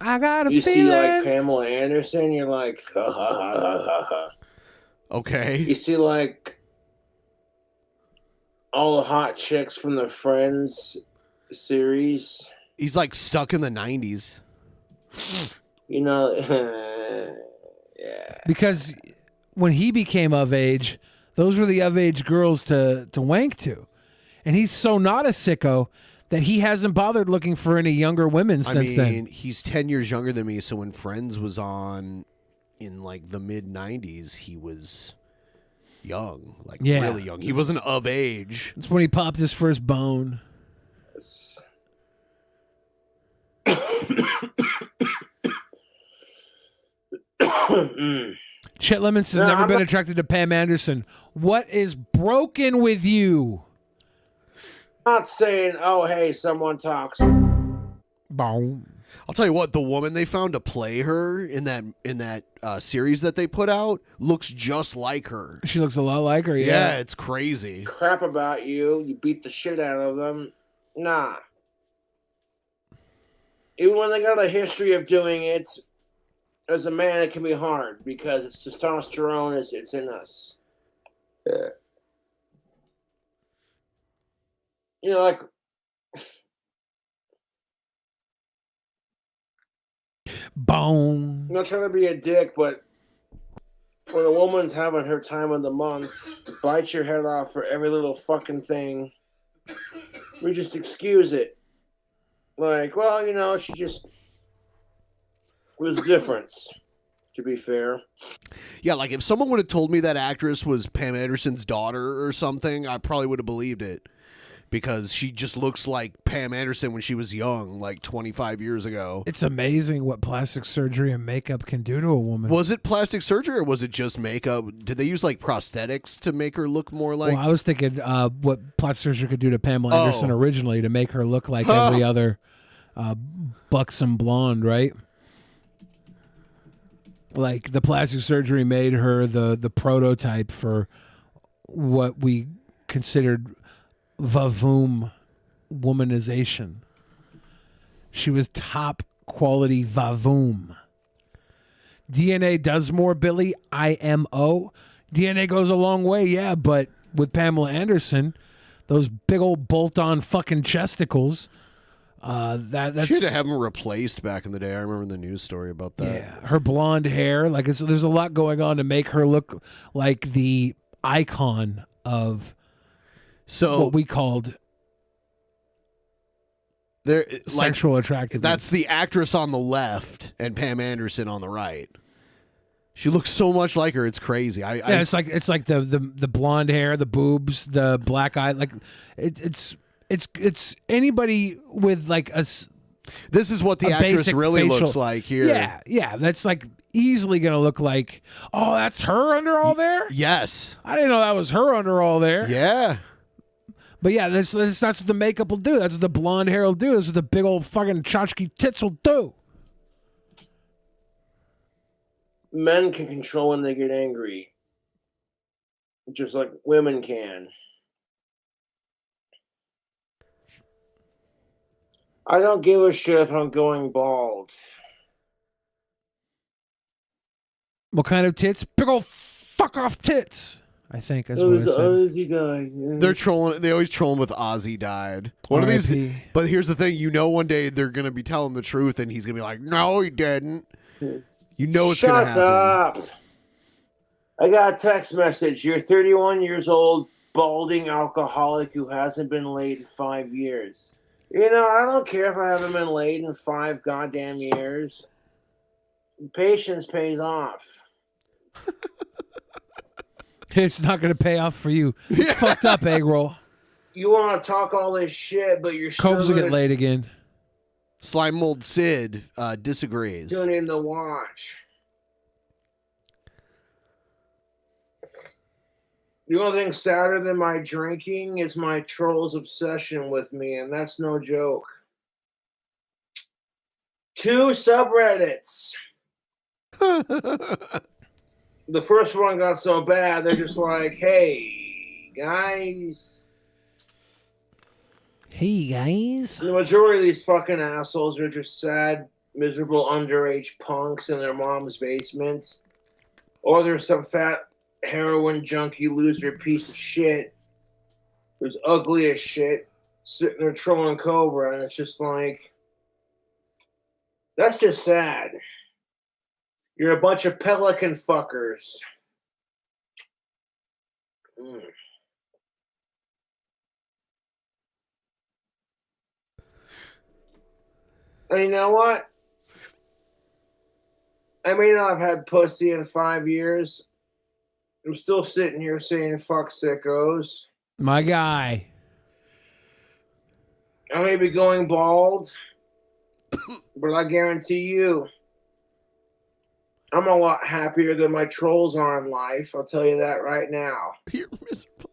I got a You feeling. see, like, Pamela Anderson, you're like, ha, ha, ha, ha, ha, ha. Okay. You see, like, all the hot chicks from the Friends series. He's like stuck in the 90s. You know, Because when he became of age, those were the of age girls to wank to. And he's so not a sicko that he hasn't bothered looking for any younger women since then. He's 10 years younger than me, so when Friends was on in like the mid 90s, he was young, like Yeah. really young. He wasn't of age. That's when he popped his first bone. Chet Lemons has No, never I'm been not- attracted to Pam Anderson. What is broken with you? not saying, oh, hey, someone talks. Boom. I'll tell you what, the woman they found to play her in that series that they put out looks just like her. She looks a lot like her. Yeah, it's crazy. Crap about you. You beat the shit out of them. Nah. Even when they got a history of doing it, as a man, it can be hard because it's testosterone. It's in us. Yeah. You know, like. Boom. I'm not trying to be a dick, but when a woman's having her time of the month, bite your head off for every little fucking thing. We just excuse it. Like, well, you know, she just was a difference, to be fair. Yeah, like if someone would have told me that actress was Pam Anderson's daughter or something, I probably would have believed it. Because she just looks like Pam Anderson when she was young, like 25 years ago. It's amazing what plastic surgery and makeup can do to a woman. Was it plastic surgery or was it just makeup? Did they use like prosthetics to make her look more like... Well, I was thinking what plastic surgery could do to Pamela Anderson originally to make her look like every other buxom blonde, right? Like the plastic surgery made her the prototype for what we considered Vavoom womanization. She was top quality Vavoom. DNA does more, Billy. IMO. DNA goes a long way, yeah, but with Pamela Anderson, those big old bolt-on fucking chesticles, that's... She had to have them replaced back in the day. I remember the news story about that. Yeah, her blonde hair, like there's a lot going on to make her look like the icon of what we called sexual attractiveness. That's the actress on the left and Pam Anderson on the right. She looks so much like her. It's crazy. It's like the blonde hair, the boobs, the black eye. Like it's anybody with like a. This is what the actress really looks like here. Yeah, yeah. That's like easily gonna look like. Oh, that's her under all there. Yes, I didn't know that was her under all there. Yeah. But yeah, that's what the makeup will do. That's what the blonde hair will do. That's what the big old fucking tchotchke tits will do. Men can control when they get angry, just like women can. I don't give a shit if I'm going bald. What kind of tits? Big old fuck off tits. I think that's what I said. Ozzy died. Yeah. They're trolling. They always troll him with Ozzy died. One of these. But here's the thing. You know, one day they're gonna be telling the truth, and he's gonna be like, "No, he didn't." You know it's gonna happen. Shut up. I got a text message. You're 31 years old, balding alcoholic who hasn't been laid in 5 years. You know, I don't care if I haven't been laid in 5 goddamn years. Patience pays off. It's not going to pay off for you. It's fucked up, egg roll. You want to talk all this shit, but you're Cobes will get laid again. Slime Mold Sid disagrees. Tune in to watch. The only thing sadder than my drinking is my troll's obsession with me, and that's no joke. 2 subreddits. The first one got so bad, they're just like, hey, guys. Hey, guys. The majority of these fucking assholes are just sad, miserable underage punks in their mom's basement. Or there's some fat heroin junkie loser piece of shit who's ugly as shit sitting there trolling Cobra, and it's just like, that's just sad. You're a bunch of pelican fuckers. And you know what? I may not have had pussy in 5 years. I'm still sitting here saying fuck sickos. My guy. I may be going bald, but I guarantee you, I'm a lot happier than my trolls are in life. I'll tell you that right now. You're miserable.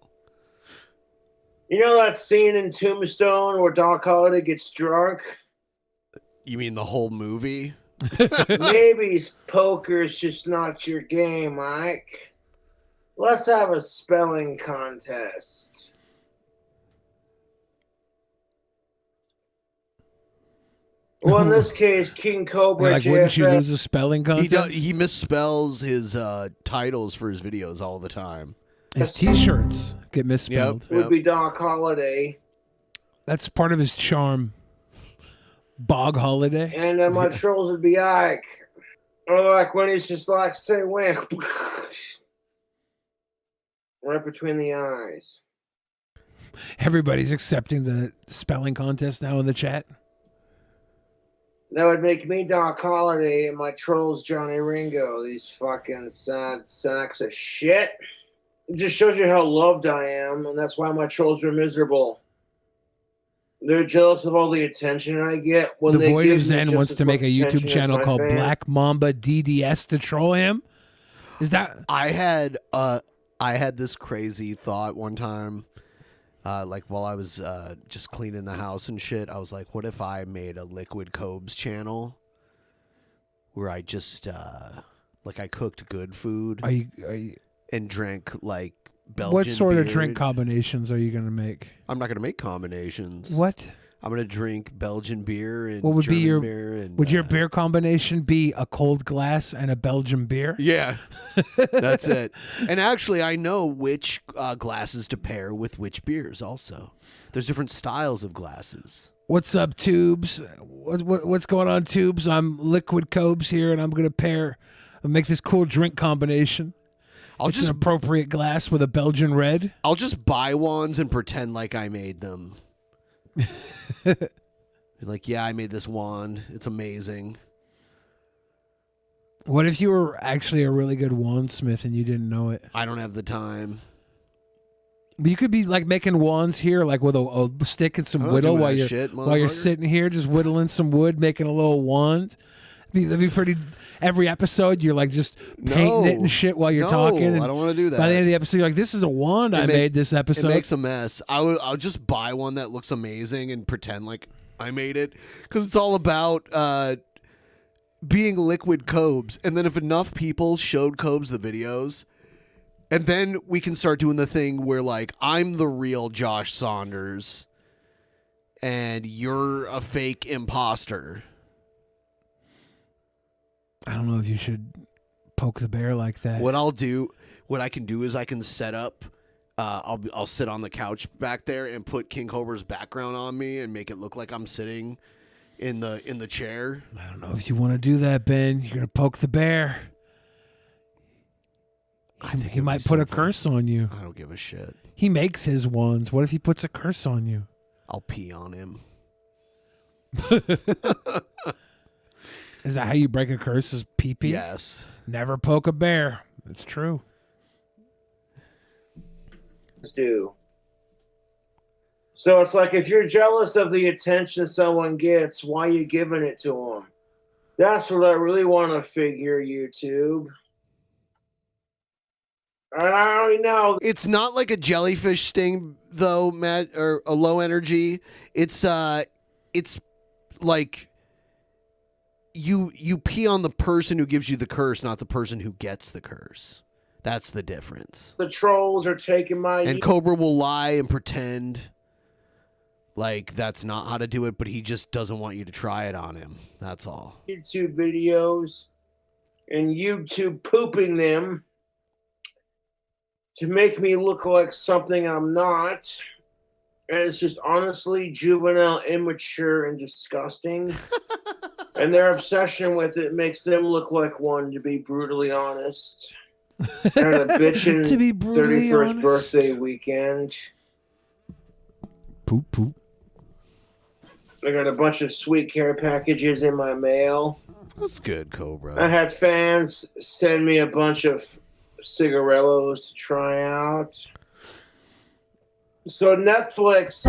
You know that scene in Tombstone where Doc Holliday gets drunk? You mean the whole movie? Maybe poker's just not your game, Mike. Let's have a spelling contest. Well, in this case, King Cobra. Like, wouldn't you lose a spelling contest? He misspells his titles for his videos all the time. His T-shirts get misspelled. Would be Doc Holliday. That's part of his charm. Bog Holiday. And my trolls would be Ike. Or like when he's just like, say when. Right between the eyes. Everybody's accepting the spelling contest now in the chat. That would make me Doc Holliday and my trolls Johnny Ringo. These fucking sad sacks of shit. It just shows you how loved I am, and that's why my trolls are miserable. They're jealous of all the attention I get. When The they Void give of me Zen just wants as to make a much YouTube attention as channel my called fans. Black Mamba DDS to troll him. Is that? I had this crazy thought one time, like while I was just cleaning the house and shit. I was like, what if I made a Liquid Cobes channel where I just like I cooked good food Are you and drank like Belgian what sort of beer drink combinations are you going to make? I'm not going to make combinations. What? I'm going to drink Belgian beer and What would German be your beer and would your beer combination be a cold glass and a Belgian beer? Yeah, that's it. And actually, I know which glasses to pair with which beers. Also, there's different styles of glasses. What's up, Tubes? What's going on, Tubes? I'm Liquid Cobes here, and I'm going to make this cool drink combination. It's an appropriate glass with a Belgian red. I'll just buy ones and pretend like I made them. Be like, yeah, I made this wand. It's amazing. What if you were actually a really good wandsmith and you didn't know it? I don't have the time. But you could be like making wands here, like with a stick and some I don't whittle do while that you're shit, while you're motherfucker. sitting here, just whittling some wood, making a little wand. That'd be pretty. Every episode, you're like just painting it and shit while you're talking. And I don't want to do that. By the end of the episode, you're like, "This is a wand I made this episode." It makes a mess. I'll just buy one that looks amazing and pretend like I made it because it's all about being Liquid Cobes. And then if enough people showed Cobes the videos, and then we can start doing the thing where like I'm the real Josh Saunders and you're a fake imposter. I don't know if you should poke the bear like that. What I can do is I can set up. I'll sit on the couch back there and put King Cobra's background on me and make it look like I'm sitting in the chair. I don't know if you want to do that, Ben. You're gonna poke the bear. He might put a curse on you. I don't give a shit. He makes his wands. What if he puts a curse on you? I'll pee on him. Is that how you break a curse? Is pee-pee? Yes. Never poke a bear. It's true. Do. So it's like if you're jealous of the attention someone gets, why are you giving it to them? That's what I really want to figure, YouTube. And I already know. It's not like a jellyfish sting though, Matt, or a low energy. It's like you pee on the person who gives you the curse, not the person who gets the curse. That's the difference. The trolls are taking my... And Cobra will lie and pretend like that's not how to do it, but he just doesn't want you to try it on him. That's all. YouTube videos and YouTube pooping them to make me look like something I'm not. And it's just honestly juvenile, immature, and disgusting. And their obsession with it makes them look like one, to be brutally honest. And a bitchin' To be brutally 31st honest. birthday weekend. Poop, poop. I got a bunch of sweet care packages in my mail. That's good, Cobra. I had fans send me a bunch of cigarellos to try out. So Netflix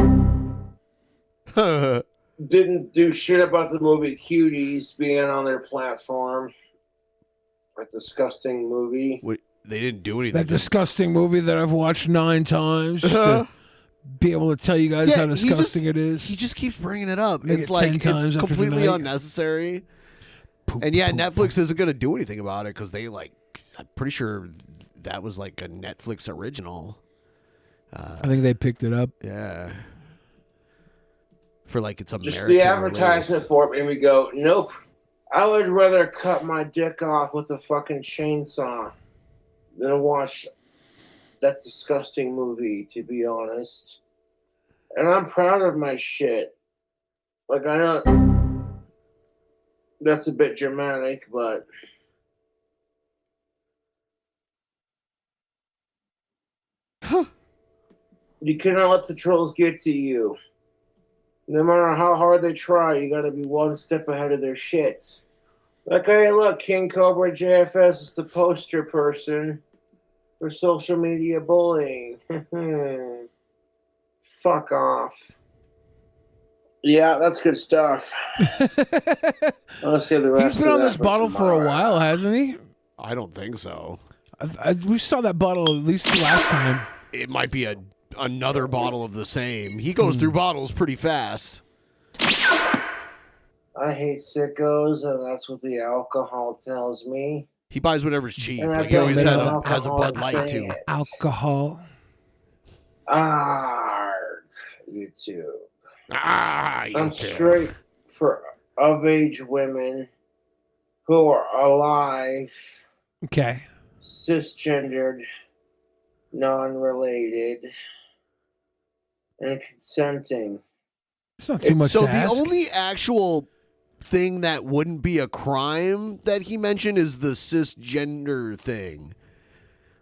didn't do shit about the movie Cuties being on their platform. A disgusting movie. Wait, they didn't do anything. That disgusting movie that I've watched 9 times. Just to be able to tell you guys how he disgusting it is. He just keeps bringing it up. Make It's it like 10 times it's after completely tonight. unnecessary. And yeah, Netflix isn't going to do anything about it because they I'm pretty sure that was like a Netflix original. I think they picked it up. Yeah. For like it's American. Just the advertisement for it made me go, nope. I would rather cut my dick off with a fucking chainsaw than watch that disgusting movie, to be honest. And I'm proud of my shit. Like, I know that's a bit dramatic, but you cannot let the trolls get to you. No matter how hard they try, you gotta be one step ahead of their shits. Like, hey, look, King Cobra JFS is the poster person for social media bullying. Fuck off. Yeah, that's good stuff. Let's see the rest. He's been on this bottle for a while, hasn't he? I don't think so. We saw that bottle at least last time. It might be another bottle of the same. He goes through bottles pretty fast. I hate sickos, and that's what the alcohol tells me. He buys whatever's cheap. And I Like he always don't has a Bud Light say too. it. Alcohol. Arg, YouTube. I'm I'm straight for of-age women who are alive, Okay. cisgendered, non-related, and consenting. It's not too much So to the ask. only actual thing that wouldn't be a crime that he mentioned is the cisgender thing.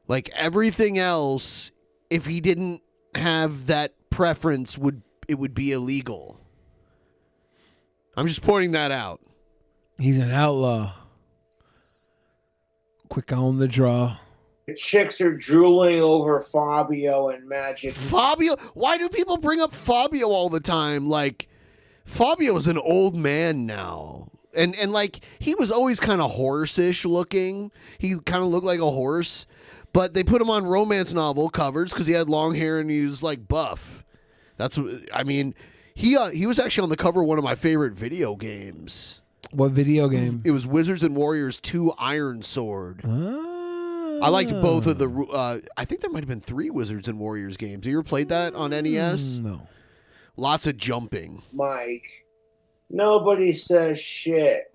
Like everything else, if he didn't have that preference, it would be illegal. I'm just pointing that out. He's an outlaw. Quick on the draw. The chicks are drooling over Fabio and Magic. Fabio? Why do people bring up Fabio all the time? Like, Fabio's an old man now. And like, he was always kind of horse-ish looking. He kind of looked like a horse. But they put him on romance novel covers because he had long hair and he was, like, buff. That's what, I mean, he was actually on the cover of one of my favorite video games. What video game? It was Wizards and Warriors 2 Iron Sword. I liked both of the. I think there might have been 3 Wizards and Warriors games. Have you ever played that on NES? No. Lots of jumping. Mike, nobody says shit.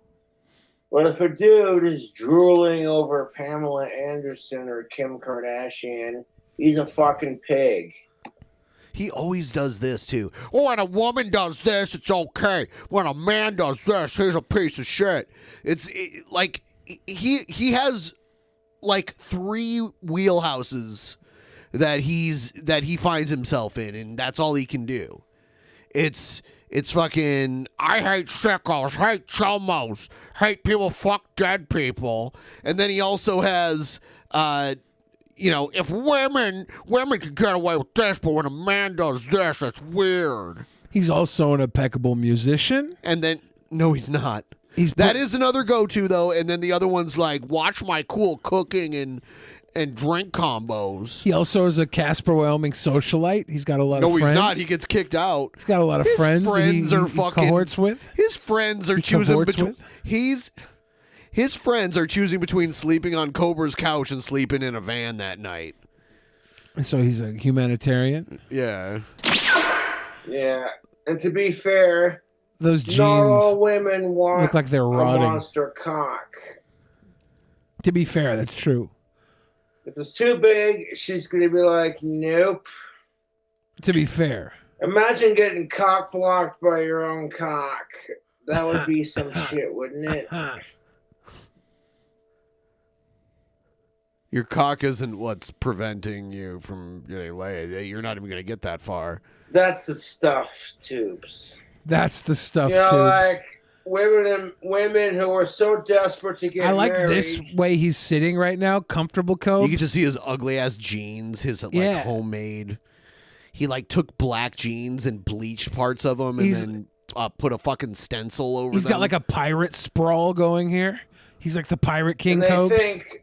But if a dude is drooling over Pamela Anderson or Kim Kardashian, he's a fucking pig. He always does this too. Oh, when a woman does this, it's okay. When a man does this, he's a piece of shit. Like he has like 3 wheelhouses that he finds himself in, and that's all he can do. It's fucking, I hate sickos, hate chomos, hate people, fuck dead people. And then he also has if women can get away with this, but when a man does this, it's weird. He's also an impeccable musician. And then, no, he's not. That is another go-to, though. And then the other one's like, watch my cool cooking and drink combos. He also is a Casper, Wyoming socialite. He's got a lot of friends. No, he's not. He gets kicked out. He's got a lot of friends. Friends that are he fucking cohorts with. His friends are He choosing cohorts between. with? His friends are choosing between sleeping on Cobra's couch and sleeping in a van that night. So he's a humanitarian. Yeah. Yeah, and to be fair, Those jeans not all women want look like they're a rotting. monster cock. To be fair, that's true. If it's too big, she's going to be like, nope. To be fair. Imagine getting cock blocked by your own cock. That would be some shit, wouldn't it? Your cock isn't what's preventing you from getting laid. You're not even going to get that far. That's the stuff, tubes. That's the stuff, You know, too. like women who are so desperate to get I like married. this way he's sitting right now. Comfortable, Cope. You can just see his ugly ass jeans, his Yeah. homemade. He took black jeans and bleached parts of them, and He's- then put a fucking stencil over He's them. got like a pirate sprawl going here. He's like the Pirate King, And they Cobes. think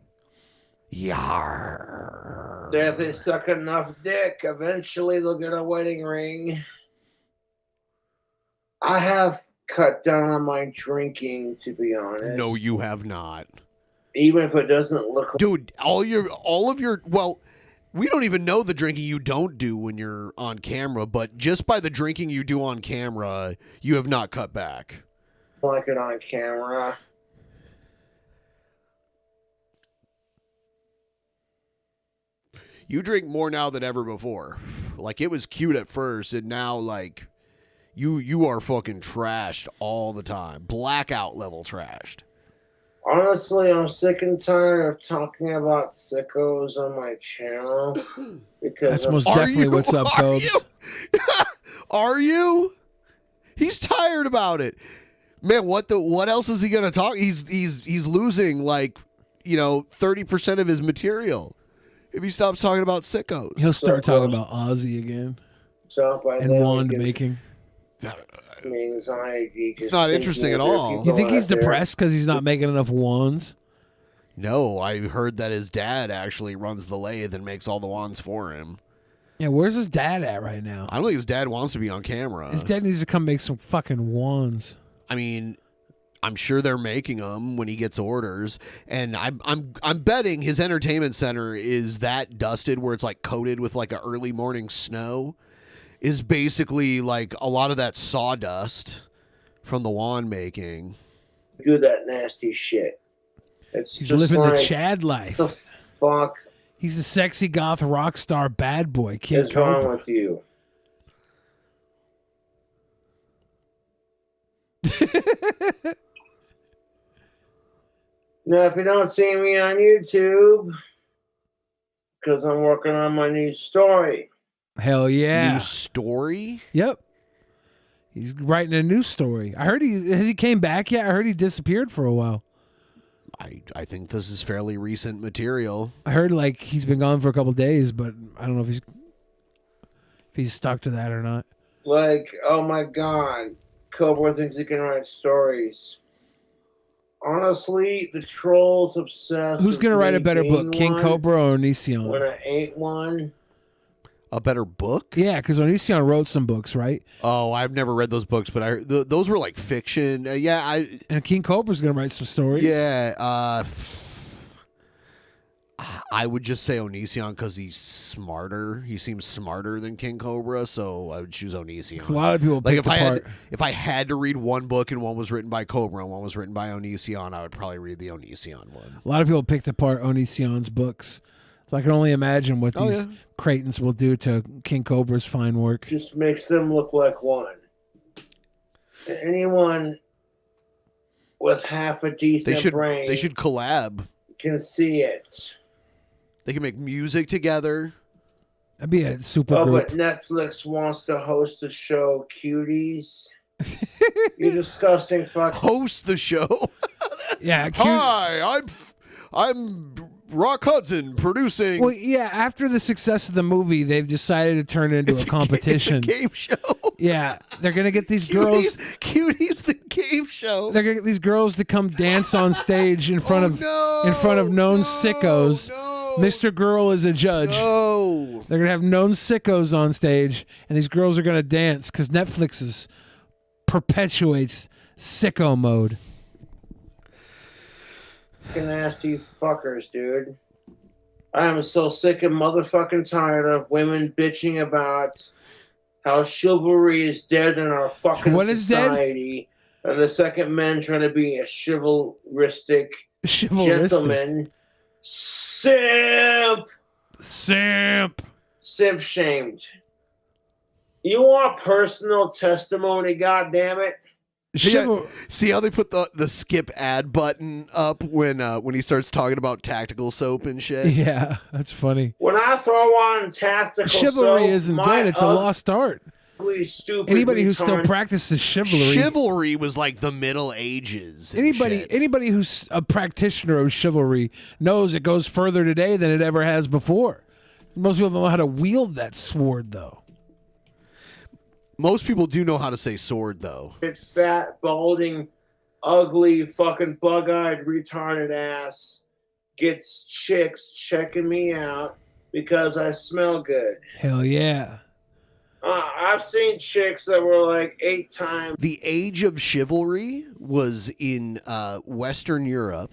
Yar. If they suck enough dick, eventually they'll get a wedding ring. I have cut down on my drinking, to be honest. No, you have not. Even if it doesn't look like... Dude, all of your well, we don't even know the drinking you don't do when you're on camera, but just by the drinking you do on camera, you have not cut back. Like it on camera. You drink more now than ever before. Like, it was cute at first, and now, like, you are fucking trashed all the time. Blackout level trashed. Honestly, I'm sick and tired of talking about sickos on my channel. Because That's most definitely what's up, Cobes. Are you? He's tired about it. Man, what else is he gonna talk? He's losing, like, 30% of his material if he stops talking about sickos. He'll start talking about Ozzy again. And wand making. Anxiety. It's not interesting at all. You think he's depressed because he's not making enough wands? No, I heard that his dad actually runs the lathe and makes all the wands for him. Yeah, where's his dad at right now? I don't think his dad wants to be on camera. His dad needs to come make some fucking wands. I mean, I'm sure they're making them when he gets orders, and I'm betting his entertainment center is that dusted where it's like coated with like a early morning snow. Is basically like a lot of that sawdust from the wand making. Do that nasty shit. He's He's living the Chad life. The fuck He's a sexy goth rock star bad boy. King is wrong Cobra. with you? Now, if you don't see me on YouTube, because I'm working on my new story. Hell yeah. New story? Yep. He's writing a new story. I heard he came back yet? I heard he disappeared for a while. I think this is fairly recent material. I heard like he's been gone for a couple days, but I don't know if he's stuck to that or not. Like, oh my god, Cobra thinks he can write stories. Honestly, the troll's obsessed. Who's gonna write a better book, King one Cobra or Onision? When I ate one. A better book? Yeah, because Onision wrote some books, right? Oh, I've never read those books, but those were like fiction. And King Cobra's gonna write some stories. Yeah, I would just say Onision because he's smarter. He seems smarter than King Cobra, so I would choose Onision. A lot of people pick if I had to read one book and one was written by Cobra and one was written by Onision, I would probably read the Onision one. A lot of people picked apart Onision's books. So I can only imagine what these Creightons will do to King Cobra's fine work. Just makes them look like one. Anyone with half a decent brain They should collab. Can see it. They can make music together. That'd be a super Oh, group. but Netflix wants to host the show Cuties. You disgusting fuck. Host the show? Yeah. Hi, I'm Rock Hudson producing. Well, yeah. After the success of the movie, they've decided to turn it into a competition. It's a game show. Yeah, they're gonna get these girls. Cuties, the game show. They're gonna get these girls to come dance on stage in front of known sickos. Mr. Girl is a judge. No. They're gonna have known sickos on stage, and these girls are gonna dance because Netflix perpetuates sicko mode. Fucking nasty fuckers, dude. I am so sick and motherfucking tired of women bitching about how chivalry is dead in our fucking society. And the second men trying to be a chivalristic gentleman. Simp! Simp shamed. You want personal testimony, goddammit? See how they put the skip ad button up when he starts talking about tactical soap and shit? Yeah, that's funny. When I throw on tactical Chivalry soap, isn't dead; it's a lost art. Stupid Anybody who still retard. practices chivalry. Chivalry was like the Middle Ages. and shit. Anybody who's a practitioner of chivalry knows it goes further today than it ever has before. Most people don't know how to wield that sword, though. Most people do know how to say sword, though. It's fat, balding, ugly, fucking bug-eyed, retarded ass gets chicks checking me out because I smell good. Hell yeah. I've seen chicks that were like 8 times. The age of chivalry was in Western Europe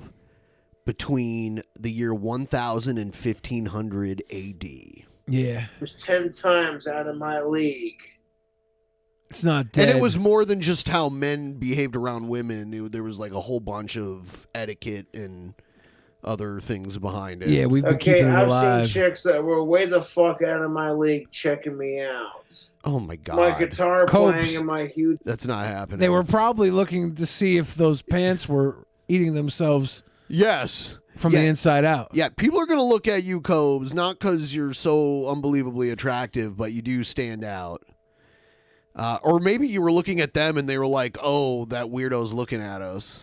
between the year 1000 and 1500 AD. Yeah. It was 10 times out of my league. It's not dead. And it was more than just how men behaved around women. There was like a whole bunch of etiquette and other things behind it. Yeah, we've been keeping it I've alive. seen chicks that were way the fuck out of my league checking me out. Oh my god. My guitar Copes. playing and my huge. That's not happening. They were probably looking to see if those pants were eating themselves. Yes. From the inside out. Yeah, people are going to look at you, Cobes, not because you're so unbelievably attractive, but you do stand out. Or maybe you were looking at them and they were like, oh, that weirdo's looking at us.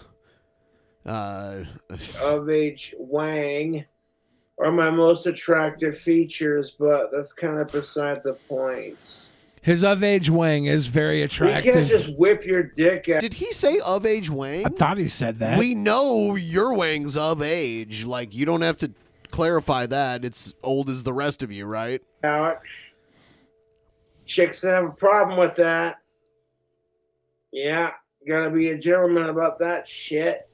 Of age Wang are my most attractive features, but that's kind of beside the point. His of age Wang is very You can't attractive. just whip your dick out. Did he say of age Wang? I thought he said that. We know your Wang's of age. Like, you don't have to clarify that. It's old as the rest of you, right? Out. Chicks have a problem with that. Yeah, gotta be a gentleman about that shit.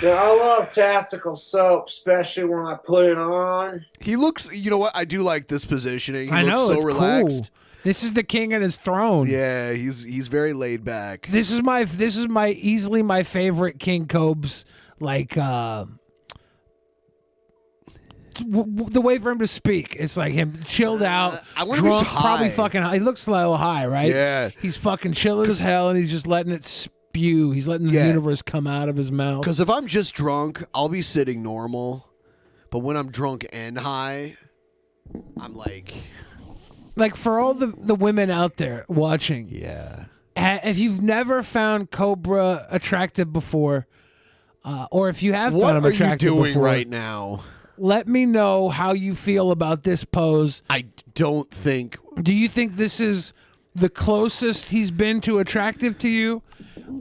Now, I love tactical soap, especially when I put it on. He looks, you know what? I do like this positioning. He I looks know, so it's relaxed. cool. This is the king on his throne. Yeah, he's very laid back. This is my easily my favorite King Cobes, like the way for him to speak. It's like him chilled out, I wonder if he's drunk, probably high. fucking high. He looks a little high, right? Yeah. He's fucking chill as hell, and he's just letting it spew. He's letting the universe come out of his mouth. Because if I'm just drunk, I'll be sitting normal. But when I'm drunk and high, I'm like for all the women out there watching. Yeah. If you've never found Cobra attractive before, or if you have what found him are you attractive doing before, right now? let me know how you feel about this pose. I don't think. Do you think this is the closest he's been to attractive to you?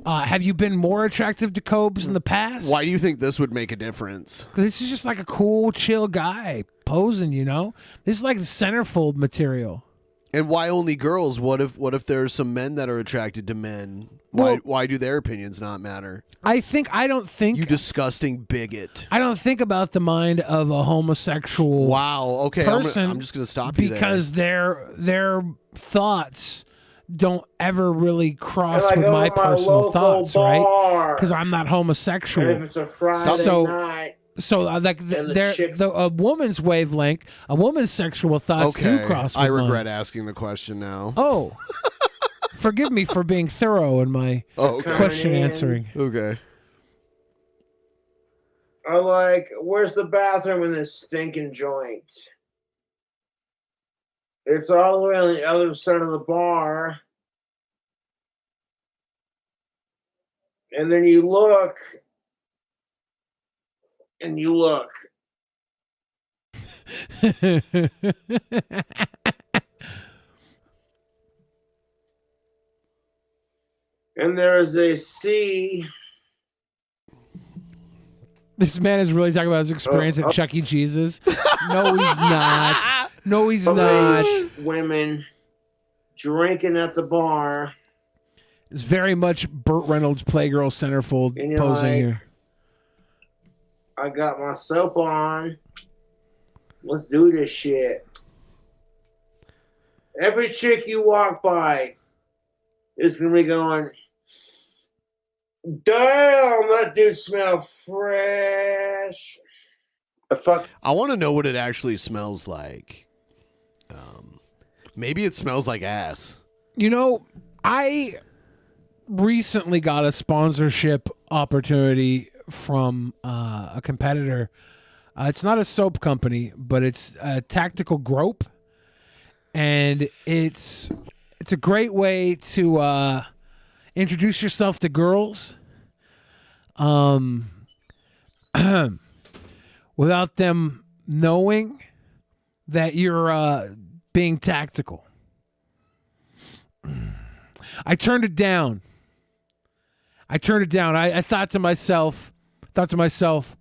Have you been more attractive to Cobes in the past? Why do you think this would make a difference? 'Cause this is just like a cool, chill guy posing, you know? This is like centerfold material. And why only girls? What if there's some men that are attracted to men? Well- Why do their opinions not matter? I don't think You disgusting bigot. I don't think about the mind of a homosexual Wow. Okay, person I'm just gonna stop you there. because their thoughts don't ever really cross And I with go my to my personal local thoughts, right? bar. Because I'm not homosexual. And if it's a Friday so, night, so like and the there, chicks- a woman's wavelength, a woman's sexual thoughts do cross with I regret mine. asking the question now. Oh, forgive me for being thorough in my question answering. Okay. I like, where's the bathroom in this stinking joint? It's all the way on the other side of the bar. And then you look, and you look. And there is a C. This man is really talking about his experience at Chuck E. Cheese's. No, he's not. No, he's not. Women drinking at the bar. It's very much Burt Reynolds Playgirl centerfold And you're posing like, here. I got my soap on. Let's do this shit. Every chick you walk by is going to be going, damn, that dude smell fresh. I want to know what it actually smells like. Maybe it smells like ass. You know, I recently got a sponsorship opportunity from a competitor. It's not a soap company, but it's a Tactical Grope, and it's a great way to introduce yourself to girls, without them knowing that you're being tactical. I turned it down. I thought to myself, Thought to myself,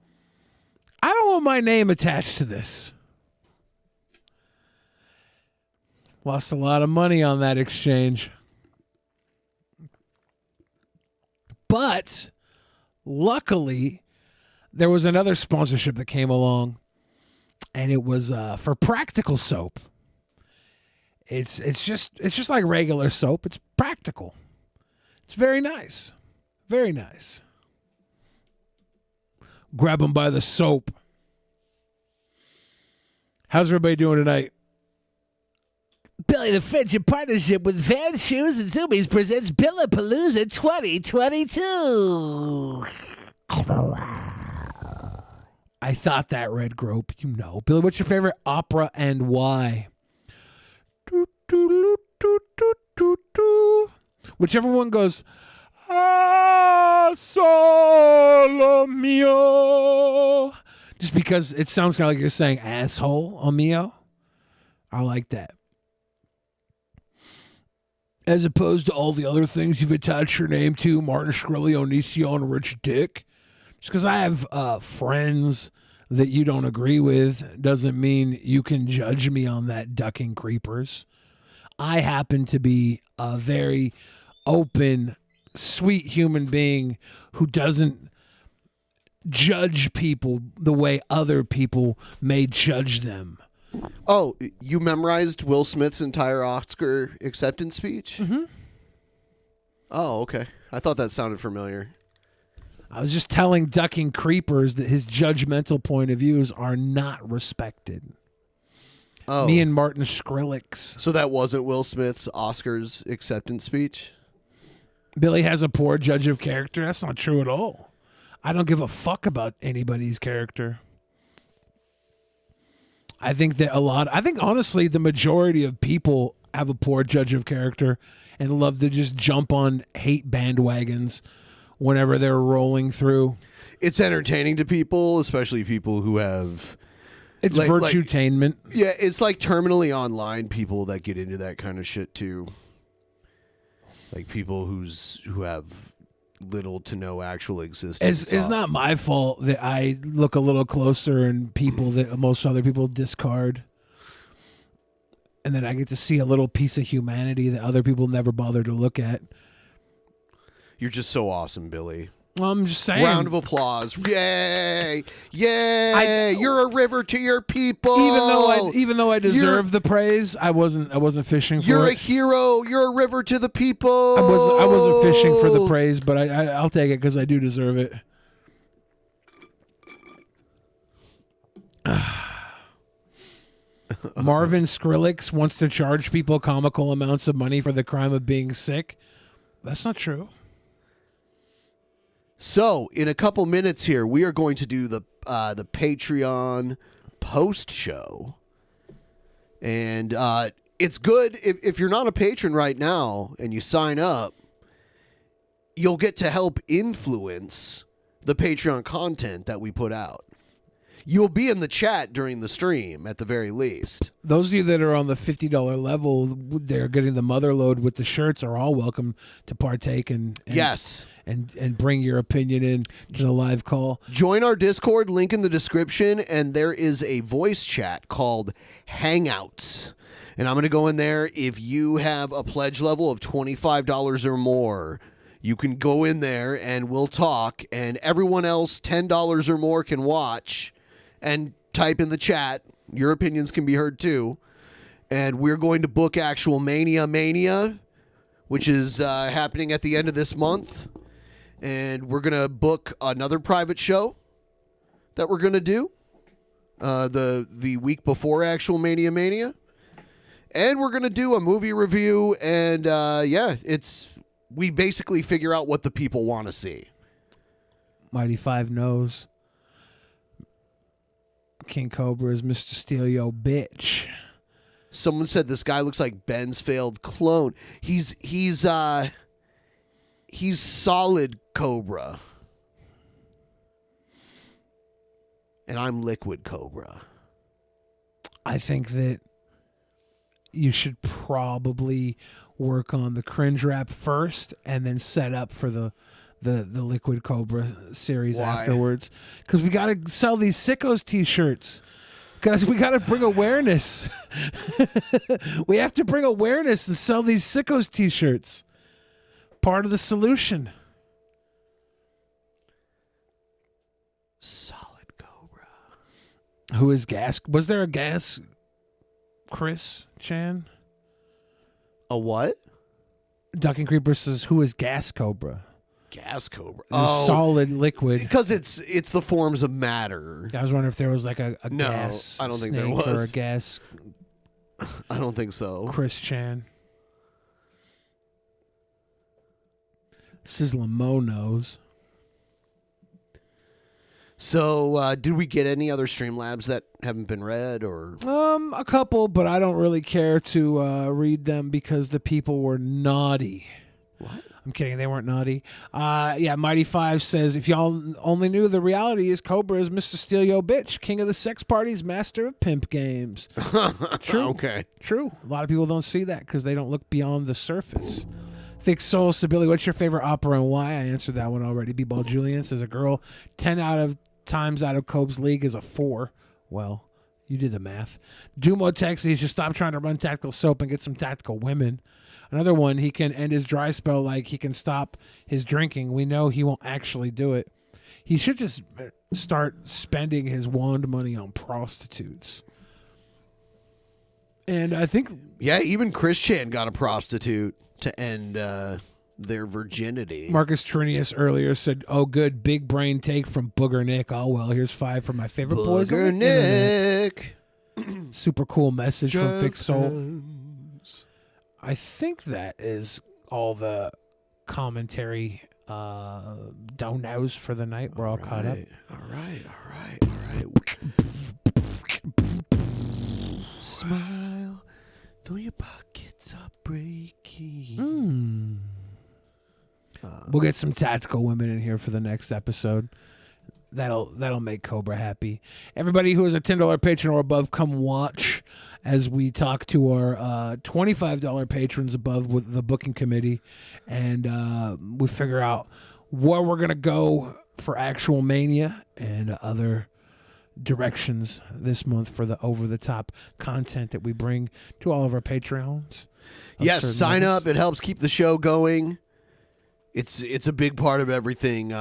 I don't want my name attached to this. Lost a lot of money on that exchange. But luckily, there was another sponsorship that came along, and it was for Practical Soap. It's just like regular soap. It's practical. It's very nice. Very nice. Grab them by the soap. How's everybody doing tonight? Billy the Fridge in partnership with Van Shoes and Zoomies presents Billapalooza 2022. I thought that, Red Grope. You know. Billy, what's your favorite opera and why? Whichever one goes, ah, solo mio. Just because it sounds kind of like you're saying asshole, o mio. I like that. As opposed to all the other things you've attached your name to, Martin Shkreli, Onicio, and Rich Dick. Just because I have friends that you don't agree with doesn't mean you can judge me on that, ducking creepers. I happen to be a very open, sweet human being who doesn't judge people the way other people may judge them. Oh, you memorized Will Smith's entire Oscar acceptance speech? Mm-hmm. Oh, okay. I thought that sounded familiar. I was just telling ducking creepers that his judgmental point of views are not respected. Oh. Me and Martin Shkreli. So that wasn't Will Smith's Oscars acceptance speech? Billy has a poor judge of character. That's not true at all. I don't give a fuck about anybody's character. I think honestly the majority of people have a poor judge of character and love to just jump on hate bandwagons whenever they're rolling through. It's entertaining to people, especially people who have... It's virtue-tainment. Yeah, it's like terminally online people that get into that kind of shit too. Like people who have little to no actual existence. It's not my fault that I look a little closer and people that most other people discard. And then I get to see a little piece of humanity that other people never bother to look at. You're just so awesome, Billy. Well, I'm just saying. Round of applause. Yay. Yay. You're a river to your people. Even though I deserve the praise, I wasn't fishing for it. You're a hero. You're a river to the people. I wasn't fishing for the praise, but I'll take it because I do deserve it. Marvin Skrillex wants to charge people comical amounts of money for the crime of being sick. That's not true. So, in a couple minutes here, we are going to do the Patreon post show. And it's good if you're not a patron right now and you sign up, you'll get to help influence the Patreon content that we put out. You'll be in the chat during the stream at the very least. Those of you that are on the $50 level, they're getting the mother load with the shirts, are all welcome to partake and yes. And bring your opinion in to the live call. Join our Discord, link in the description, and there is a voice chat called Hangouts. And I'm going to go in there. If you have a pledge level of $25 or more, you can go in there and we'll talk, and everyone else $10 or more can watch and type in the chat. Your opinions can be heard too. And we're going to book actual Mania, which is happening at the end of this month. And we're going to book another private show that we're going to do the week before actual Mania. And we're going to do a movie review. And we basically figure out what the people want to see. Mighty Five knows. King Cobra is Mr. Steal Yo Bitch. Someone said this guy looks like Ben's failed clone. He's solid Cobra. And I'm liquid Cobra. I think that you should probably work on the cringe rap first and then set up for the the Liquid Cobra series Why? afterwards, because we got to sell these Sickos T-shirts. Guys, we got to bring awareness. We have to bring awareness to sell these Sickos T-shirts. Part of the solution. Solid Cobra. Who is Gas? Was there a Gas? Chris Chan? A what? Ducking Creeper says, "Who is Gas Cobra?" Gas Cobra. Solid liquid. Because it's the forms of matter. I was wondering if there was like a No, gas. I don't think there snake was. Or a gas. I don't think so. Chris Chan. Sizzla Mo knows. So, did we get any other Streamlabs that haven't been read, or A couple, but I don't really care to read them because the people were naughty. What? I'm kidding. They weren't naughty. Yeah, Mighty Five says, if y'all only knew, the reality is Cobra is Mr. Steal Yo Bitch, king of the sex parties, master of pimp games. True. Okay. True. A lot of people don't see that because they don't look beyond the surface. Thick Soul Sibylle, what's your favorite opera and why? I answered that one already. B-Ball Julian says, a girl 10 times out of Cobb's league is a 4. Well, you did the math. Dumo Texas should stop trying to run tactical soap and get some tactical women. Another one, he can end his dry spell like he can stop his drinking. We know he won't actually do it. He should just start spending his wand money on prostitutes. And I think... Yeah, even Chris Chan got a prostitute to end their virginity. Marcus Trinius earlier said, oh, good, big brain take from Booger Nick. Oh, well, here's 5 from my favorite boys. Booger on the Nick. internet. Super cool message from Thick Soul. Friends. I think that is all the commentary down-nows for the night. We're all caught up. All right. Smile, though your pockets are breaking. We'll get some tactical women in here for the next episode. That'll make Cobra happy. Everybody who is a $10 patron or above, come watch as we talk to our $25 patrons above with the booking committee, and we figure out where we're gonna go for actual Mania and other directions this month for the over-the-top content that we bring to all of our Patreons. Yes, sign up. It helps keep the show going. It's a big part of everything,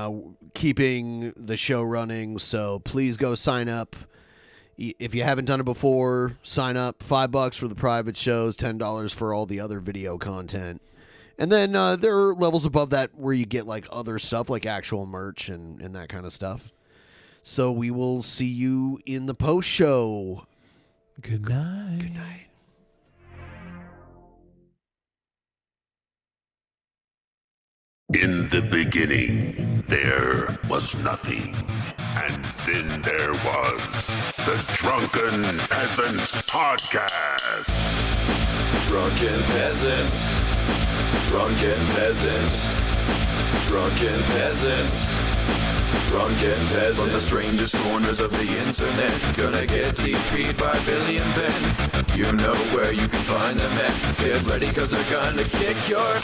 keeping the show running. So please go sign up. If you haven't done it before, sign up. $5 for the private shows, $10 for all the other video content. And then there are levels above that where you get like other stuff, like actual merch and that kind of stuff. So we will see you in the post show. Good night. Good night. In the beginning, there was nothing. And then there was the Drunken Peasants Podcast. Drunken Peasants. Drunken Peasants. Drunken Peasants. Drunken Peasants. From the strangest corners of the internet, gonna get TP'd by Billy and Ben. You know where you can find them at. Get ready, cause they're gonna kick your...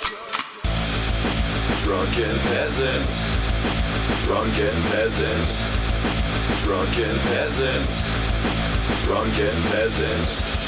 Drunken Peasants. Drunken Peasants. Drunken Peasants. Drunken Peasants.